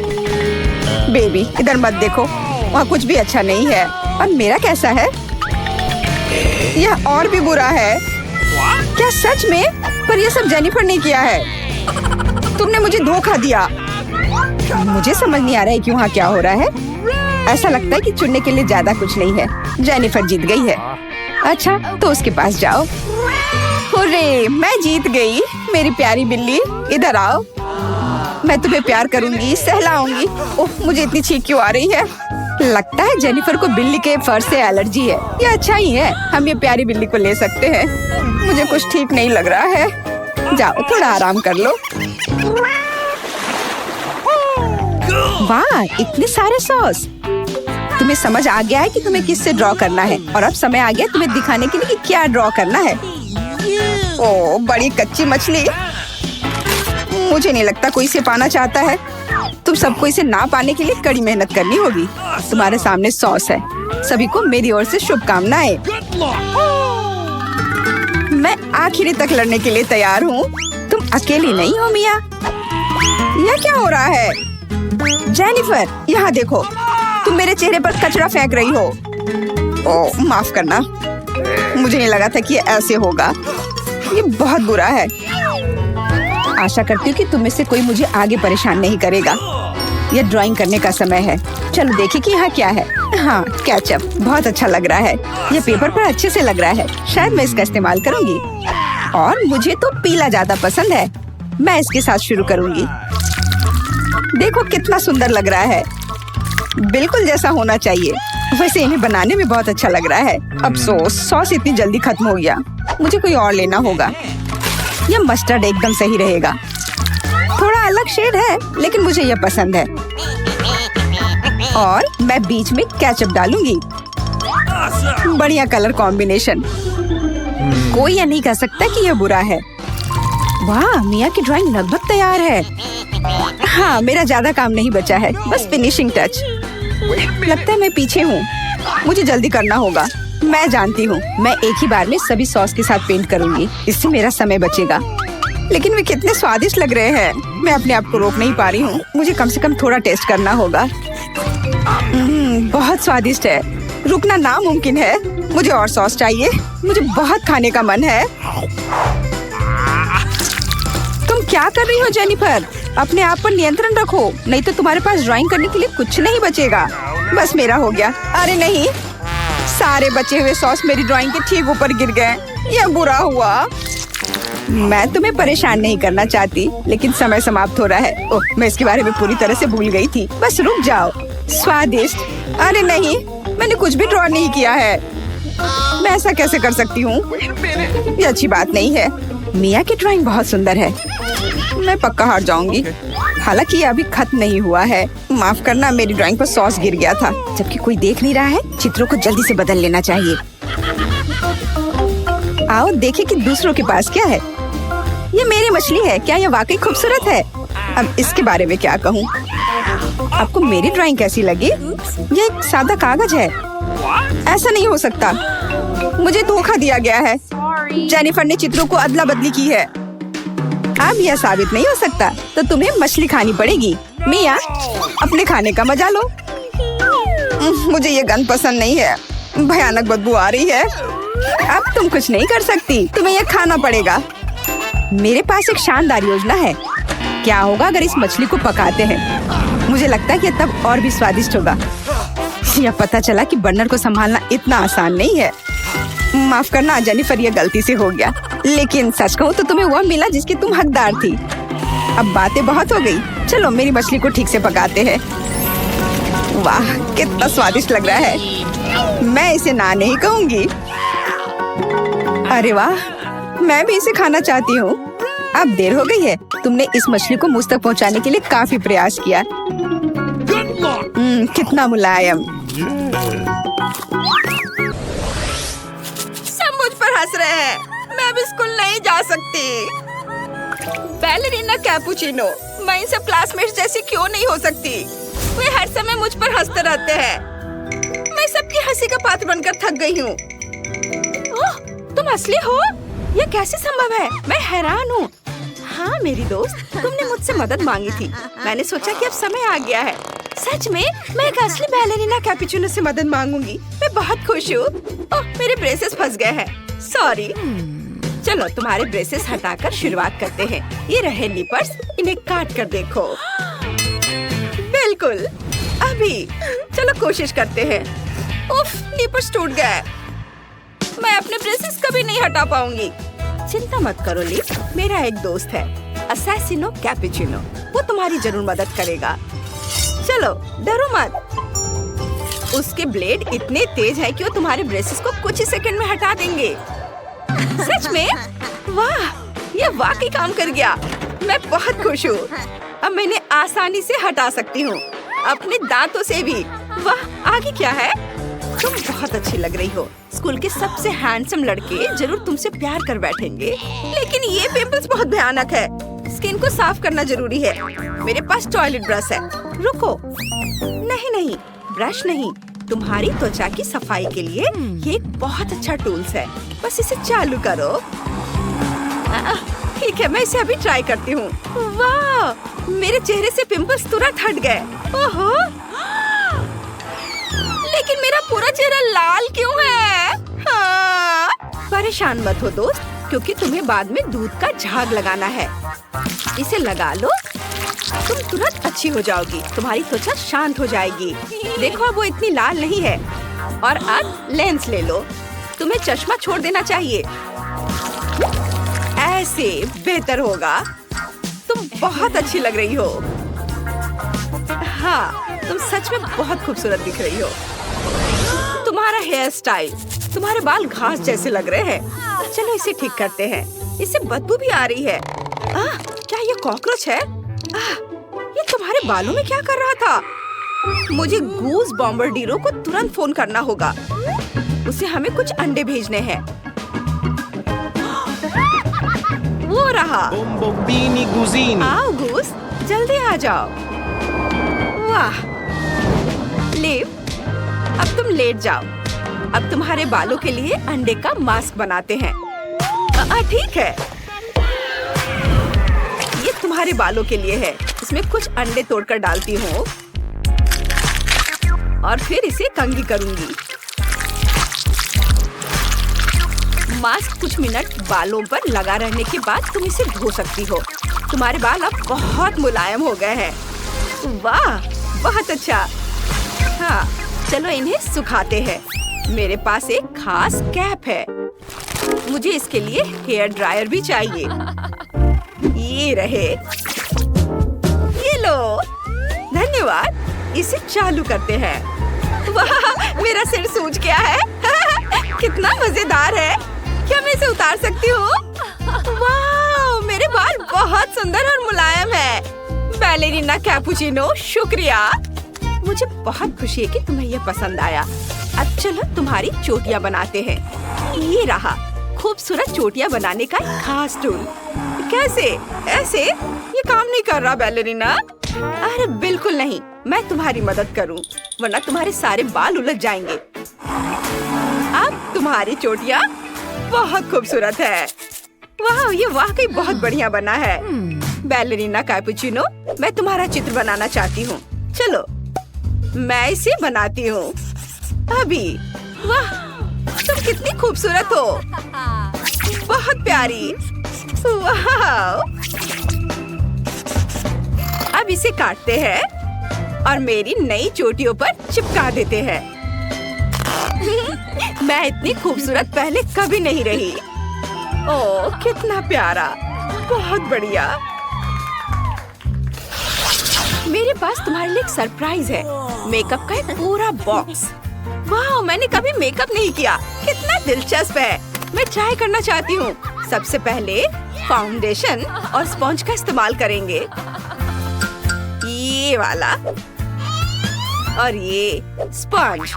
बेबी इधर मत देखो, वहाँ कुछ भी अच्छा नहीं है। और मेरा कैसा है? यह और भी बुरा है। क्या सच में? पर यह सब जेनिफर ने किया है। तुमने मुझे धोखा दिया। मुझे समझ नहीं आ रहा है कि वहाँ क्या हो रहा है। ऐसा लगता है कि चुनने के लिए ज्यादा कुछ नहीं है। जेनिफर जीत गई है। अच्छा तो उसके पास जाओ। हुर्रे, मैं जीत गई। मेरी प्यारी बिल्ली इधर आओ। मैं तुम्हें प्यार करूंगी, सहलाऊंगी। ओह मुझे इतनी छींक क्यों आ रही है? लगता है जेनिफर को बिल्ली के फर से एलर्जी है। ये अच्छा ही है, हम ये प्यारी बिल्ली को ले सकते हैं। मुझे कुछ ठीक नहीं लग रहा है। जाओ थोड़ा आराम कर लो। वाह इतने सारे सॉस। तुम्हें समझ आ गया है कि तुम्हें किससे ड्रॉ करना है, और अब समय आ गया तुम्हें दिखाने के लिए कि क्या ड्रॉ करना है। ओह बड़ी कच्ची मछली। मुझे नहीं लगता कोई इसे पाना चाहता है। तुम सबको इसे ना पाने के लिए कड़ी मेहनत करनी होगी। तुम्हारे सामने सॉस है। सभी को मेरी ओर से शुभकामनाएं। मैं आखिरी तक लड़ने के लिए तैयार हूँ। तुम अकेली नहीं हो मिया। यह क्या हो रहा है? जेनिफर यहाँ देखो, तुम मेरे चेहरे पर कचरा फेंक रही हो। ओह माफ करना, मुझे नहीं लगा था कि ये ऐसे होगा। ये बहुत बुरा है। आशा करती हूँ कि तुम में से कोई मुझे आगे परेशान नहीं करेगा। यह ड्राइंग करने का समय है। चलो देखिए कि यहाँ क्या है। हाँ केचप बहुत अच्छा लग रहा है। यह पेपर पर अच्छे से लग रहा है, शायद मैं इसका इस्तेमाल करूँगी। और मुझे तो पीला ज्यादा पसंद है, मैं इसके साथ शुरू करूँगी। देखो कितना सुंदर लग रहा है, बिल्कुल जैसा होना चाहिए। वैसे इन्हें बनाने में बहुत अच्छा लग रहा है। अफसोस सॉस इतनी जल्दी खत्म हो गया। मुझे कोई और लेना होगा। यह मस्टर्ड एकदम सही रहेगा। थोड़ा अलग शेड है लेकिन मुझे यह पसंद है। और मैं बीच में केचप डालूंगी। बढ़िया कलर कॉम्बिनेशन। कोई यह नहीं कह सकता कि यह बुरा है। वाह, मिया की ड्राइंग लगभग तैयार है। हाँ, मेरा ज्यादा काम नहीं बचा है, बस फिनिशिंग टच। लगता है मैं पीछे हूँ, मुझे जल्दी करना होगा। मैं जानती हूँ, मैं एक ही बार में सभी सॉस के साथ पेंट करूँगी, इससे मेरा समय बचेगा। लेकिन वे कितने स्वादिष्ट लग रहे हैं, मैं अपने आप को रोक नहीं पा रही हूँ। मुझे कम से कम थोड़ा टेस्ट करना होगा। बहुत स्वादिष्ट है, रुकना नामुमकिन है। मुझे और सॉस चाहिए, मुझे बहुत खाने का मन है। तुम क्या कर रही हो जेनिफर? अपने आप पर नियंत्रण रखो, नहीं तो तुम्हारे पास ड्राइंग करने के लिए कुछ नहीं बचेगा। बस मेरा हो गया। अरे नहीं, सारे बचे हुए सॉस मेरी ड्राइंग के ठीक ऊपर गिर गए। यह बुरा हुआ। मैं तुम्हें परेशान नहीं करना चाहती, लेकिन समय समाप्त हो रहा है। ओह, मैं इसके बारे में पूरी तरह से भूल गई थी। बस रुक जाओ। स्वादिष्ट? अरे नहीं, मैंने कुछ भी ड्रॉ नहीं किया है। मैं ऐसा कैसे कर सकती हूँ? ये अच्छी बात नहीं है। मिया की ड्राइंग बहुत सुंदर है, मैं पक्का हार जाऊंगी। हालांकि ये अभी खत्म नहीं हुआ है। माफ करना, मेरी ड्राइंग पर सॉस गिर गया था। जबकि कोई देख नहीं रहा है, चित्रों को जल्दी से बदल लेना चाहिए। आओ देखें कि दूसरों के पास क्या है। ये मेरी मछली है, क्या ये वाकई खूबसूरत है? अब इसके बारे में क्या कहूँ? आपको मेरी ड्राइंग कैसी लगी? ये एक सादा कागज है। ऐसा नहीं हो सकता, मुझे धोखा दिया गया है। जेनिफर ने चित्रों को अदला बदली की है। अब यह साबित नहीं हो सकता, तो तुम्हें मछली खानी पड़ेगी। मिया, अपने खाने का मजा लो। मुझे ये गंध पसंद नहीं है, भयानक बदबू आ रही है। अब तुम कुछ नहीं कर सकती, तुम्हें यह खाना पड़ेगा। मेरे पास एक शानदार योजना है। क्या होगा अगर इस मछली को पकाते हैं? मुझे लगता है कि तब और भी स्वादिष्ट होगा। यह पता चला कि बर्नर को संभालना इतना आसान नहीं है। माफ करना जेनिफर, यह गलती से हो गया। लेकिन सच कहूँ तो तुम्हें वह मिला जिसकी तुम हकदार थी। अब बातें बहुत हो गई, चलो मेरी मछली को ठीक से पकाते हैं। वाह, कितना स्वादिष्ट लग रहा है। मैं इसे ना नहीं कहूँगी। अरे वाह, मैं भी इसे खाना चाहती हूँ। अब देर हो गई है। तुमने इस मछली को मुझ तक पहुँचाने के लिए काफी प्रयास किया। कितना मुलायम। सब मुझ पर हंस रहे हैं। मैं अब स्कूल नहीं जा सकती। बैलेरिना कैपुचिनो, मैं इन सब क्लासमेट्स जैसी क्यों नहीं हो सकती? वे हर समय मुझ पर हंसते रहते हैं। मैं सबकी हंसी का पात्र बनकर थक गई हूँ। ओह, तुम असली हो? यह कैसे संभव है? मैं हैरान हूँ। हाँ मेरी दोस्त, तुमने मुझसे मदद मांगी थी। मैंने सोचा कि अब समय आ गया है। सच में, मैं एक असली बैलेरिना कैपुचिनो से मदद मांगूंगी। मैं बहुत खुश हूँ। ओह, मेरे ब्रेसेस फंस गए हैं। सॉरी। चलो तुम्हारे ब्रेसेस हटाकर शुरुआत करते हैं। ये रहे निपर्स, इन्हें काट कर देखो। बिल्कुल, अभी। चलो कोशिश करते हैं। उफ, निपर्स टूट गए। मैं अपने ब्रेसेस कभी नहीं हटा पाऊंगी। चिंता मत करो ली, मेरा एक दोस्त है असैसिनो कैपुचिनो, वो तुम्हारी जरूर मदद करेगा। चलो डरो मत। उसके ब्लेड इतने तेज है कि वो तुम्हारे ब्रेसेस को कुछ ही सेकंड में हटा देंगे। सच में? वाह, ये वाकई काम कर गया। मैं बहुत खुश हूँ। अब मैं इन्हें आसानी से हटा सकती हूँ, अपने दांतों से भी। वाह, आगे क्या है? तुम बहुत अच्छी लग रही हो। स्कूल के सबसे हैंडसम लड़के जरूर तुमसे प्यार कर बैठेंगे। लेकिन ये पिंपल्स बहुत भयानक है। स्किन को साफ करना जरूरी है। मेरे पास टॉयलेट ब्रश है। रुको, नहीं, ब्रश नहीं। तुम्हारी त्वचा की सफाई के लिए ये एक बहुत अच्छा टूल्स है। बस इसे चालू करो। ठीक है, मैं इसे अभी ट्राई करती हूँ। वाह, मेरे चेहरे से पिंपल्स तुरंत हट गए। ओहो, लेकिन मेरा पूरा चेहरा लाल क्यों है? हाँ। परेशान मत हो दोस्त, क्योंकि तुम्हें बाद में दूध का झाग लगाना है। इसे लगा लो, तुम तुरंत अच्छी हो जाओगी। तुम्हारी त्वचा शांत हो जाएगी। देखो, अब वो इतनी लाल नहीं है। और अब लेंस ले लो। तुम्हें चश्मा छोड़ देना चाहिए। ऐसे बेहतर होगा। तुम बहुत अच्छी लग रही हो। हाँ, तुम सच में बहुत खूबसूरत दिख रही हो। तुम्हारा हेयर स्टाइल, तुम्हारे बाल घास जैसे लग रहे हैं। चलो इसे ठीक करते हैं। इससे बदबू भी आ रही है। क्या ये कॉकरोच है? ये तुम्हारे बालों में क्या कर रहा था? मुझे गूस बॉम्बार्डिरो को तुरंत फोन करना होगा। उसे हमें कुछ अंडे भेजने हैं। वो रहा। रहा। Bombini Gusini. आओ गूस, जल्दी आ जाओ। वाह लिव, अब तुम लेट जाओ। अब तुम्हारे बालों के लिए अंडे का मास्क बनाते हैं। ठीक है, ये तुम्हारे बालों के लिए है। इसमें कुछ अंडे तोड़कर डालती हूँ और फिर इसे कंघी करूंगी। मास्क कुछ मिनट बालों पर लगा रहने के बाद तुम इसे धो सकती हो। तुम्हारे बाल अब बहुत मुलायम हो गए हैं। वाह, बहुत अच्छा। हाँ, चलो इन्हें सुखाते हैं। मेरे पास एक खास कैप है। मुझे इसके लिए हेयर ड्रायर भी चाहिए। ये रहे। ये लो। धन्यवाद। इसे चालू करते हैं। वाह, मेरा सिर सूज गया है। कितना मजेदार है। क्या मैं इसे उतार सकती हूँ? वाह, मेरे बाल बहुत सुंदर और मुलायम है। बैलेरिना कैपुचिनो, शुक्रिया। मुझे बहुत खुशी है कि तुम्हें यह पसंद आया। अब चलो तुम्हारी चोटियाँ बनाते हैं। ये रहा खूबसूरत चोटियाँ बनाने का एक खास टूल। कैसे? ऐसे? ये काम नहीं कर रहा बैलेरिना। अरे बिल्कुल नहीं, मैं तुम्हारी मदद करूं, वरना तुम्हारे सारे बाल उलझ जाएंगे। अब तुम्हारी चोटियाँ बहुत खूबसूरत है। वाह, ये वाकई बहुत बढ़िया बना है। बैलेरिना कैपुचिनो, मैं तुम्हारा चित्र बनाना चाहती हूँ। चलो, मैं इसे बनाती हूँ अभी। वाह, तुम कितनी खूबसूरत हो। बहुत प्यारी। वाह। अब इसे काटते हैं और मेरी नई चोटियों पर चिपका देते हैं। मैं इतनी खूबसूरत पहले कभी नहीं रही। ओह, कितना प्यारा। बहुत बढ़िया। मेरे पास तुम्हारे लिए एक सरप्राइज है। मेकअप का एक पूरा बॉक्स। वाह, मैंने कभी मेकअप नहीं किया। कितना दिलचस्प है। मैं ट्राई करना चाहती हूँ। सबसे पहले फाउंडेशन और स्पॉन्ज का इस्तेमाल करेंगे। ये वाला और ये स्पॉन्ज।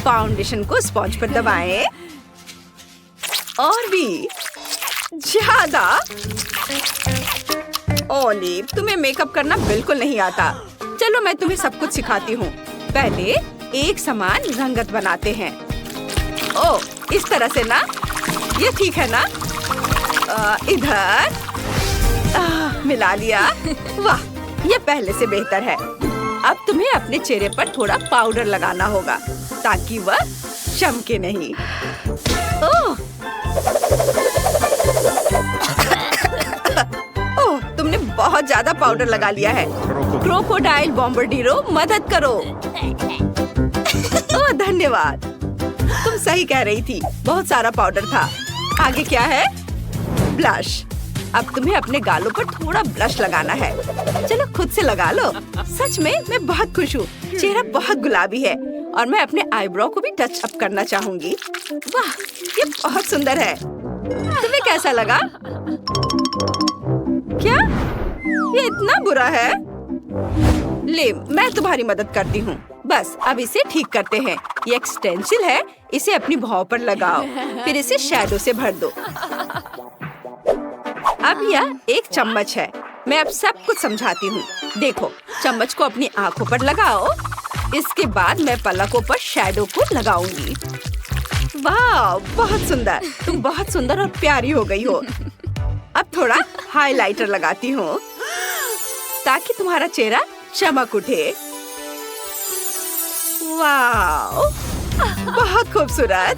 फाउंडेशन को स्पॉन्ज पर दबाएं और भी ज्यादा। ओलिव, तुम्हें मेकअप करना बिल्कुल नहीं आता। चलो मैं तुम्हें सब कुछ सिखाती हूँ। पहले एक समान रंगत बनाते हैं। ओह, इस तरह से ना? ये ठीक है ना? इधर मिला लिया। वाह, ये पहले से बेहतर है। अब तुम्हें अपने चेहरे पर थोड़ा पाउडर लगाना होगा ताकि वह चमके नहीं। ओह, तुमने बहुत ज्यादा पाउडर लगा लिया है। क्रोकोडाइल बॉम्बार्डिरो, मदद करो। ओह, धन्यवाद। तुम सही कह रही थी, बहुत सारा पाउडर था। आगे क्या है? ब्लश। अब तुम्हें अपने गालों पर थोड़ा ब्लश लगाना है। चलो खुद से लगा लो। सच में मैं बहुत खुश हूँ। चेहरा बहुत गुलाबी है और मैं अपने आईब्रो को भी टच अप करना चाहूंगी। वाह, ये बहुत सुंदर है। तुम्हें कैसा लगा? क्या ये इतना बुरा है? ले, मैं तुम्हारी मदद करती हूँ। बस अब इसे ठीक करते हैं। ये एक स्टेंसिल है, इसे अपनी भौं पर लगाओ, फिर इसे शैडो से भर दो। अब यह एक चम्मच है। मैं अब सब कुछ समझाती हूँ। देखो, चम्मच को अपनी आंखों पर लगाओ। इसके बाद मैं पलकों पर शैडो को लगाऊंगी। वाह, बहुत सुंदर। तुम बहुत सुंदर और प्यारी हो गई हो। अब थोड़ा हाइलाइटर लगाती हूँ ताकि तुम्हारा चेहरा चमक उठे। वाह, बहुत खूबसूरत।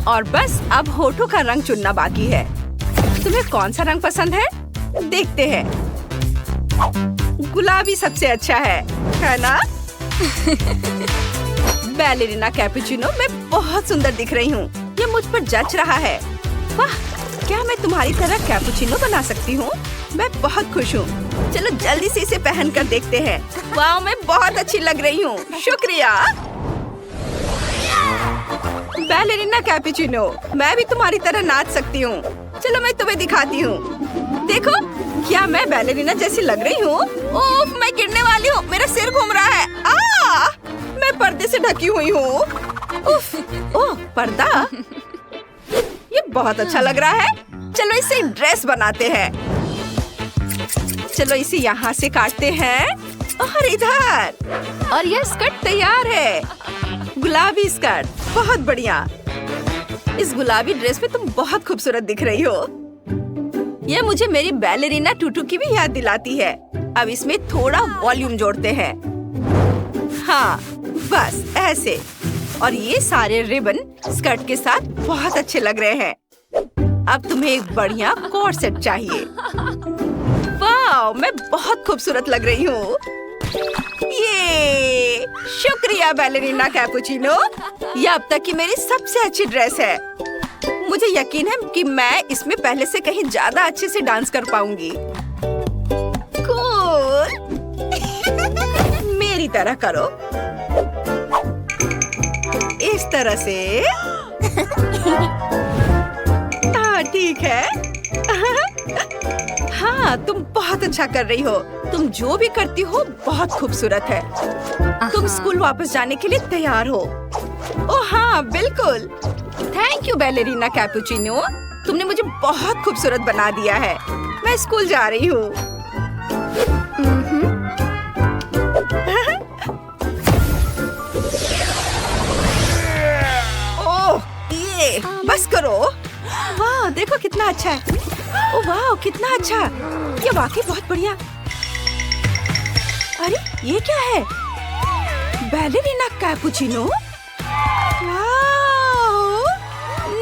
और बस अब होठों का रंग चुनना बाकी है। तुम्हें कौन सा रंग पसंद है? देखते हैं। गुलाबी सबसे अच्छा है ना? बैलेरिना कैपुचिनो, मैं बहुत सुंदर दिख रही हूँ। ये मुझ पर जच रहा है। वाह, क्या मैं तुम्हारी तरह कैपुचिनो बना सकती हूँ? मैं बहुत खुश हूँ। चलो जल्दी से इसे पहन कर देखते हैं। वाह, मैं बहुत अच्छी लग रही हूँ। शुक्रिया बैलेरिना कैपुचिनो, मैं भी तुम्हारी तरह नाच सकती हूँ। चलो मैं तुम्हें दिखाती हूँ। देखो, क्या मैं बैलेरिना जैसी लग रही हूँ? ओफ, मैं गिरने वाली हूँ। मेरा सिर घूम रहा है। मैं पर्दे से ढकी हुई हूँ। ओह, पर्दा। ये बहुत अच्छा लग रहा है। चलो इसे ड्रेस बनाते हैं। चलो इसे यहाँ से काटते हैं और इधर। और यह स्कर्ट तैयार है। गुलाबी स्कर्ट, बहुत बढ़िया। इस गुलाबी ड्रेस में तुम बहुत खूबसूरत दिख रही हो। यह मुझे मेरी बैलेरिना टूटू की भी याद दिलाती है। अब इसमें थोड़ा वॉल्यूम जोड़ते हैं। हाँ, बस ऐसे। और ये सारे रिबन स्कर्ट के साथ बहुत अच्छे लग रहे हैं। अब तुम्हें एक बढ़िया कोट सेट चाहिए। वाह, मैं बहुत खूबसूरत लग रही हूँ। ये शुक्रिया बैलेरिना कैपुचिनो। ये अब तक की मेरी सबसे अच्छी ड्रेस है। मुझे यकीन है कि मैं इसमें पहले से कहीं ज्यादा अच्छे से डांस कर पाऊंगी। कूल। मेरी तरह करो, इस तरह से। हाँ, ठीक है। हाँ, तुम बहुत अच्छा कर रही हो। तुम जो भी करती हो बहुत खूबसूरत है। तुम स्कूल वापस जाने के लिए तैयार हो? ओह हाँ, बिल्कुल। Thank you ballerina cappuccino. तुमने मुझे बहुत खूबसूरत बना दिया है। मैं स्कूल जा रही हूँ। ओह, ये बस करो। वाह, देखो कितना अच्छा है। ओह वाह, कितना अच्छा। ये वाकई बहुत बढ़िया। अरे ये क्या है? Ballerina cappuccino?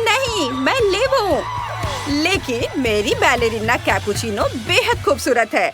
नहीं, मैं लेबो हूँ। लेकिन मेरी बैलेरिना कैपुचिनो बेहद खूबसूरत है।